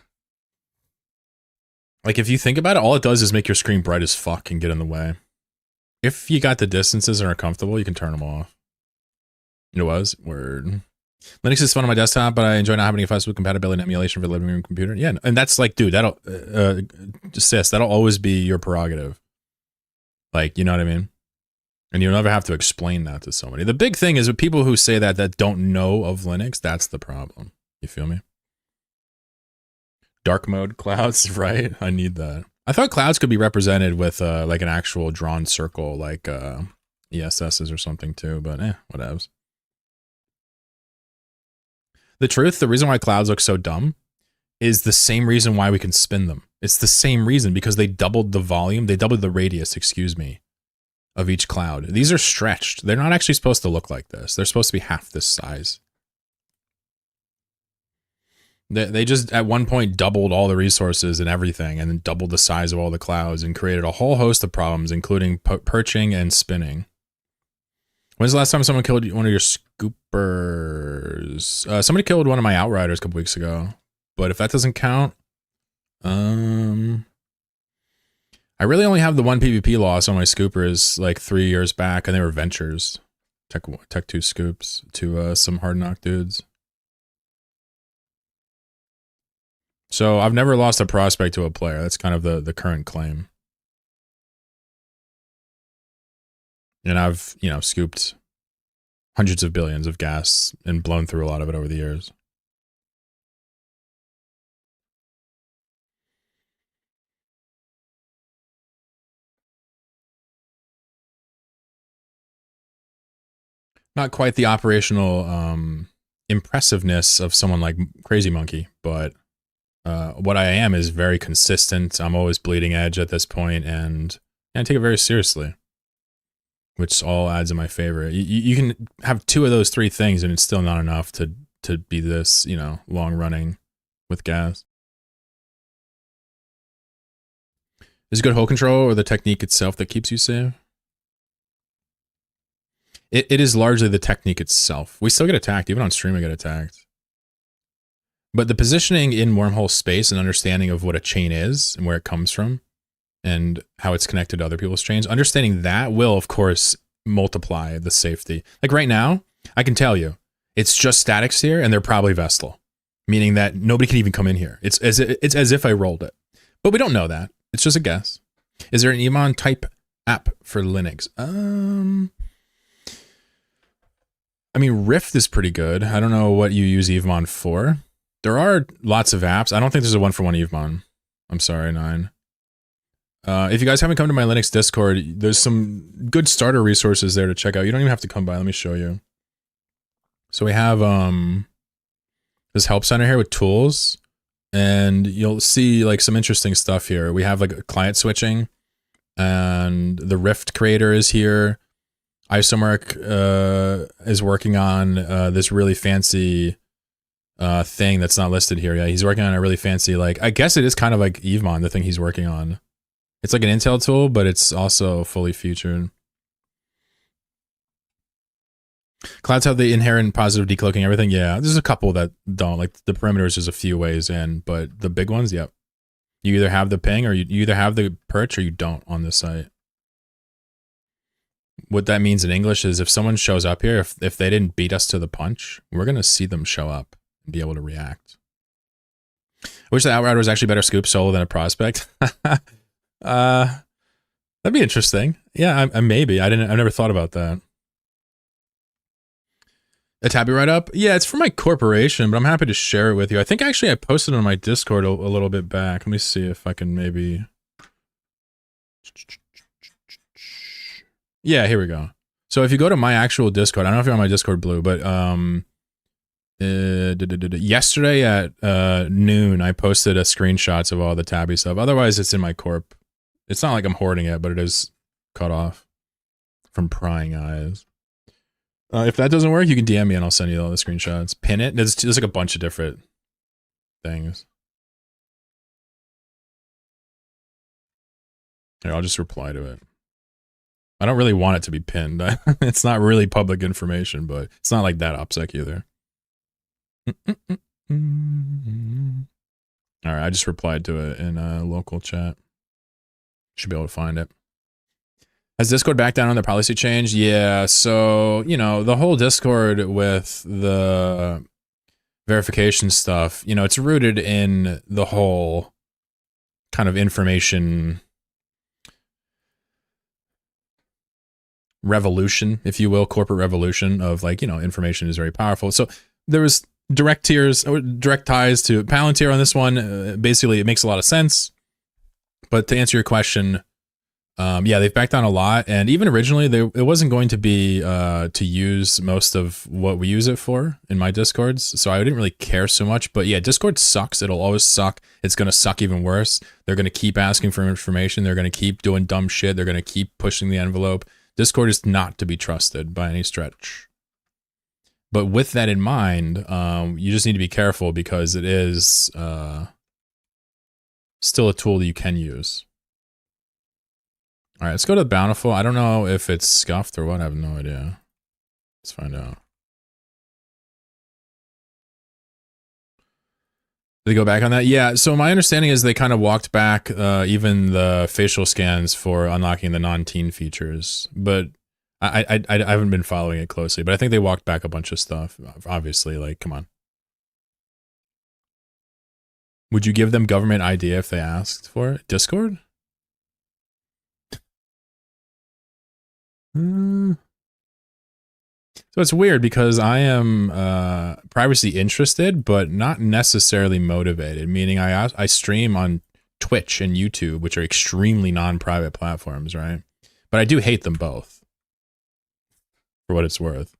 Like, if you think about it, all it does is make your screen bright as fuck and get in the way. If you got the distances and are comfortable, you can turn them off. It was? Word. Linux is fun on my desktop, but I enjoy not having any fuss with compatibility and emulation for the living room computer. Yeah, and that's like, dude, that'll, that'll always be your prerogative. Like, you know what I mean? And you'll never have to explain that to somebody. The big thing is with people who say that don't know of Linux, that's the problem. You feel me? Dark mode clouds, right? I need that. I thought clouds could be represented with like an actual drawn circle, like ESSs or something too, but whatevs. The truth, the reason why clouds look so dumb is the same reason why we can spin them. It's the same reason, because they doubled the volume, they doubled the radius, excuse me, of each cloud. These are stretched. They're not actually supposed to look like this. They're supposed to be half this size. They just at one point doubled all the resources and everything, and then doubled the size of all the clouds and created a whole host of problems, including perching and spinning. When's the last time someone killed one of your scoopers? Somebody killed one of my outriders a couple weeks ago, but if that doesn't count, I really only have the one PvP loss on my scoopers like 3 years back, and they were ventures, Tech 2 scoops to some hard knock dudes. So I've never lost a prospect to a player. That's kind of the current claim. And I've, you know, scooped hundreds of billions of gas and blown through a lot of it over the years. Not quite the operational impressiveness of someone like Crazy Monkey, but what I am is very consistent. I'm always bleeding edge at this point, and I take it very seriously, which all adds in my favor. You can have two of those three things, and it's still not enough to be this, you know, long running with gas. Is it good hold control or the technique itself that keeps you safe? It is largely the technique itself. We still get attacked. Even on stream, I get attacked. But the positioning in Wormhole space and understanding of what a chain is and where it comes from and how it's connected to other people's chains, understanding that will, of course, multiply the safety. Like right now, I can tell you, it's just statics here, and they're probably Vestal, meaning that nobody can even come in here. It's as if I rolled it. But we don't know that. It's just a guess. Is there an Emon type app for Linux? I mean, Rift is pretty good. I don't know what you use Evemon for. There are lots of apps. I don't think there's a one-for-one Evemon. I'm sorry, 9. If you guys haven't come to my Linux Discord, there's some good starter resources there to check out. You don't even have to come by. Let me show you. So we have this help center here with tools, and you'll see like some interesting stuff here. We have like client switching, and the Rift creator is here. Isomark is working on this really fancy thing that's not listed here. Yeah, he's working on a really fancy, like, I guess it is kind of like Evemon, the thing he's working on. It's like an Intel tool, but it's also fully featured. Clouds have the inherent positive decloaking, everything. Yeah, there's a couple that don't. Like the perimeters, there's a few ways in, but the big ones, yep. You either have the ping or you either have the perch or you don't on this site. What that means in English is if someone shows up here, if they didn't beat us to the punch, we're going to see them show up and be able to react. wish the Outrider was actually better scoop solo than a prospect. That'd be interesting. Yeah, maybe. I've never thought about that. A tabby write-up? Yeah, it's for my corporation, but I'm happy to share it with you. I think actually I posted it on my Discord a little bit back. Let me see if I can maybe... Yeah, here we go. So if you go to my actual Discord, I don't know if you're on my Discord, Blue, but yesterday at noon, I posted screenshots of all the tabby stuff. Otherwise, it's in my corp. It's not like I'm hoarding it, but it is cut off from prying eyes. If that doesn't work, you can DM me and I'll send you all the screenshots. Pin it. There's like a bunch of different things. Here, I'll just reply to it. I don't really want it to be pinned. It's not really public information, but it's not like that OPSEC either. All right, I just replied to it in a local chat. Should be able to find it. Has Discord backed down on the policy change? Yeah, so, you know, the whole Discord with the verification stuff, you know, it's rooted in the whole kind of information revolution, if you will, corporate revolution of like, you know, information is very powerful. So there was direct ties to Palantir on this one. Basically, it makes a lot of sense. But to answer your question, yeah, they've backed down a lot. And even originally, it wasn't going to be to use most of what we use it for in my Discords. So I didn't really care so much. But yeah, Discord sucks. It'll always suck. It's going to suck even worse. They're going to keep asking for information. They're going to keep doing dumb shit. They're going to keep pushing the envelope. Discord is not to be trusted by any stretch. But with that in mind, you just need to be careful because it is still a tool that you can use. All right, let's go to Bountiful. I don't know if it's scuffed or what. I have no idea. Let's find out. Did they go back on that? Yeah, so my understanding is they kind of walked back even the facial scans for unlocking the non-teen features. But I haven't been following it closely. But I think they walked back a bunch of stuff. Obviously, like, come on. Would you give them government ID if they asked for it? Discord? So it's weird because I am privacy interested, but not necessarily motivated. Meaning I stream on Twitch and YouTube, which are extremely non-private platforms, right? But I do hate them both, for what it's worth.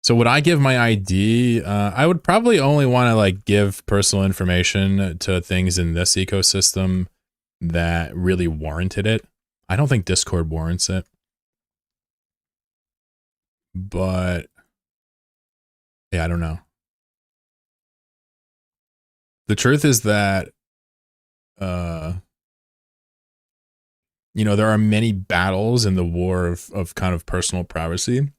So would I give my ID? I would probably only want to like give personal information to things in this ecosystem that really warranted it. I don't think Discord warrants it. But yeah, I don't know. The truth is that, you know, there are many battles in the war of kind of personal privacy.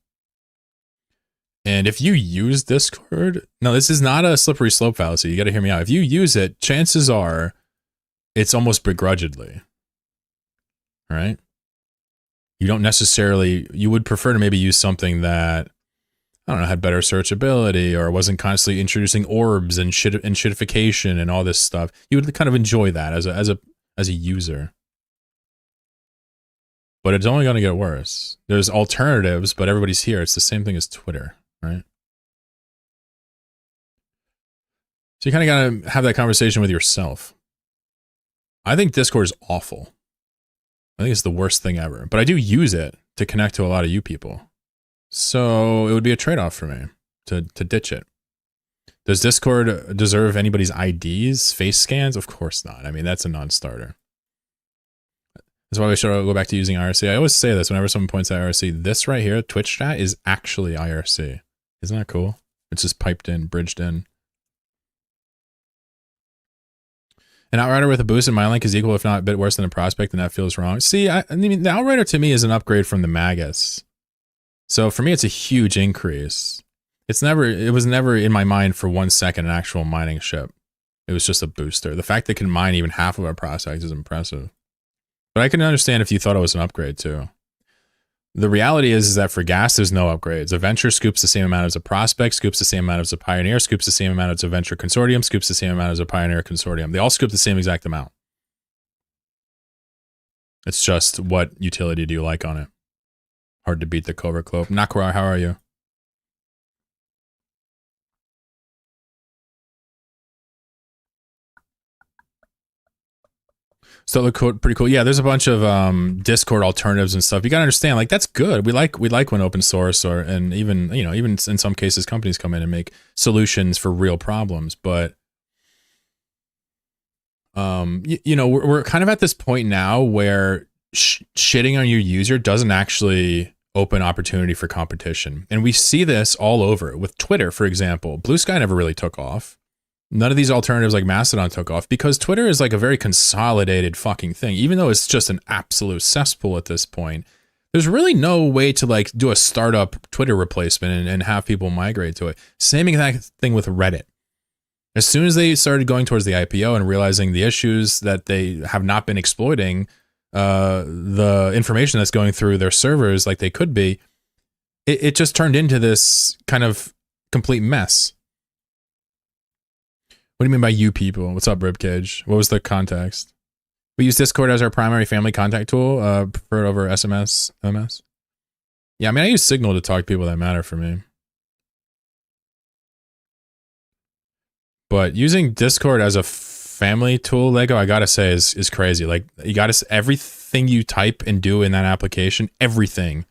And if you use Discord, no, this is not a slippery slope fallacy. You got to hear me out. If you use it, chances are it's almost begrudgingly, right? You don't necessarily, you would prefer to maybe use something that, I don't know, had better searchability or wasn't constantly introducing orbs and shitification and all this stuff. You would kind of enjoy that as a user. But it's only going to get worse. There's alternatives, but everybody's here. It's the same thing as Twitter, right? So you kind of got to have that conversation with yourself. I think Discord is awful. I think it's the worst thing ever. But I do use it to connect to a lot of you people. So it would be a trade-off for me to ditch it. Does Discord deserve anybody's IDs, face scans? Of course not. I mean, that's a non-starter. That's why we should go back to using IRC. I always say this whenever someone points out IRC. This right here, Twitch chat, is actually IRC. Isn't that cool? It's just piped in, bridged in. An Outrider with a boost in my link is equal, if not a bit worse than a prospect, and that feels wrong. See, I mean, the Outrider to me is an upgrade from the Magus. So for me, it's a huge increase. It was never in my mind for 1 second an actual mining ship. It was just a booster. The fact that it can mine even half of our prospects is impressive. But I can understand if you thought it was an upgrade too. The reality is that for gas, there's no upgrades. A venture scoops the same amount as a prospect, scoops the same amount as a pioneer, scoops the same amount as a venture consortium, scoops the same amount as a pioneer consortium. They all scoop the same exact amount. It's just what utility do you like on it? Hard to beat the Cobra Cloak. Nakura, how are you? So it looked pretty cool. Yeah, there's a bunch of Discord alternatives and stuff. You gotta understand, like that's good. We like when open source and even even in some cases companies come in and make solutions for real problems. But we're kind of at this point now where shitting on your user doesn't actually open opportunity for competition, and we see this all over with Twitter, for example. Blue Sky never really took off. None of these alternatives like Mastodon took off because Twitter is like a very consolidated fucking thing. Even though it's just an absolute cesspool at this point, there's really no way to like do a startup Twitter replacement and have people migrate to it. Same exact thing with Reddit. As soon as they started going towards the IPO and realizing the issues that they have not been exploiting, the information that's going through their servers like they could be, it just turned into this kind of complete mess. What do you mean by you people? What's up, Ribcage? What was the context? We use Discord as our primary family contact tool, preferred over SMS, MS. Yeah, I mean, I use Signal to talk to people that matter for me. But using Discord as a family tool, Lego, I gotta say is crazy. Like, you gotta, everything you type and do in that application, everything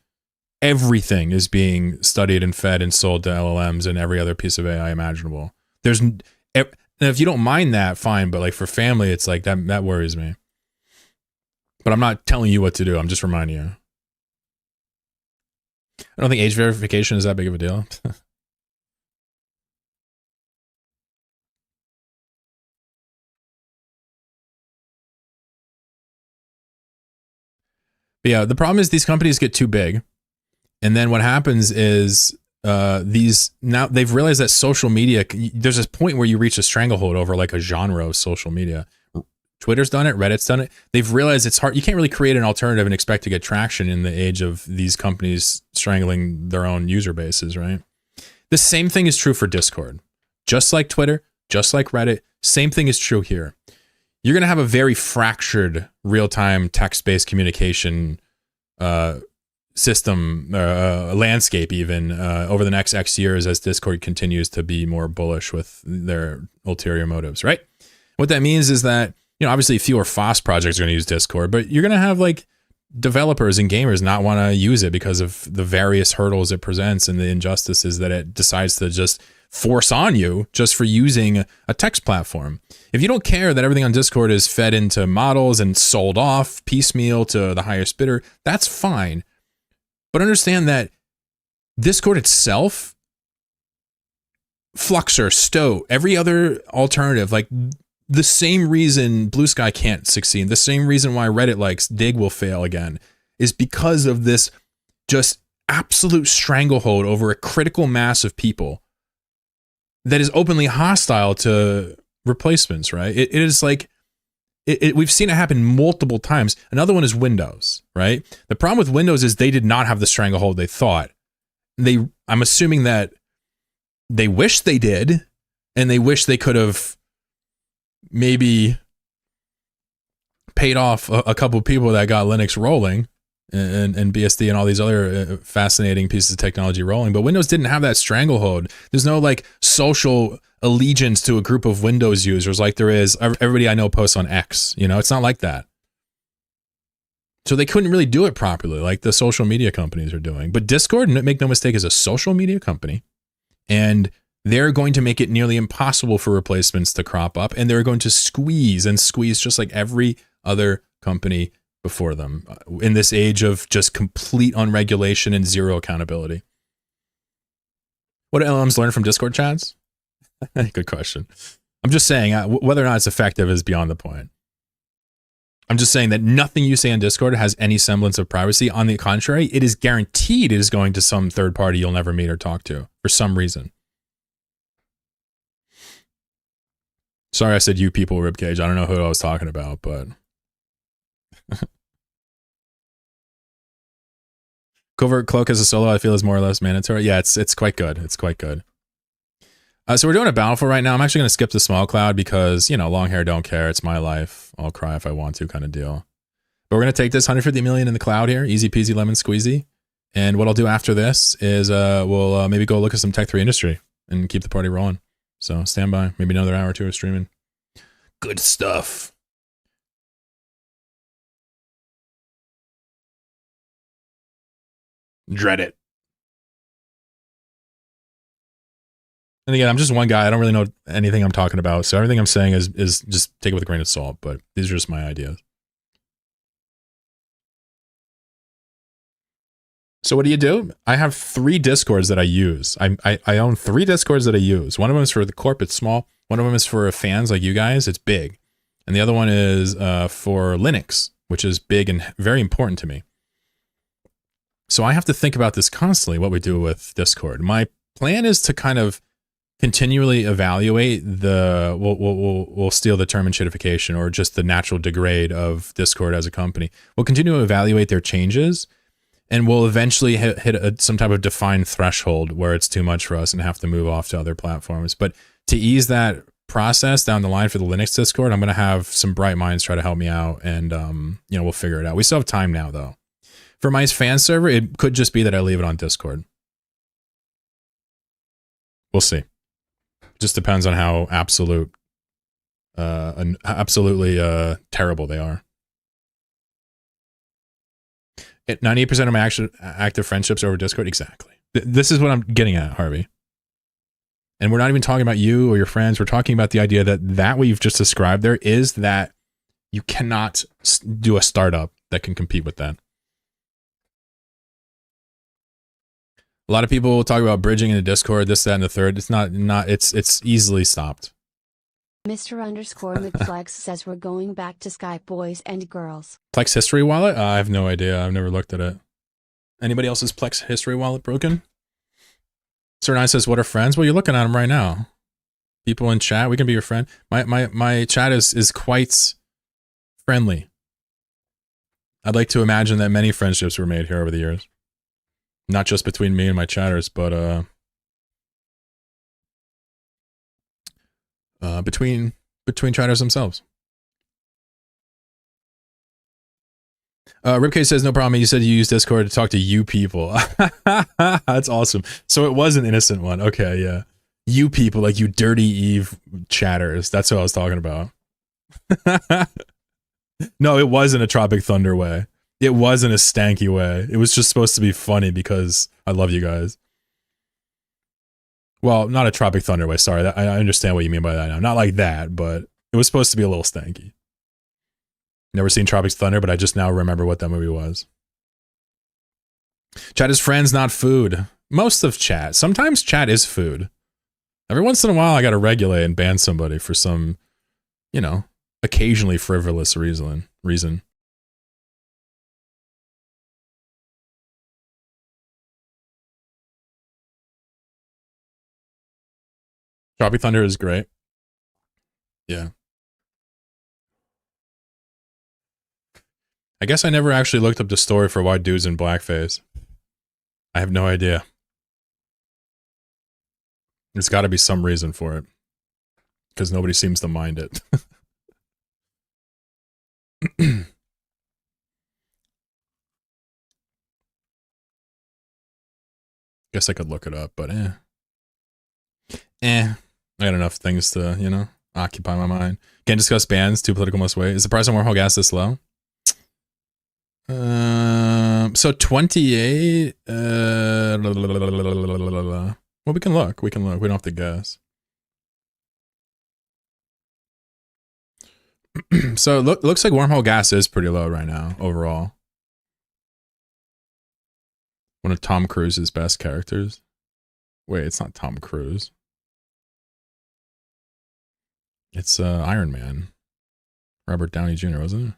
is being studied and fed and sold to LLMs and every other piece of AI imaginable. And if you don't mind that, fine. But like for family, it's like that worries me. But I'm not telling you what to do. I'm just reminding you. I don't think age verification is that big of a deal. But yeah, the problem is these companies get too big. And then what happens is now they've realized that social media, there's this point where you reach a stranglehold over like a genre of social media. Twitter's done it, Reddit's done it. They've realized it's hard. You can't really create an alternative and expect to get traction in the age of these companies strangling their own user bases, right? The same thing is true for Discord. Just like Twitter, just like Reddit, same thing is true here. You're going to have a very fractured real-time text-based communication system, landscape even, over the next X years as Discord continues to be more bullish with their ulterior motives, right? What that means is that, obviously fewer FOSS projects are going to use Discord, but you're going to have like developers and gamers not want to use it because of the various hurdles it presents and the injustices that it decides to just force on you just for using a text platform. If you don't care that everything on Discord is fed into models and sold off piecemeal to the highest bidder, that's fine. But understand that Discord itself, Fluxer, Stow, every other alternative, like the same reason Blue Sky can't succeed, the same reason why Reddit likes Dig will fail again, is because of this just absolute stranglehold over a critical mass of people that is openly hostile to replacements, right? It is like, we've seen it happen multiple times. Another one is Windows, right? The problem with Windows is they did not have the stranglehold they thought. I'm assuming that they wish they did, and they wish they could have maybe paid off a couple of people that got Linux rolling and BSD and all these other fascinating pieces of technology rolling. But Windows didn't have that stranglehold. There's no like social allegiance to a group of Windows users like there is everybody I know posts on X. It's not like that. So they couldn't really do it properly like the social media companies are doing. But Discord, make no mistake, is a social media company, and they're going to make it nearly impossible for replacements to crop up, and they're going to squeeze just like every other company before them in this age of just complete unregulation and zero accountability. What do LLMs learn from Discord chats? Good question. I'm just saying whether or not it's effective is beyond the point. I'm just saying that nothing you say on Discord has any semblance of privacy. On the contrary, it is guaranteed it is going to some third party you'll never meet or talk to for some reason. Sorry I said you people, Ribcage. I don't know who I was talking about, but... Covert Cloak as a solo, I feel, is more or less mandatory. Yeah, it's quite good. It's quite good. So we're doing a Bountiful right now. I'm actually going to skip the Small Cloud because, you know, long hair, don't care. It's my life. I'll cry if I want to kind of deal. But we're going to take this 150 million in the cloud here. Easy peasy lemon squeezy. And what I'll do after this is we'll maybe go look at some Tech 3 industry and keep the party rolling. So stand by. Maybe another hour or two of streaming. Good stuff. Dread it. And again, I'm just one guy. I don't really know anything I'm talking about. So everything I'm saying is just take it with a grain of salt. But these are just my ideas. So what do? I have 3 Discords that I use. I own 3 Discords that I use. One of them is for the corp. It's small. One of them is for fans like you guys. It's big. And the other one is for Linux, which is big and very important to me. So I have to think about this constantly, what we do with Discord. My plan is to kind of continually evaluate the, we'll steal the term shitification or just the natural degrade of Discord as a company. We'll continue to evaluate their changes, and we'll eventually hit some type of defined threshold where it's too much for us and have to move off to other platforms. But to ease that process down the line for the Linux Discord, I'm going to have some bright minds try to help me out, and you know, we'll figure it out. We still have time now, though. For my fan server, it could just be that I leave it on Discord. We'll see. Just depends on how absolutely terrible they are. 98% of my active friendships are over Discord. Exactly. This is what I'm getting at, Harvey. And we're not even talking about you or your friends. We're talking about the idea that what you've just described there is that you cannot do a startup that can compete with that. A lot of people talk about bridging into Discord, this, that, and the third. It's not. It's easily stopped. Mr. _McFlex says we're going back to Skype, boys and girls. Plex History Wallet? I have no idea. I've never looked at it. Anybody else's Plex History Wallet broken? Sir Nine says, what are friends? Well, you're looking at them right now. People in chat, we can be your friend. My chat is quite friendly. I'd like to imagine that many friendships were made here over the years. Not just between me and my chatters, but between chatters themselves. Ripcage says, no problem. You said you use Discord to talk to you people. That's awesome. So it was an innocent one. Okay, yeah. You people, like you dirty Eve chatters. That's what I was talking about. No, it wasn't a Tropic Thunder way. It wasn't a stanky way. It was just supposed to be funny because I love you guys. Well, not a Tropic Thunder way. Sorry, I understand what you mean by that now. Not like that, but it was supposed to be a little stanky. Never seen Tropic Thunder, but I just now remember what that movie was. Chat is friends, not food. Most of chat. Sometimes chat is food. Every once in a while, I got to regulate and ban somebody for some, you know, occasionally frivolous reason. Tropic Thunder is great. Yeah. I guess I never actually looked up the story for why dudes in blackface. I have no idea. There's got to be some reason for it. Because nobody seems to mind it. Guess I could look it up, but I got enough things to, you know, occupy my mind. Can't discuss bans, too political most way. Is the price of Wormhole gas this low? So 28. Well, we can look. We don't have to guess. So it looks like Wormhole gas is pretty low right now overall. One of Tom Cruise's best characters. Wait, it's not Tom Cruise. It's Iron Man. Robert Downey Jr., wasn't it?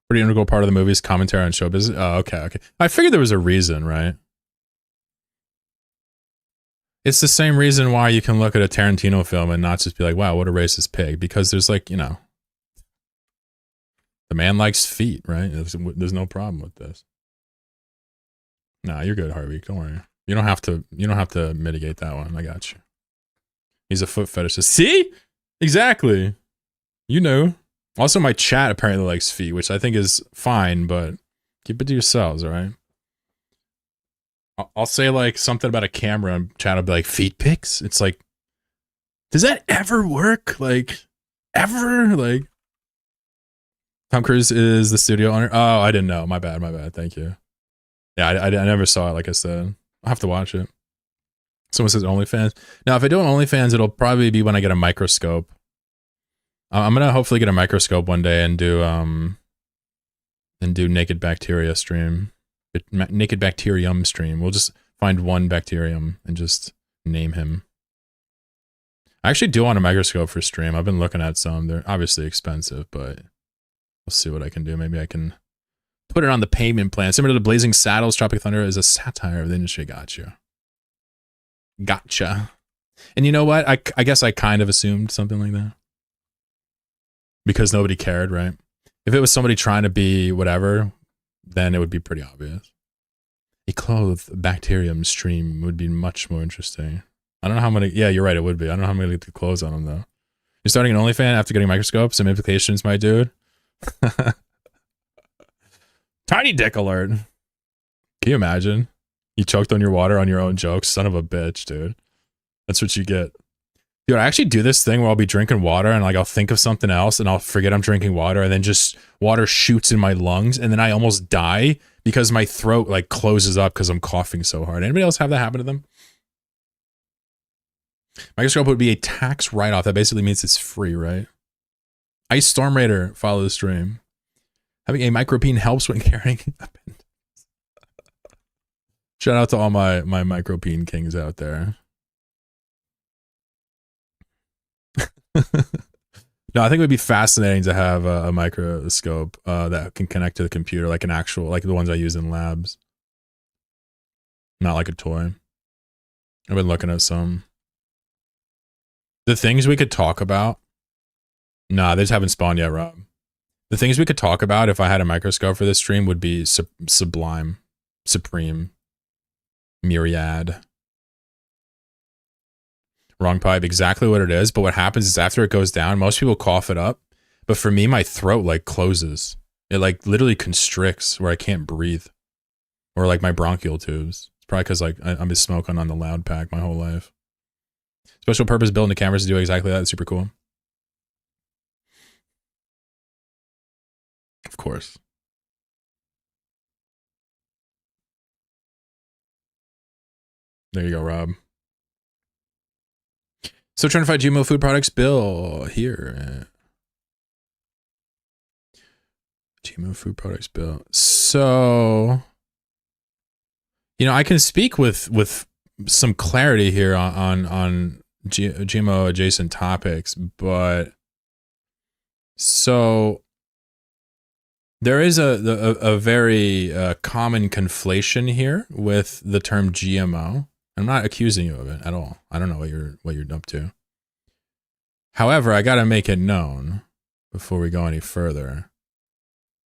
Pretty integral part of the movie's commentary on show business. Oh, okay. I figured there was a reason, right? It's the same reason why you can look at a Tarantino film and not just be like, wow, what a racist pig. Because there's like, you know, the man likes feet, right? There's no problem with this. Nah, you're good, Harvey. Don't worry. You don't have to mitigate that one. I got you. He's a foot fetishist. See? Exactly. You know. Also, my chat apparently likes feet, which I think is fine, but keep it to yourselves, all right? I'll say like something about a camera and chat will be like, feet pics? It's like, does that ever work? Like, ever? Like, Tom Cruise is the studio owner? Oh, I didn't know. My bad. Thank you. Yeah, I never saw it, like I said. I'll have to watch it. Someone says OnlyFans. Now, if I do an OnlyFans, it'll probably be when I get a microscope. I'm gonna hopefully get a microscope one day and do naked bacteria stream. Naked bacterium stream. We'll just find one bacterium and just name him. I actually do want a microscope for stream. I've been looking at some. They're obviously expensive, but we'll see what I can do. Maybe I can put it on the payment plan. Similar to Blazing Saddles, Tropic Thunder is a satire of the industry. Gotcha. And you know what? I guess I kind of assumed something like that. Because nobody cared, right? If it was somebody trying to be whatever, then it would be pretty obvious. A clothed bacterium stream would be much more interesting. I don't know how many. Yeah, you're right. It would be. I don't know how many the clothes on them though. You're starting an OnlyFans after getting microscopes. Some implications, my dude. Tiny dick alert. Can you imagine? You choked on your water on your own jokes. Son of a bitch, dude. That's what you get. Dude, I actually do this thing where I'll be drinking water and like I'll think of something else and I'll forget I'm drinking water and then just water shoots in my lungs and then I almost die because my throat like closes up because I'm coughing so hard. Anybody else have that happen to them? Microscope would be a tax write-off. That basically means it's free, right? Ice Storm Raider, follow the stream. Having a micropene helps when carrying a pen. Shout out to all my micropene kings out there. No, I think it would be fascinating to have a microscope that can connect to the computer, like an actual, like the ones I use in labs. Not like a toy. I've been looking at some. The things we could talk about. Nah, they just haven't spawned yet, Rob. The things we could talk about if I had a microscope for this stream would be sublime, supreme, myriad. Wrong pipe, exactly what it is. But what happens is after it goes down, most people cough it up. But for me, my throat like closes. It like literally constricts where I can't breathe. Or like my bronchial tubes. It's probably because like I've been smoking on the loud pack my whole life. Special purpose built into cameras to do exactly that. It's super cool. Of course. There you go, Rob. So trying to find GMO food products, Bill, here. GMO food products, Bill. So, you know, I can speak with some clarity here on GMO adjacent topics, but so there is a very common conflation here with the term GMO. I'm not accusing you of it at all. I don't know what you're up to. However, I got to make it known before we go any further.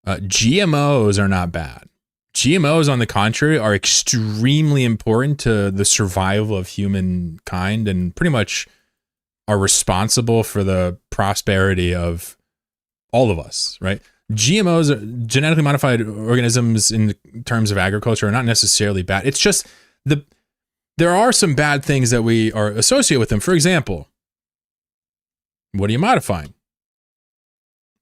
GMOs are not bad. GMOs, on the contrary, are extremely important to the survival of humankind and pretty much are responsible for the prosperity of all of us, right? GMOs, genetically modified organisms in terms of agriculture, are not necessarily bad. It's just there are some bad things that we are associated with them. For example, what are you modifying?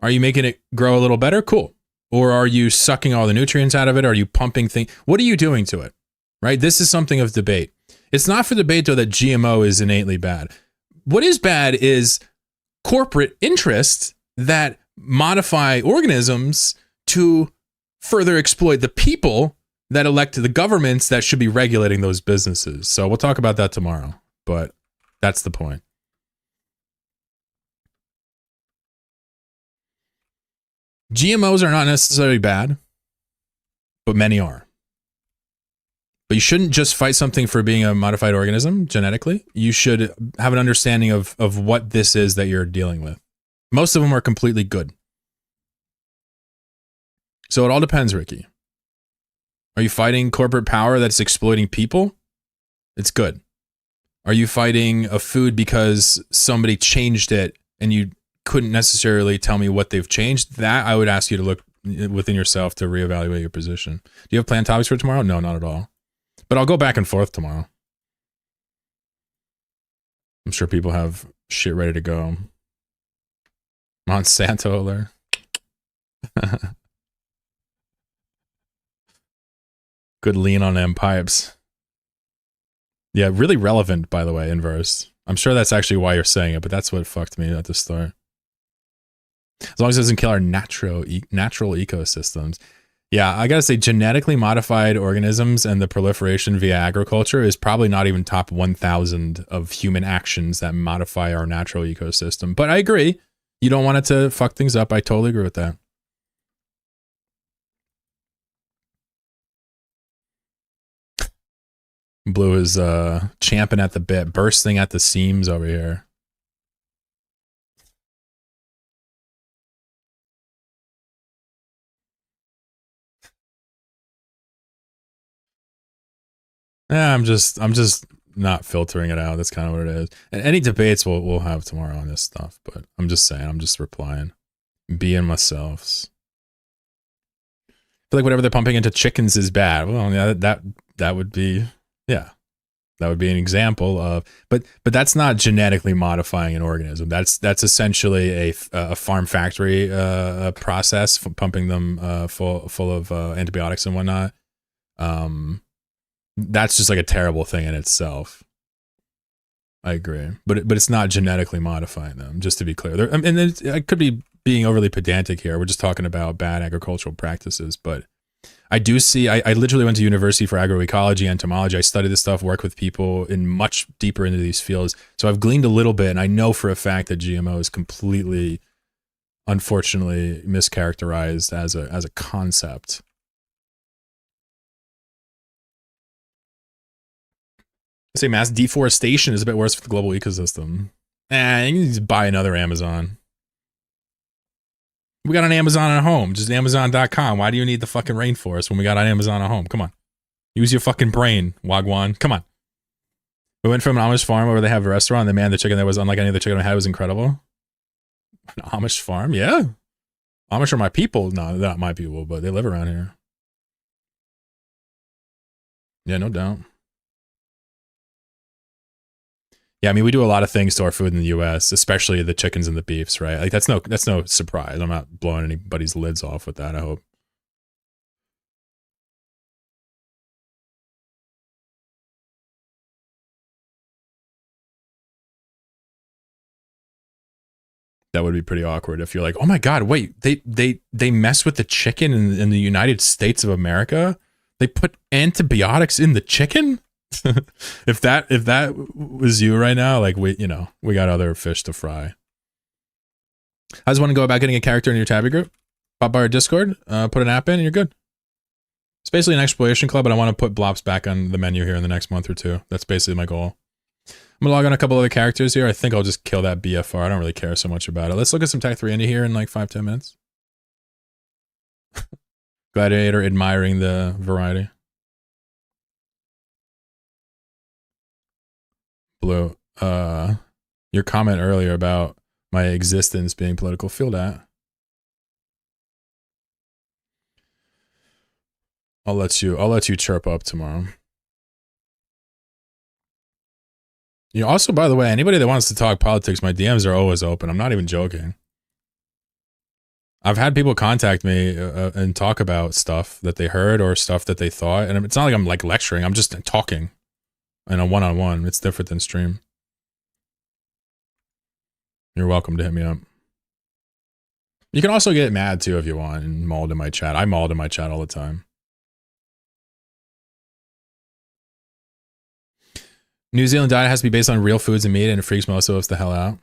Are you making it grow a little better? Cool. Or are you sucking all the nutrients out of it? Are you pumping things? What are you doing to it? Right? This is something of debate. It's not for debate, though, that GMO is innately bad. What is bad is corporate interests that modify organisms to further exploit the people that elect the governments that should be regulating those businesses. So we'll talk about that tomorrow, but that's the point. GMOs are not necessarily bad, but many are. But you shouldn't just fight something for being a modified organism genetically. You should have an understanding of what this is that you're dealing with. Most of them are completely good. So it all depends, Ricky. Are you fighting corporate power that's exploiting people? It's good. Are you fighting a food because somebody changed it and you couldn't necessarily tell me what they've changed? That I would ask you to look within yourself to reevaluate your position. Do you have planned topics for tomorrow? No, not at all. But I'll go back and forth tomorrow. I'm sure people have shit ready to go. Monsanto alert. Good lean on them pipes. Yeah, really relevant, by the way, inverse. I'm sure that's actually why you're saying it, but that's what fucked me at the start. As long as it doesn't kill our natural ecosystems. Yeah, I gotta say, genetically modified organisms and the proliferation via agriculture is probably not even top 1,000 of human actions that modify our natural ecosystem. But I agree. You don't want it to fuck things up. I totally agree with that. Blue is champing at the bit, bursting at the seams over here. Yeah, I'm just not filtering it out. That's kind of what it is. And any debates we'll have tomorrow on this stuff, but I'm just saying, I'm just replying. Being myself. I feel like whatever they're pumping into chickens is bad. Well, yeah, that would be, yeah. That would be an example of, but that's not genetically modifying an organism. That's essentially a farm factory process, pumping them full of antibiotics and whatnot. That's just like a terrible thing in itself. I agree, but it's not genetically modifying them. Just to be clear, I could be being overly pedantic here. We're just talking about bad agricultural practices, but I do see. I literally went to university for agroecology, entomology. I studied this stuff, work with people in much deeper into these fields. So I've gleaned a little bit, and I know for a fact that GMO is completely, unfortunately, mischaracterized as a concept. I say mass deforestation is a bit worse for the global ecosystem. You can just buy another Amazon. We got an Amazon at home, just Amazon.com. Why do you need the fucking rainforest when we got an Amazon at home? Come on. Use your fucking brain, Wagwan. Come on. We went from an Amish farm where they have a restaurant, and the chicken that was unlike any other chicken I had was incredible. An Amish farm? Yeah. Amish are my people. No, they're not my people, but they live around here. Yeah, no doubt. Yeah, I mean, we do a lot of things to our food in the U.S., especially the chickens and the beefs, right? Like that's no surprise. I'm not blowing anybody's lids off with that. I hope. That would be pretty awkward if you're like, oh my god, wait, they mess with the chicken in the United States of America. They put antibiotics in the chicken. if that was you right now, like we got other fish to fry. I just want to go about getting a character in your tabby group. Pop by our Discord, put an app in, and you're good. It's basically an exploration club, but I want to put Blops back on the menu here in the next month or two. That's basically my goal. I'm gonna log on a couple other characters here. I think I'll just kill that BFR. I don't really care so much about it. Let's look at some Tech 3 Indie here in like 5-10 minutes. Gladiator admiring the variety. Blue, your comment earlier about my existence being political, feel that. I'll let you chirp up tomorrow. You know, also, by the way, anybody that wants to talk politics, my DMs are always open. I'm not even joking. I've had people contact me and talk about stuff that they heard or stuff that they thought, and it's not like I'm like lecturing. I'm just talking. And a one-on-one, it's different than stream. You're welcome to hit me up. You can also get mad too if you want and mauled in my chat. I mauled in my chat all the time. New Zealand diet has to be based on real foods and meat, and it freaks most of us the hell out.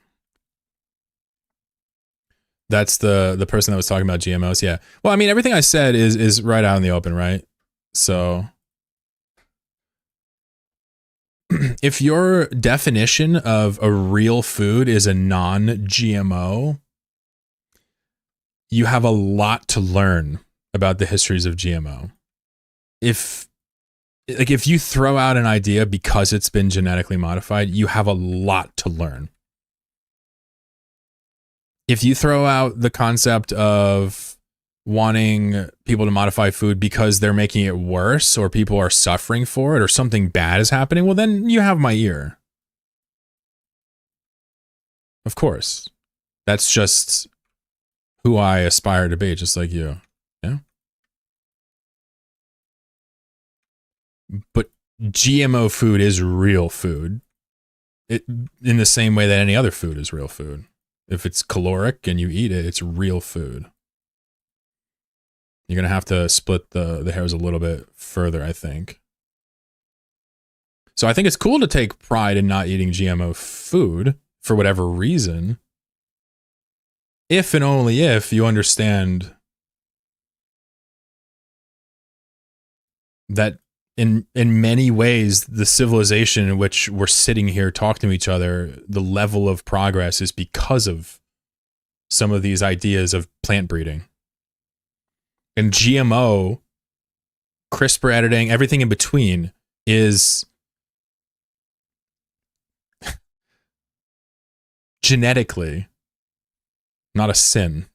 That's the person that was talking about GMOs. Yeah. Well, I mean, everything I said is right out in the open, right? So if your definition of a real food is a non-GMO, you have a lot to learn about the histories of GMO. If you throw out an idea because it's been genetically modified, you have a lot to learn. If you throw out the concept of wanting people to modify food because they're making it worse or people are suffering for it or something bad is happening, well, then you have my ear. Of course. That's just who I aspire to be, just like you. Yeah. But GMO food is real food. In the same way that any other food is real food. If it's caloric and you eat it, it's real food. You're going to have to split the hairs a little bit further, I think. So I think it's cool to take pride in not eating GMO food for whatever reason. If and only if you understand that in many ways, the civilization in which we're sitting here talking to each other, the level of progress is because of some of these ideas of plant breeding. And GMO, CRISPR editing, everything in between is genetically not a sin.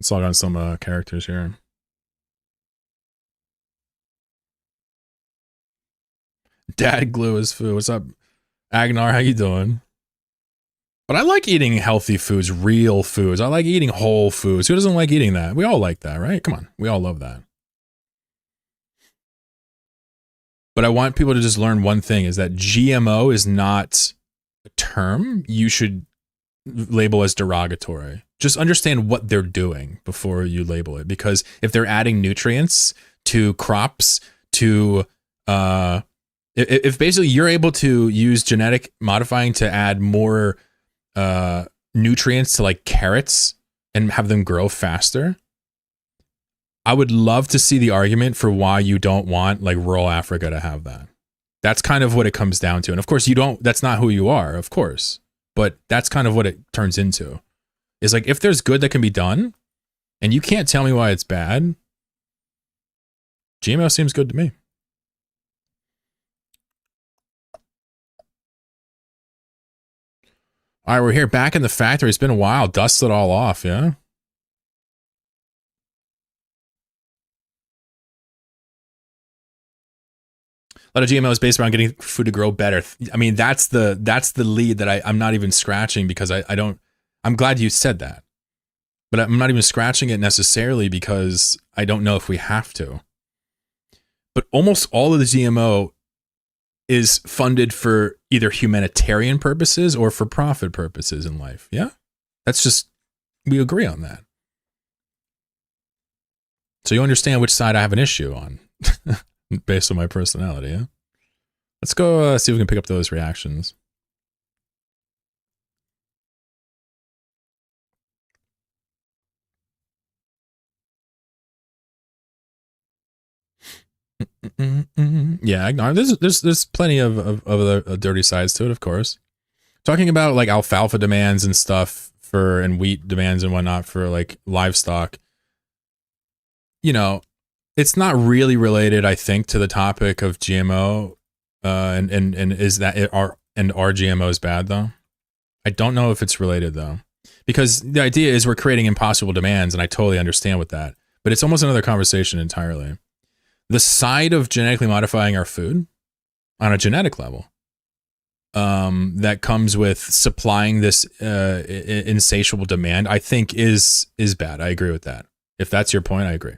Let's log on some characters here. Dad glue is food. What's up, Agnar? How you doing? But I like eating healthy foods, real foods. I like eating whole foods. Who doesn't like eating that? We all like that, right? Come on. We all love that. But I want people to just learn one thing, is that GMO is not a term you should label as derogatory. Just understand what they're doing before you label it. Because if they're adding nutrients to crops, to if basically you're able to use genetic modifying to add more nutrients to like carrots and have them grow faster, I would love to see the argument for why you don't want like rural Africa to have that. That's kind of what it comes down to. And of course you don't, that's not who you are, of course, but that's kind of what it turns into. Is like, if there's good that can be done and you can't tell me why it's bad, GMO seems good to me. All right, we're here back in the factory. It's been a while. Dust it all off, yeah? A lot of GMO is based around getting food to grow better. I mean, that's the lead that I'm not even scratching, because I don't, I'm glad you said that. But I'm not even scratching it necessarily because I don't know if we have to. But almost all of the GMO is funded for either humanitarian purposes or for profit purposes in life. Yeah? That's just, we agree on that. So you understand which side I have an issue on based on my personality, yeah? Let's go see if we can pick up those reactions. Yeah, there's plenty of other dirty sides to it, of course. Talking about like alfalfa demands and stuff and wheat demands and whatnot for like livestock. You know, it's not really related, I think, to the topic of GMO. And is that are GMOs bad though? I don't know if it's related though, because the idea is we're creating impossible demands, and I totally understand with that. But it's almost another conversation entirely. The side of genetically modifying our food on a genetic level that comes with supplying this insatiable demand, I think is bad. I agree with that. If that's your point, I agree.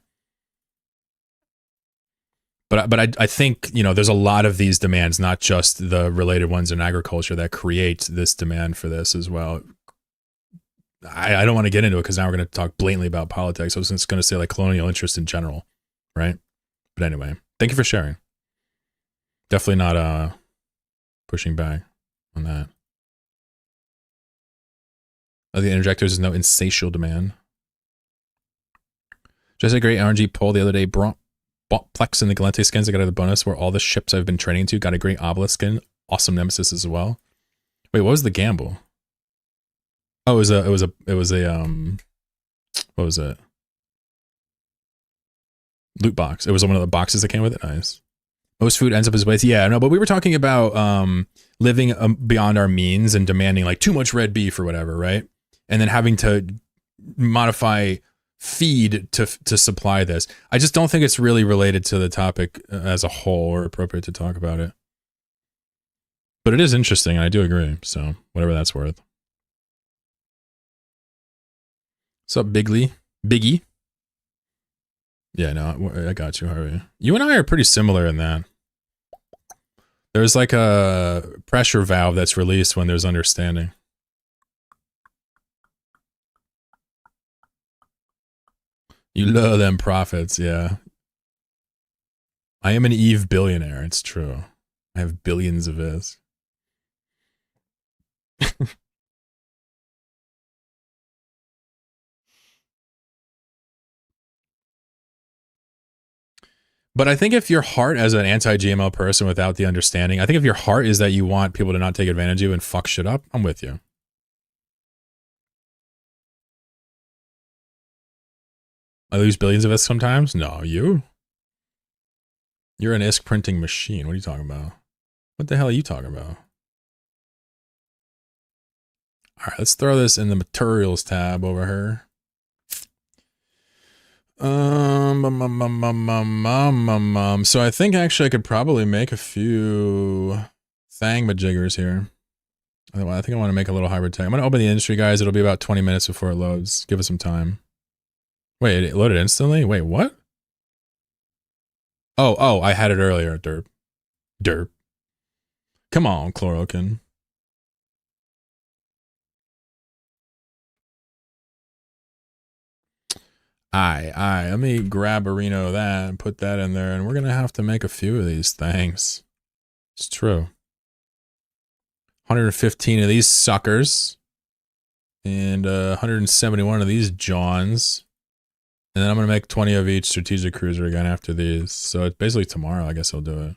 But I think, you know, there's a lot of these demands, not just the related ones in agriculture, that create this demand for this as well. I don't want to get into it because now we're going to talk blatantly about politics. I was just going to say like colonial interest in general, right? But anyway, thank you for sharing. Definitely not pushing back on that. The interjectors is no insatiable demand. Just a great RNG poll the other day. Bought Plex and the Galente skins. I got the bonus where all the ships I've been training to got a great Obelisk skin. Awesome Nemesis as well. Wait, what was the gamble? Oh, it was a what was it? Loot box. It was one of the boxes that came with it. Nice. Most food ends up as waste. Yeah, no, but we were talking about living beyond our means and demanding like too much red beef or whatever, right? And then having to modify feed to supply this. I just don't think it's really related to the topic as a whole or appropriate to talk about it. But it is interesting, and I do agree. So whatever that's worth. What's up, Biggie? Yeah, no, I got you, Harvey. You and I are pretty similar in that. There's like a pressure valve that's released when there's understanding. You love them profits, yeah. I am an Eve billionaire, it's true. I have billions of this. But I think if your heart as an anti-GMO person without the understanding, I think if your heart is that you want people to not take advantage of you and fuck shit up, I'm with you. I lose billions of us sometimes? No, you? You're an ISK printing machine. What are you talking about? What the hell are you talking about? All right, let's throw this in the materials tab over here. So I think actually I could probably make a few thangmajiggers here. I think I want to make a little hybrid tag. I'm going to open the industry, guys. It'll be about 20 minutes before it loads. Give us some time. Wait, it loaded instantly? Wait, what? Oh, I had it earlier. Derp. Come on, Chlorokin. Aye. Let me grab a Reno of that and put that in there, and we're gonna have to make a few of these things. It's true. 115 of these suckers, and 171 of these Johns, and then I'm gonna make 20 of each strategic cruiser again after these. So it's basically tomorrow, I guess I'll do it.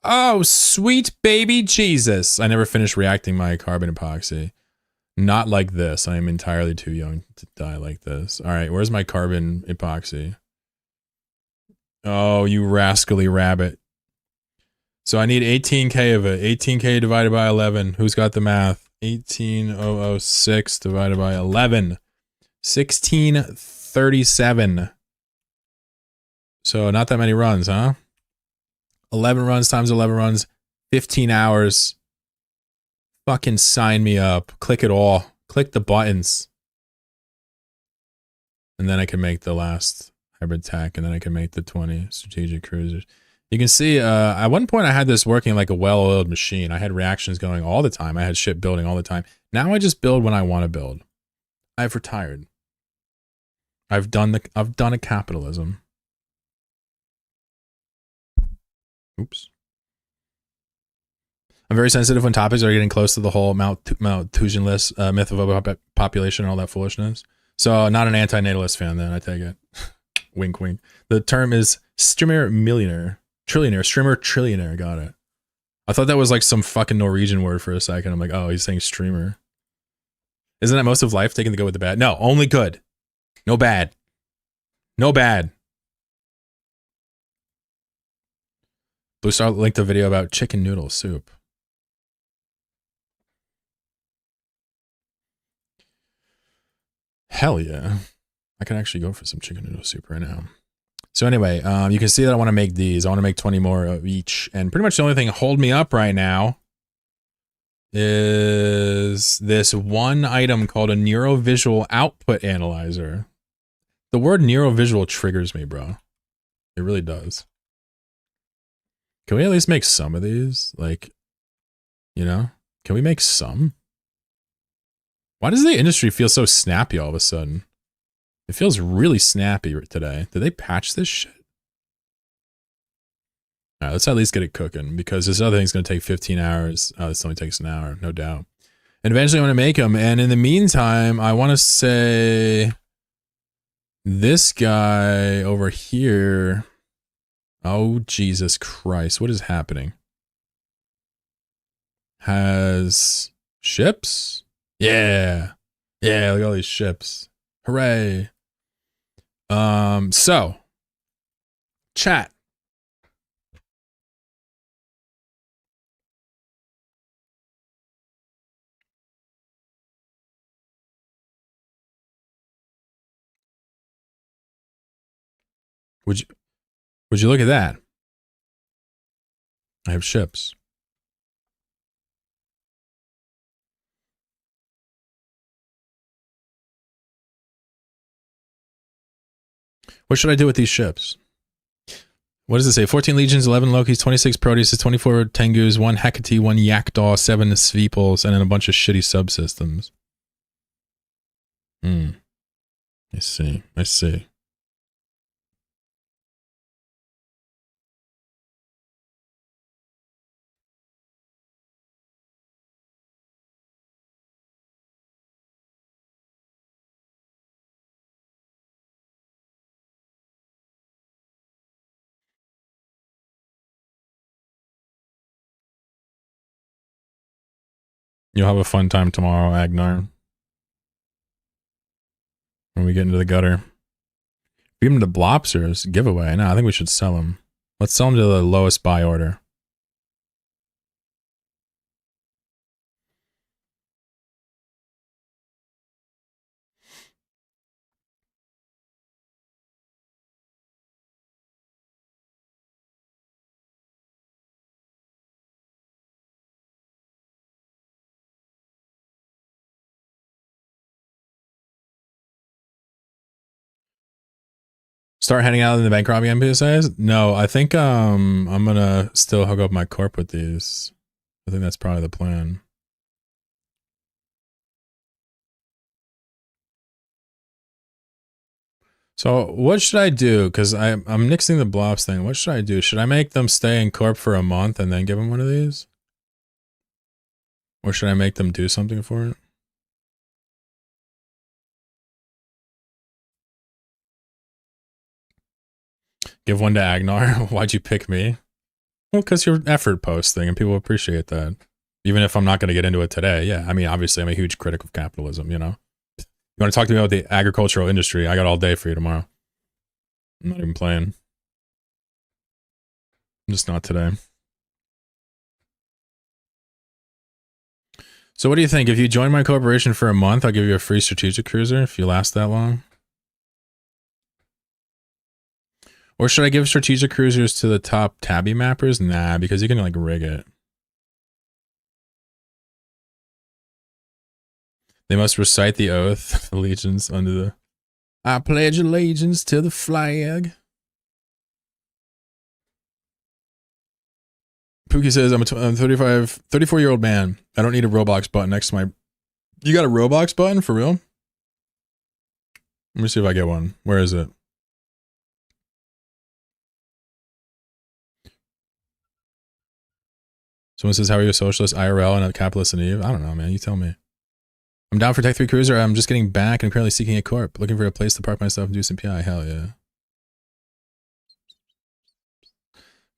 Oh, sweet baby Jesus! I never finished reacting my carbon epoxy. Not like this. I am entirely too young to die like this. All right, where's my carbon epoxy? Oh, you rascally rabbit. So I need 18K of it. 18K divided by 11. Who's got the math? 18006 divided by 11. 1637. So not that many runs, huh? 11 runs times 11 runs. 15 hours. Fucking sign me up. Click it all. Click the buttons. And then I can make the last hybrid tech, and then I can make the 20 strategic cruisers. You can see, at one point I had this working like a well-oiled machine. I had reactions going all the time. I had shit building all the time. Now I just build when I want to build. I've retired. I've done a capitalism. Oops. I'm very sensitive when topics are getting close to the whole Malthusian-less myth of overpopulation and all that foolishness. So not an anti-natalist fan then, I take it. Wink, wink. The term is streamer millionaire. Streamer trillionaire, got it. I thought that was like some fucking Norwegian word for a second. I'm like, oh, he's saying streamer. Isn't that most of life taking the good with the bad? No, only good. No bad. No bad. Blue Star linked a video about chicken noodle soup. Hell yeah. I can actually go for some chicken noodle soup right now. So anyway, you can see that I want to make these. I want to make 20 more of each. And pretty much the only thing holding me up right now is this one item called a neurovisual output analyzer. The word neurovisual triggers me, bro. It really does. Can we at least make some of these? Like, you know, can we make some? Why does the industry feel so snappy all of a sudden? It feels really snappy today. Did they patch this shit? All right, let's at least get it cooking, because this other thing's going to take 15 hours. Oh, this only takes an hour, no doubt. And eventually I'm going to make them. And in the meantime, I want to say This guy over here. Oh, Jesus Christ. What is happening? Has ships? Yeah. Yeah, look at all these ships. Hooray. So chat. Would you look at that? I have ships. What should I do with these ships? What does it say? 14 legions, 11 Lokis, 26 Proteuses, 24 Tengus, 1 Hecate, 1 Yakdaw, 7 Sveeples, and then a bunch of shitty subsystems. I see. I see. You'll have a fun time tomorrow, Agnar. When we get into the gutter. Feed them to Blopsers. Giveaway. No, I think we should sell them. Let's sell them to the lowest buy order. Start heading out in the bank robbing NPSAs? No, I think I'm gonna still hook up my corp with these. I think that's probably the plan. So what should I do? Because I'm nixing the blobs thing. What should I do? Should I make them stay in corp for a month and then give them one of these? Or should I make them do something for it? Give one to Agnar. Why'd you pick me? Well, because you're effort posting and people appreciate that. Even if I'm not going to get into it today. Yeah, I mean, obviously I'm a huge critic of capitalism, you know? You want to talk to me about the agricultural industry? I got all day for you tomorrow. I'm not even playing. I'm just not today. So what do you think? If you join my corporation for a month, I'll give you a free strategic cruiser if you last that long. Or should I give strategic cruisers to the top tabby mappers? Nah, because you can like rig it. They must recite the oath, allegiance under the... I pledge allegiance to the flag. Pookie says, I'm a 34-year-old man. I don't need a Roblox button next to my... You got a Roblox button for real? Let me see if I get one. Where is it? Someone says, how are you a socialist, IRL, and a capitalist in Eve? I don't know, man. You tell me. I'm down for Tech 3 Cruiser. I'm just getting back and currently seeking a corp. Looking for a place to park my stuff and do some PI. Hell yeah.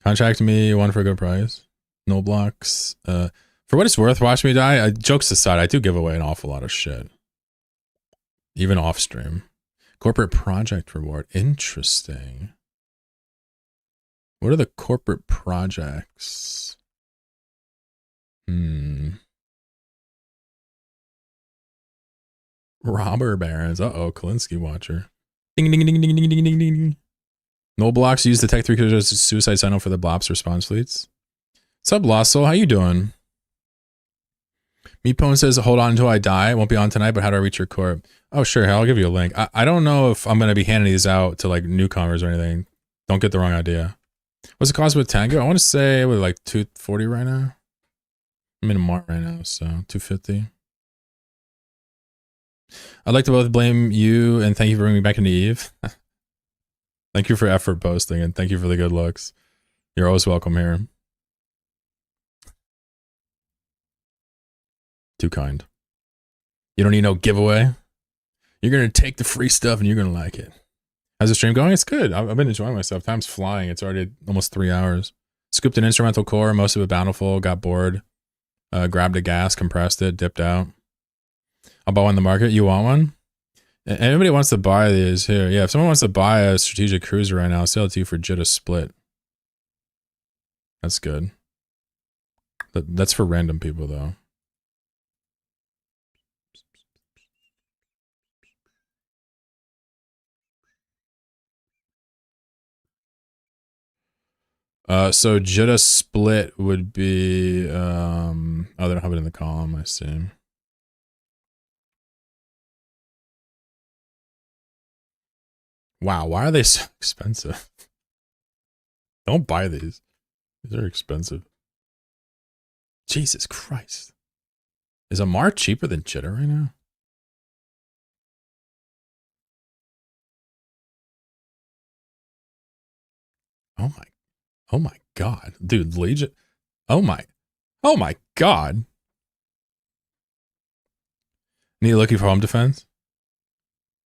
Contract me, one for a good price. No blocks. For what it's worth, watch me die. Jokes aside, I do give away an awful lot of shit. Even off stream. Corporate project reward. Interesting. What are the corporate projects? Robber barons. Uh-oh, Kalinsky watcher. Ding ding ding ding ding ding ding ding. No blocks use the Tech 3 Cruiser as a suicide signal for the Blops response fleets. What's up, Lossel? How you doing? Meatpone says, hold on until I die. It won't be on tonight, but how do I reach your corp? Oh, sure. I'll give you a link. I don't know if I'm going to be handing these out to like newcomers or anything. Don't get the wrong idea. What's the cost with Tango? I want to say with like 240 right now. I'm in a mart right now, so 250. I'd like to both blame you and thank you for bringing me back into Eve. Thank you for effort posting and thank you for the good looks. You're always welcome here. Too kind. You don't need no giveaway. You're going to take the free stuff and you're going to like it. How's the stream going? It's good. I've been enjoying myself. Time's flying. It's already almost 3 hours. Scooped an instrumental core, most of it bountiful, got bored. Grabbed a gas, compressed it, dipped out. I'll buy one in the market. You want one? Anybody wants to buy these here? Yeah, if someone wants to buy a strategic cruiser right now, I'll sell it to you for Jitta split. That's good. That's for random people though. So Jitta split would be oh, they don't have it in the column, I see. Wow, why are they so expensive? Don't buy these. These are expensive. Jesus Christ. Is Amar cheaper than Jitta right now? Oh my god. Dude, Legion. Oh my god. Need looking for home defense?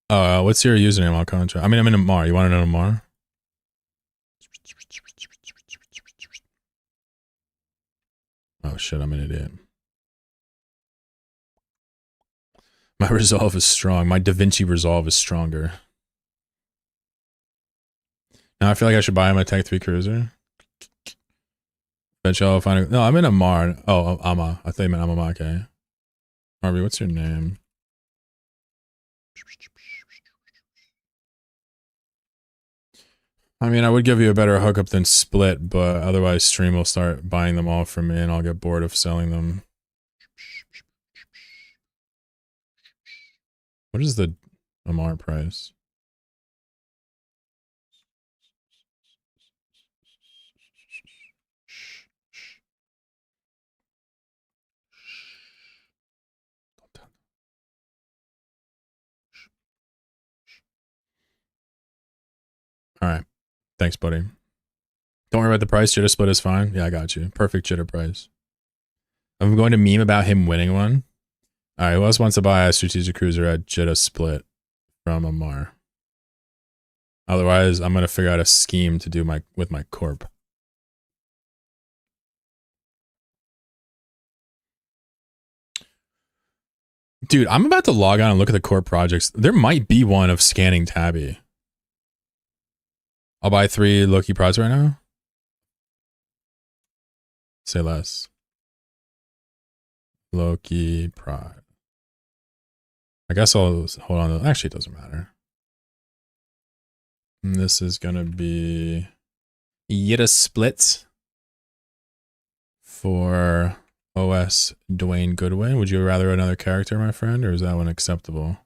What's your username on contract? I mean, I'm in Amar. You want to know Amar? Oh shit, I'm an idiot. My resolve is strong. My Da Vinci resolve is stronger. Now I feel like I should buy my Tech 3 cruiser. Eventually I'll find a... No, I'm in Amar. Oh, Ama. I thought you meant Amamake. Harvey, what's your name? I mean, I would give you a better hookup than Split, but otherwise Stream will start buying them all from me and I'll get bored of selling them. What is the Amar price? All right. Thanks, buddy. Don't worry about the price. Jitter split is fine. Yeah, I got you. Perfect jitter price. I'm going to meme about him winning one. All right. Who else wants to buy a strategic cruiser at Jitter split from Amar? Otherwise, I'm going to figure out a scheme to do with my corp. Dude, I'm about to log on and look at the corp projects. There might be one of scanning Tabby. I'll buy 3 Loki prods right now. Say less. Loki prod. I guess I'll hold on. Actually, it doesn't matter. And this is going to be Yitta split for OS Dwayne Goodwin. Would you rather another character, my friend, or is that one acceptable?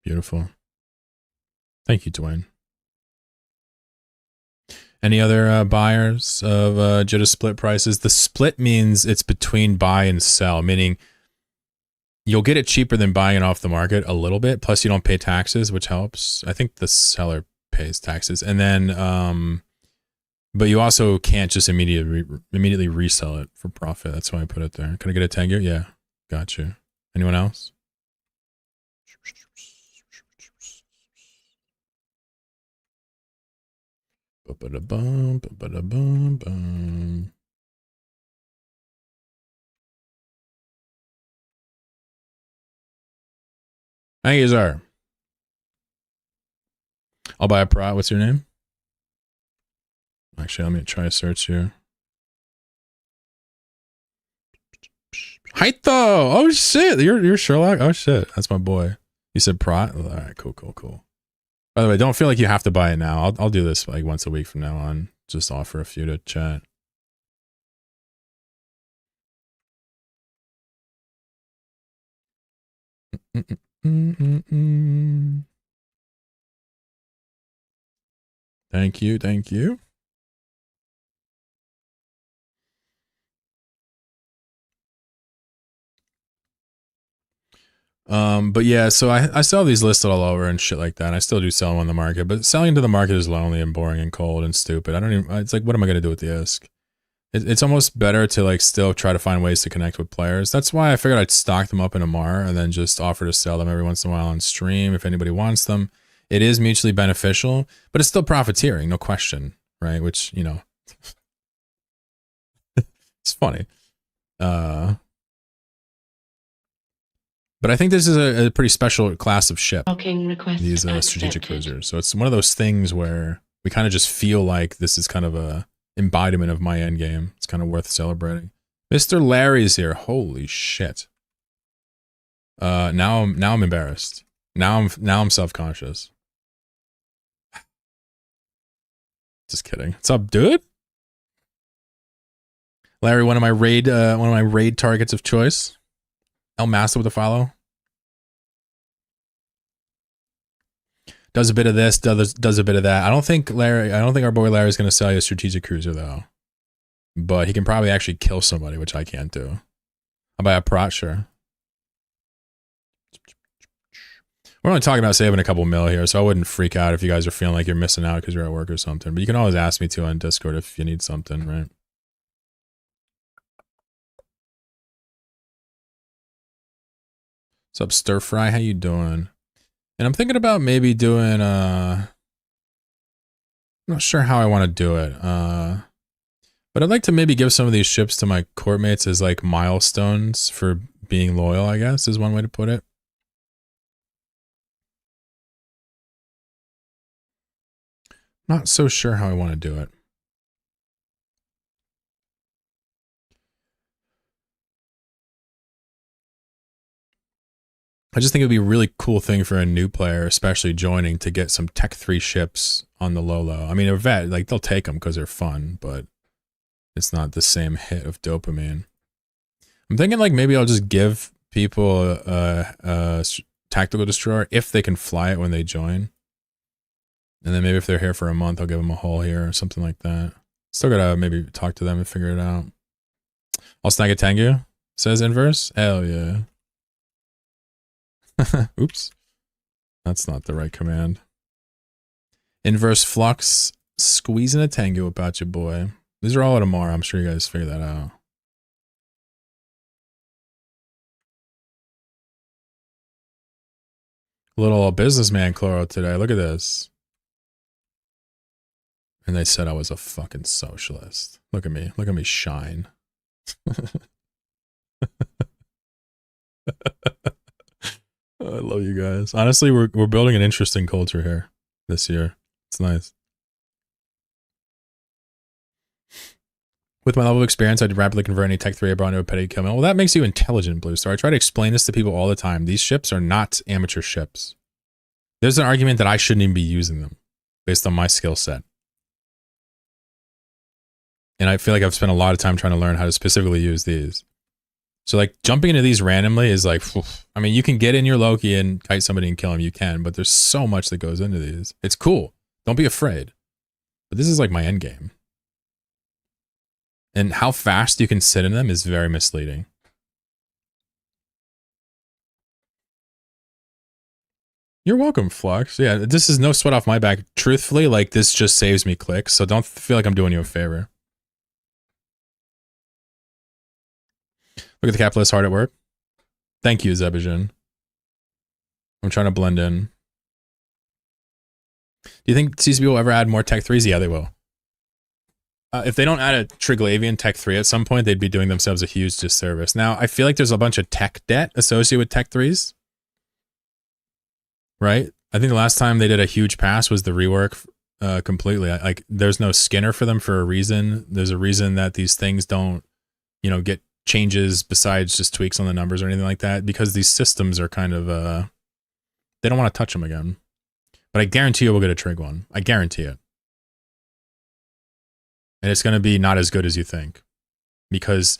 Beautiful. Thank you, Dwayne. Any other buyers of Jitta split prices? The split means it's between buy and sell, meaning you'll get it cheaper than buying it off the market a little bit. Plus, you don't pay taxes, which helps. I think the seller pays taxes, and then, but you also can't just immediately resell it for profit. That's why I put it there. Can I get a 10 gear? Yeah, got you. Anyone else? Ba-ba-da-bum, ba-ba-da-bum-bum. Thank you, sir. I'll buy a prod. What's your name? Actually, let me try to search you. Haito! Oh shit! You're Sherlock? Oh shit. That's my boy. You said prod? Alright, cool. By the way, don't feel like you have to buy it now. I'll do this like once a week from now on. Just offer a few to chat. Thank you. But yeah, so I sell these listed all over and shit like that. And I still do sell them on the market, but selling to the market is lonely and boring and cold and stupid. I don't even. It's like, what am I gonna do with the ISK? It's almost better to like still try to find ways to connect with players. That's why I figured I'd stock them up in Amar and then just offer to sell them every once in a while on stream if anybody wants them. It is mutually beneficial, but it's still profiteering, no question, right? Which, you know, it's funny. But I think this is a pretty special class of ship, these strategic cruisers. So it's one of those things where we kind of just feel like this is kind of a embodiment of my end game. It's kind of worth celebrating. Mr. Larry's here. Holy shit. Now I'm embarrassed. Now I'm self-conscious. Just kidding. What's up, dude? Larry, one of my raid targets of choice. El Master with a follow. Does a bit of this, does a bit of that. I don't think our boy Larry's gonna sell you a strategic cruiser though. But he can probably actually kill somebody, which I can't do. I'll buy a Prat, sure. We're only talking about saving a couple mil here, so I wouldn't freak out if you guys are feeling like you're missing out because you're at work or something. But you can always ask me to on Discord if you need something, right? What's up, Stir Fry? How you doing? And I'm thinking about maybe doing, I'm not sure how I want to do it. But I'd like to maybe give some of these ships to my court mates as like milestones for being loyal, I guess, is one way to put it. Not so sure how I want to do it. I just think it would be a really cool thing for a new player, especially joining, to get some Tech 3 ships on the low. I mean, a vet, like, they'll take them because they're fun, but it's not the same hit of dopamine. I'm thinking, like, maybe I'll just give people a tactical destroyer if they can fly it when they join. And then maybe if they're here for a month, I'll give them a hull here or something like that. Still gotta maybe talk to them and figure it out. I'll snag a Tengu, says Inverse. Hell yeah. Oops. That's not the right command. Inverse Flux, squeezing a Tengu about you, boy. These are all at Amar. I'm sure you guys figure that out. Little businessman Chloro today. Look at this. And they said I was a fucking socialist. Look at me. Look at me shine. I love you guys. Honestly, we're building an interesting culture here this year. It's nice. With my level of experience, I'd rapidly convert any Tech 3 I brought into a petty kill mill. Well, that makes you intelligent, Blue Star. I try to explain this to people all the time. These ships are not amateur ships. There's an argument that I shouldn't even be using them based on my skill set. And I feel like I've spent a lot of time trying to learn how to specifically use these. So like jumping into these randomly is like, I mean, you can get in your Loki and kite somebody and kill him. You can, but there's so much that goes into these. It's cool. Don't be afraid. But this is like my end game. And how fast you can sit in them is very misleading. You're welcome, Flux. Yeah, this is no sweat off my back. Truthfully, like this just saves me clicks. So don't feel like I'm doing you a favor. Look at the capitalist hard at work. Thank you, Zebajin. I'm trying to blend in. Do you think CCP will ever add more Tech 3s? Yeah, they will. If they don't add a Triglavian Tech 3 at some point, they'd be doing themselves a huge disservice. Now, I feel like there's a bunch of tech debt associated with Tech 3s. Right? I think the last time they did a huge pass was the rework completely. Like, there's no Skinner for them for a reason. There's a reason that these things don't, you know, get changes besides just tweaks on the numbers or anything like that, because these systems are kind of they don't want to touch them again. But I guarantee you we'll get a trig one. I guarantee it. And it's going to be not as good as you think, because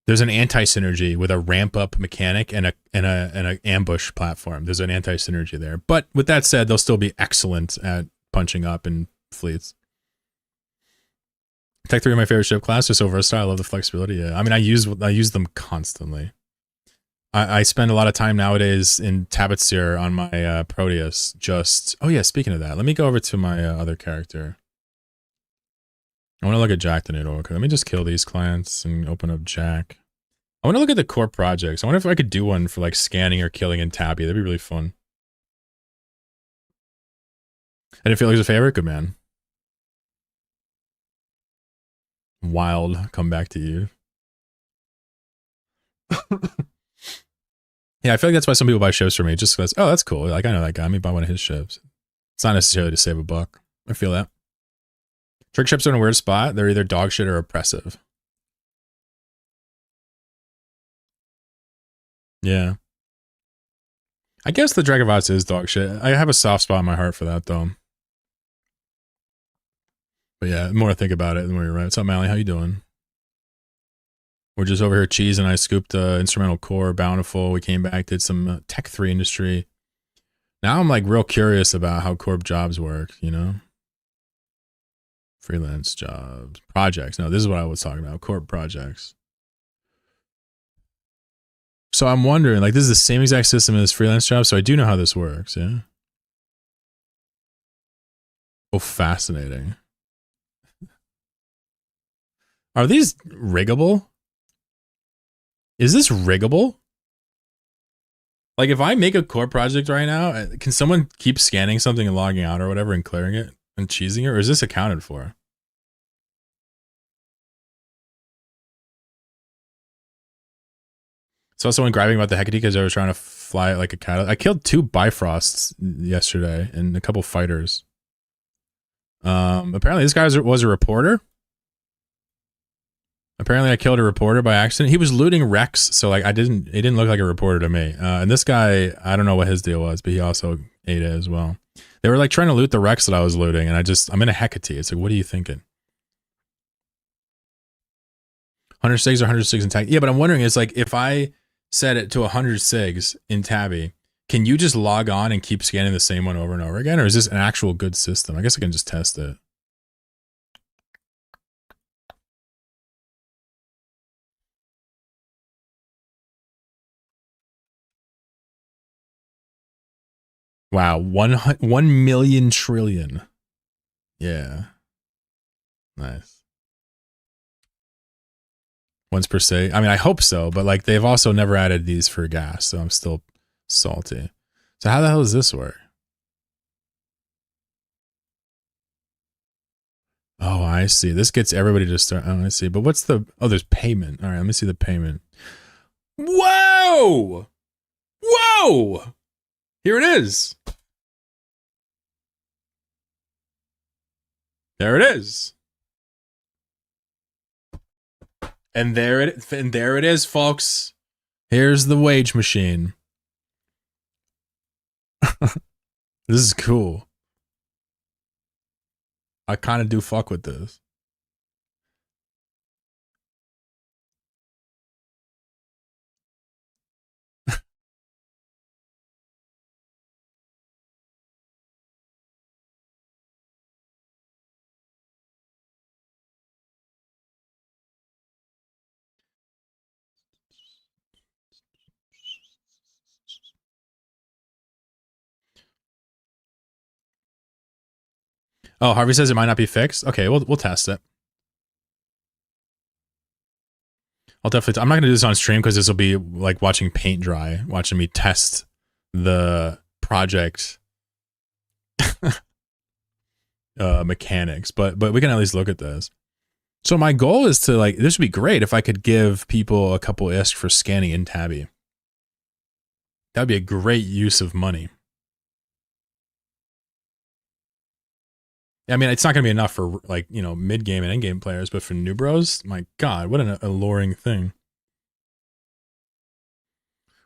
there's an anti-synergy with a ramp up mechanic and a ambush platform. There's an anti-synergy there. But with that said, they'll still be excellent at punching up in fleets. Tech 3 are my favorite ship class. They're so versatile. I love the flexibility. Yeah. I mean, I use them constantly. I spend a lot of time nowadays in Tabitseer on my Proteus. Just oh yeah, speaking of that, let me go over to my other character. I want to look at Jack the Noodle. Okay, let me just kill these clients and open up Jack. I want to look at the core projects. I wonder if I could do one for like scanning or killing in Tabby. That'd be really fun. I didn't feel like it was a favorite. Good man. Wild, come back to you. Yeah, I feel like that's why some people buy ships for me. Just because, oh, that's cool. Like, I know that guy. Let me buy one of his ships. It's not necessarily to save a buck. I feel that. Trick ships are in a weird spot. They're either dog shit or oppressive. Yeah. I guess the Dragovots is dog shit. I have a soft spot in my heart for that, though. But yeah, the more I think about it, the more you're right. What's up, Mally? How you doing? We're just over here cheese and I scooped instrumental core, Bountiful. We came back, did some Tech 3 industry. Now I'm like real curious about how corp jobs work, you know? Freelance jobs, projects. No, this is what I was talking about, corp projects. So I'm wondering, like, this is the same exact system as freelance jobs, so I do know how this works, yeah? Oh, fascinating. Are these riggable? Is this riggable? Like, if I make a core project right now, can someone keep scanning something and logging out or whatever and clearing it and cheesing it? Or is this accounted for? Saw someone grabbing about the Hecate because I was trying to fly it like a cat. I killed 2 Bifrosts yesterday and a couple fighters. Apparently this guy was a reporter. Apparently I killed a reporter by accident. He was looting wrecks, so like it didn't look like a reporter to me. And this guy, I don't know what his deal was, but he also ate it as well. They were like trying to loot the wrecks that I was looting, and I'm in a Hecate. It's like, what are you thinking? 100 SIGs or 100 SIGs in Tabby? Yeah, but I'm wondering, it's like if I set it to 100 SIGs in Tabby, can you just log on and keep scanning the same one over and over again, or is this an actual good system? I guess I can just test it. Wow, 1 million trillion. Yeah. Nice. Once per se. I mean, I hope so, but like they've also never added these for gas, so I'm still salty. So how the hell does this work? Oh, I see. This gets everybody to start. Oh, I see. But what's the... Oh, there's payment. All right, let me see the payment. Whoa! Whoa! Here it is. There it is. And there it is, folks. Here's the wage machine. This is cool. I kind of do fuck with this. Oh, Harvey says it might not be fixed. Okay, we'll test it. I'll definitely. I'm not gonna do this on stream because this will be like watching paint dry, watching me test the project mechanics. But we can at least look at this. So my goal is to like. This would be great if I could give people a couple ISK for scanning in Tabby. That would be a great use of money. I mean, it's not going to be enough for like, you know, mid game and end game players, but for new bros, my God, what an alluring thing.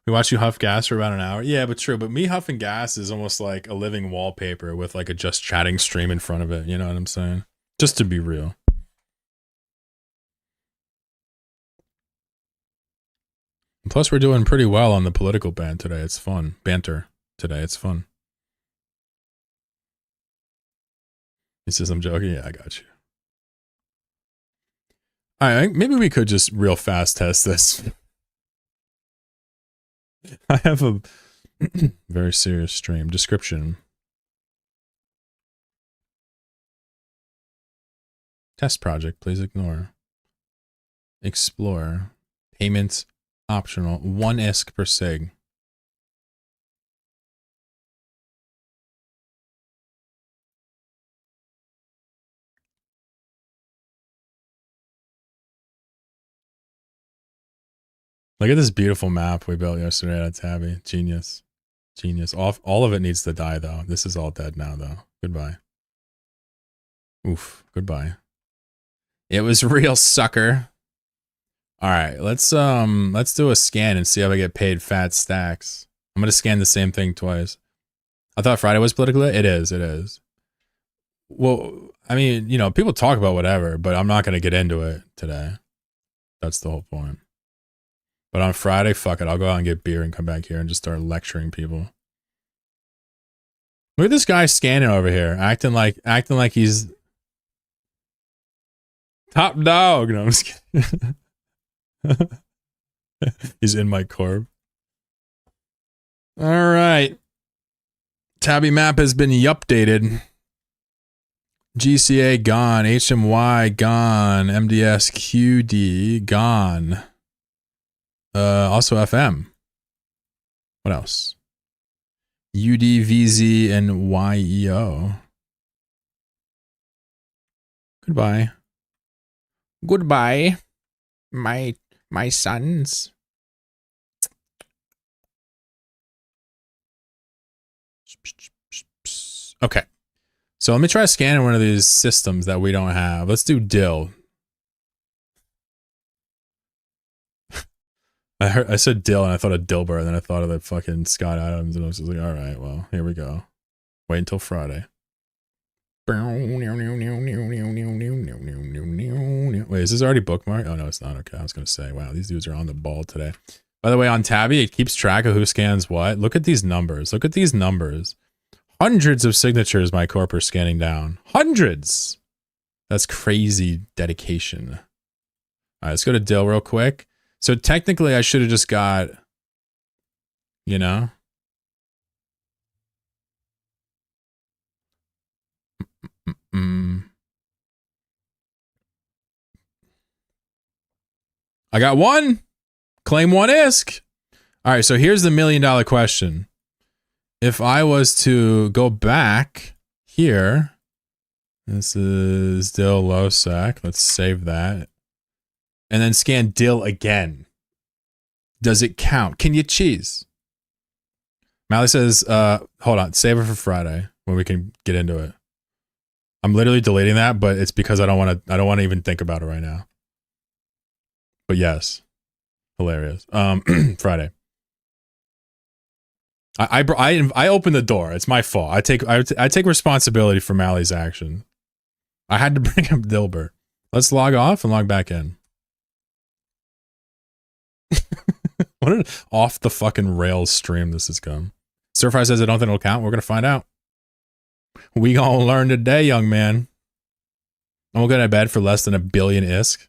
We watch you huff gas for about an hour. Yeah, but true. But me huffing gas is almost like a living wallpaper with like a just chatting stream in front of it. You know what I'm saying? Just to be real. And plus, we're doing pretty well on the political banter today. It's fun. Banter today. It's fun. He says, I'm joking. Yeah, I got you. All right, maybe we could just real fast test this. I have a very serious stream. Description. Test project, please ignore. Explore. Payments optional. 1 ISK per sig. Look at this beautiful map we built yesterday at Tabby. Genius. Genius. All of it needs to die, though. This is all dead now, though. Goodbye. Oof. Goodbye. It was real, sucker. All right, let's do a scan and see if I get paid fat stacks. I'm gonna scan the same thing twice. I thought Friday was political. It is. It is. Well, I mean, you know, people talk about whatever, but I'm not gonna get into it today. That's the whole point. But on Friday, fuck it. I'll go out and get beer and come back here and just start lecturing people. Look at this guy scanning over here, acting like he's top dog. No, I'm just kidding. He's in my corp. All right. Tabby map has been updated. GCA gone. HMY gone. MDS QD gone. Also FM. What else? UDVZ and YEO. Goodbye. Goodbye. My sons. Okay. So let me try scanning one of these systems that we don't have. Let's do Dill. I said Dill and I thought of Dilbert, and then I thought of the fucking Scott Adams, and I was just like, all right, well, here we go. Wait until Friday. Wait, is this already bookmarked? Oh no, it's not. Okay, I was gonna say, wow, these dudes are on the ball today. By the way, on Tabby, it keeps track of who scans what. Look at these numbers. Look at these numbers. Hundreds of signatures my corp are scanning down. Hundreds! That's crazy dedication. All right, let's go to Dill real quick. So technically, I should have just got, you know? I got one! Claim 1 ISK! All right, so here's the $1 million question. If I was to go back here, this is Dill Losec. Let's save that. And then scan Dill again. Does it count? Can you cheese? Mally says, hold on, save it for Friday when we can get into it. I'm literally deleting that, but it's because I don't want to even think about it right now. But yes. Hilarious. Friday. I opened the door. It's my fault. I take responsibility for Mally's action. I had to bring up Dilbert. Let's log off and log back in. What an off the fucking rails stream this has come. Surfry says I don't think it'll count. We're gonna find out. We gonna learn today, young man. And we'll go to bed for less than 1 billion ISK.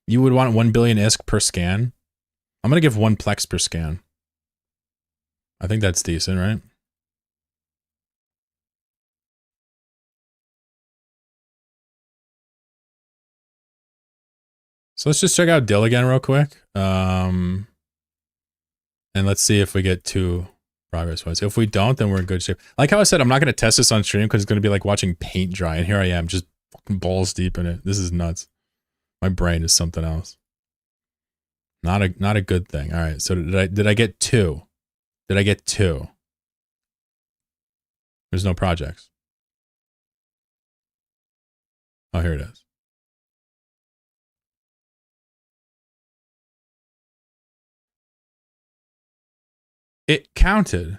You would want 1 billion ISK per scan. I'm gonna give 1 plex per scan. I think that's decent, right? So let's just check out Dill again real quick. And let's see if we get 2 progress points. If we don't, then we're in good shape. Like how I said, I'm not going to test this on stream because it's going to be like watching paint dry. And here I am, just fucking balls deep in it. This is nuts. My brain is something else. Not a good thing. All right. So did I get 2? Did I get 2? There's no projects. Oh, here it is. It counted.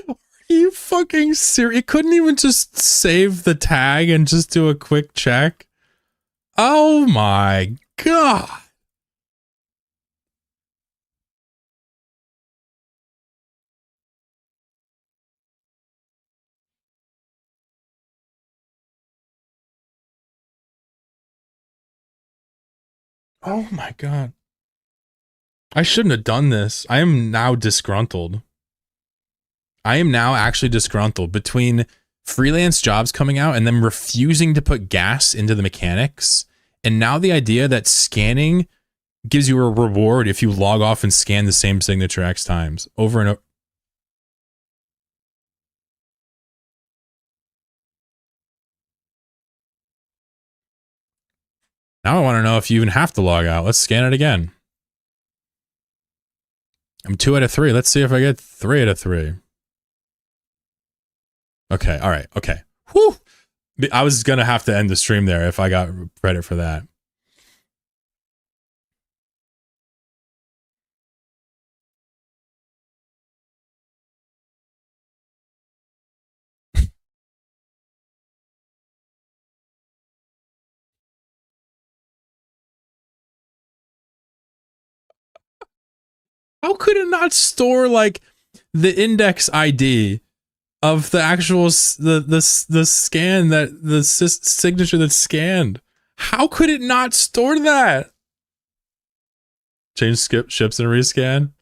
Are you fucking serious? It couldn't even just save the tag and just do a quick check? Oh my god. Oh my god. I shouldn't have done this. I am now disgruntled. I am now actually disgruntled between freelance jobs coming out and them refusing to put gas into the mechanics. And now the idea that scanning gives you a reward if you log off and scan the same signature X times over and over. Now I want to know if you even have to log out. Let's scan it again. I'm 2 out of 3. Let's see if I get 3 out of 3. Okay, all right, okay. Whew. I was going to have to end the stream there if I got credit for that. How could it not store like the index ID of the actual the scan that the signature that's scanned? How could it not store that? Change skip ships and rescan.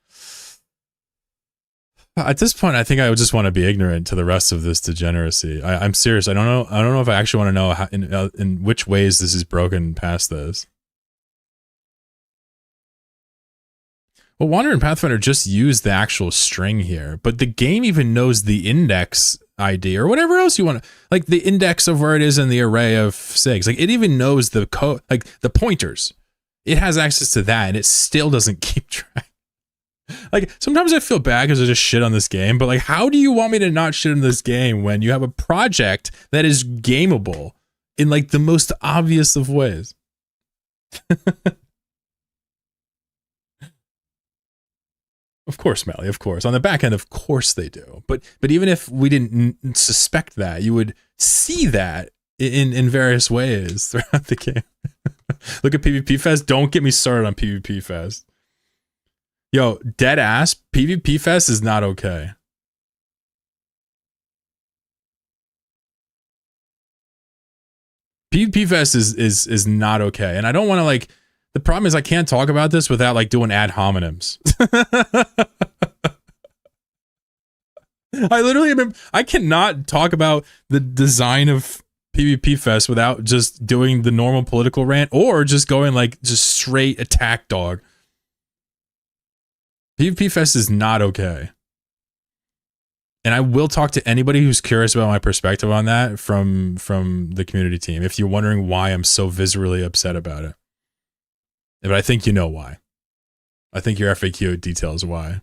At this point, I think I would just want to be ignorant to the rest of this degeneracy. I'm serious. I don't know. I don't know if I actually want to know how, in which ways this is broken past this. Well, Wanderer and Pathfinder just use the actual string here, but the game even knows the index ID or whatever else you want to, like the index of where it is in the array of SIGs. Like it even knows the code, like the pointers. It has access to that, and it still doesn't keep track. Like sometimes I feel bad because I just shit on this game, but like, how do you want me to not shit on this game when you have a project that is gameable in like the most obvious of ways? Of course, Melly, of course. On the back end, of course they do. But even if we didn't suspect that, you would see that in various ways throughout the game. Look at PvP Fest. Don't get me started on PvP Fest. Yo, dead ass, PvP Fest is not okay. PvP Fest is not okay. And I don't want to like, the problem is I can't talk about this without like doing ad hominems. I literally I cannot talk about the design of PvP Fest without just doing the normal political rant or just going like just straight attack dog. PvP Fest is not okay. And I will talk to anybody who's curious about my perspective on that from the community team if you're wondering why I'm so viscerally upset about it. But I think you know why. I think your FAQ details why.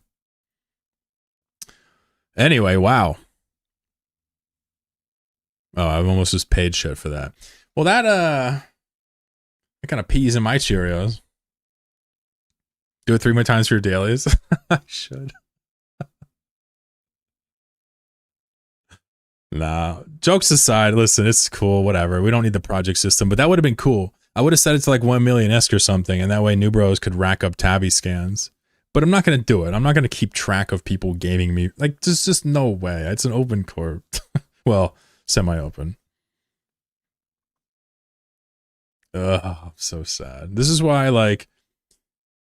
Anyway, wow. Oh, I've almost just paid shit for that. Well, that kind of peas in my Cheerios. Do it 3 more times for your dailies. I should. Nah, jokes aside, listen, it's cool, whatever. We don't need the project system, but that would have been cool. I would have set it to like 1 million ESC or something, and that way New Bros could rack up tabby scans. But I'm not going to do it. I'm not going to keep track of people gaming me. Like, there's just no way. It's an open core. Well, semi-open. Ugh, I'm so sad. This is why, like,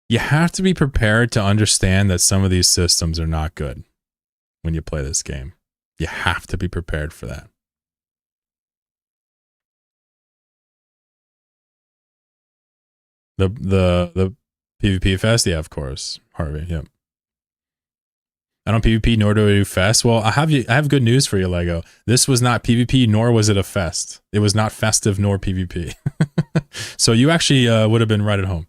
you have to be prepared to understand that some of these systems are not good when you play this game. You have to be prepared for that. The PvP Fest? Yeah, of course. Harvey, yep. I don't PvP nor do I do fest. Well, I have good news for you, Lego. This was not PvP nor was it a fest. It was not festive nor PvP. So you actually would have been right at home.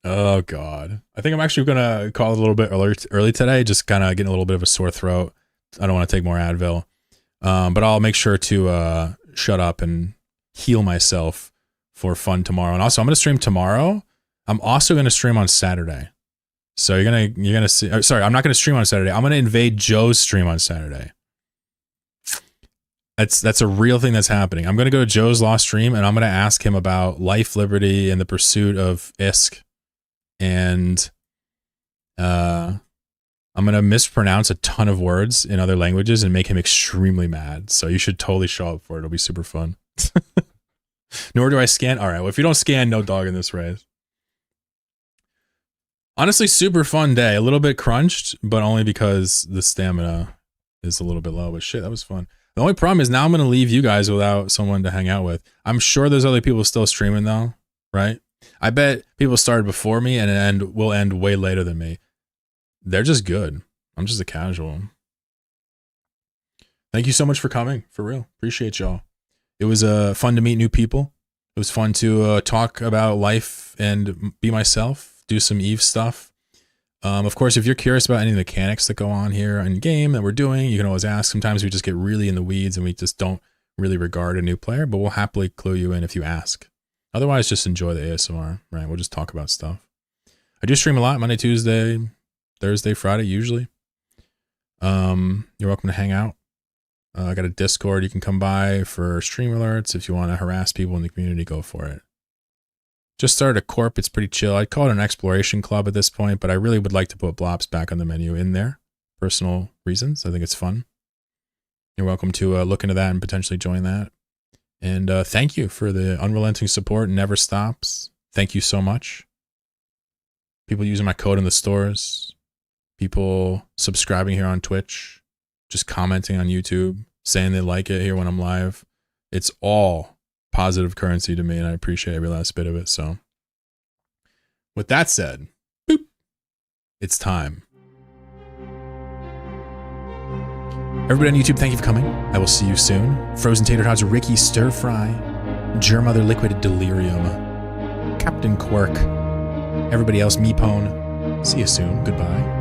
Oh god. I think I'm actually gonna call it a little bit early today, just kind of getting a little bit of a sore throat. I don't want to take more Advil. But I'll make sure to shut up and heal myself for fun tomorrow. And also I'm gonna stream tomorrow. I'm also gonna stream on Saturday. So you're gonna see, sorry, I'm not gonna stream on Saturday. I'm gonna invade Joe's stream on Saturday. That's a real thing that's happening. I'm gonna go to Joe's Lost stream and I'm gonna ask him about life, liberty, and the pursuit of ISK. And I'm gonna mispronounce a ton of words in other languages and make him extremely mad. So you should totally show up for it. It'll be super fun. Nor do I scan. All right, well, if you don't scan, no dog in this race. Honestly, super fun day. A little bit crunched, but only because the stamina is a little bit low. But shit, that was fun. The only problem is now I'm going to leave you guys without someone to hang out with. I'm sure there's other people still streaming though, right? I bet people started before me and will end way later than me. They're just good. I'm just a casual. Thank you so much for coming. For real. Appreciate y'all. It was fun to meet new people. It was fun to talk about life and be myself, do some Eve stuff. Of course, if you're curious about any of the mechanics that go on here in game that we're doing, you can always ask. Sometimes we just get really in the weeds and we just don't really regard a new player, but we'll happily clue you in if you ask. Otherwise, just enjoy the ASMR, right? We'll just talk about stuff. I do stream a lot, Monday, Tuesday, Thursday, Friday, usually. You're welcome to hang out. I got a Discord you can come by for stream alerts. If you want to harass people in the community, go for it. Just started a corp. It's pretty chill. I'd call it an exploration club at this point, but I really would like to put Blops back on the menu in there. Personal reasons. I think it's fun. You're welcome to look into that and potentially join that. And thank you for the unrelenting support. Never stops. Thank you so much. People using my code in the stores. People subscribing here on Twitch. Just commenting on YouTube. Saying they like it here when I'm live. It's all positive currency to me, and I appreciate every last bit of it. So with that said, boop, it's time. Everybody on YouTube, thank you for coming. I will see you soon. Frozen Tater Tots, Ricky Stir Fry, Germother Liquid Delirium, Captain Quirk, everybody else, Meepone. See you soon. Goodbye.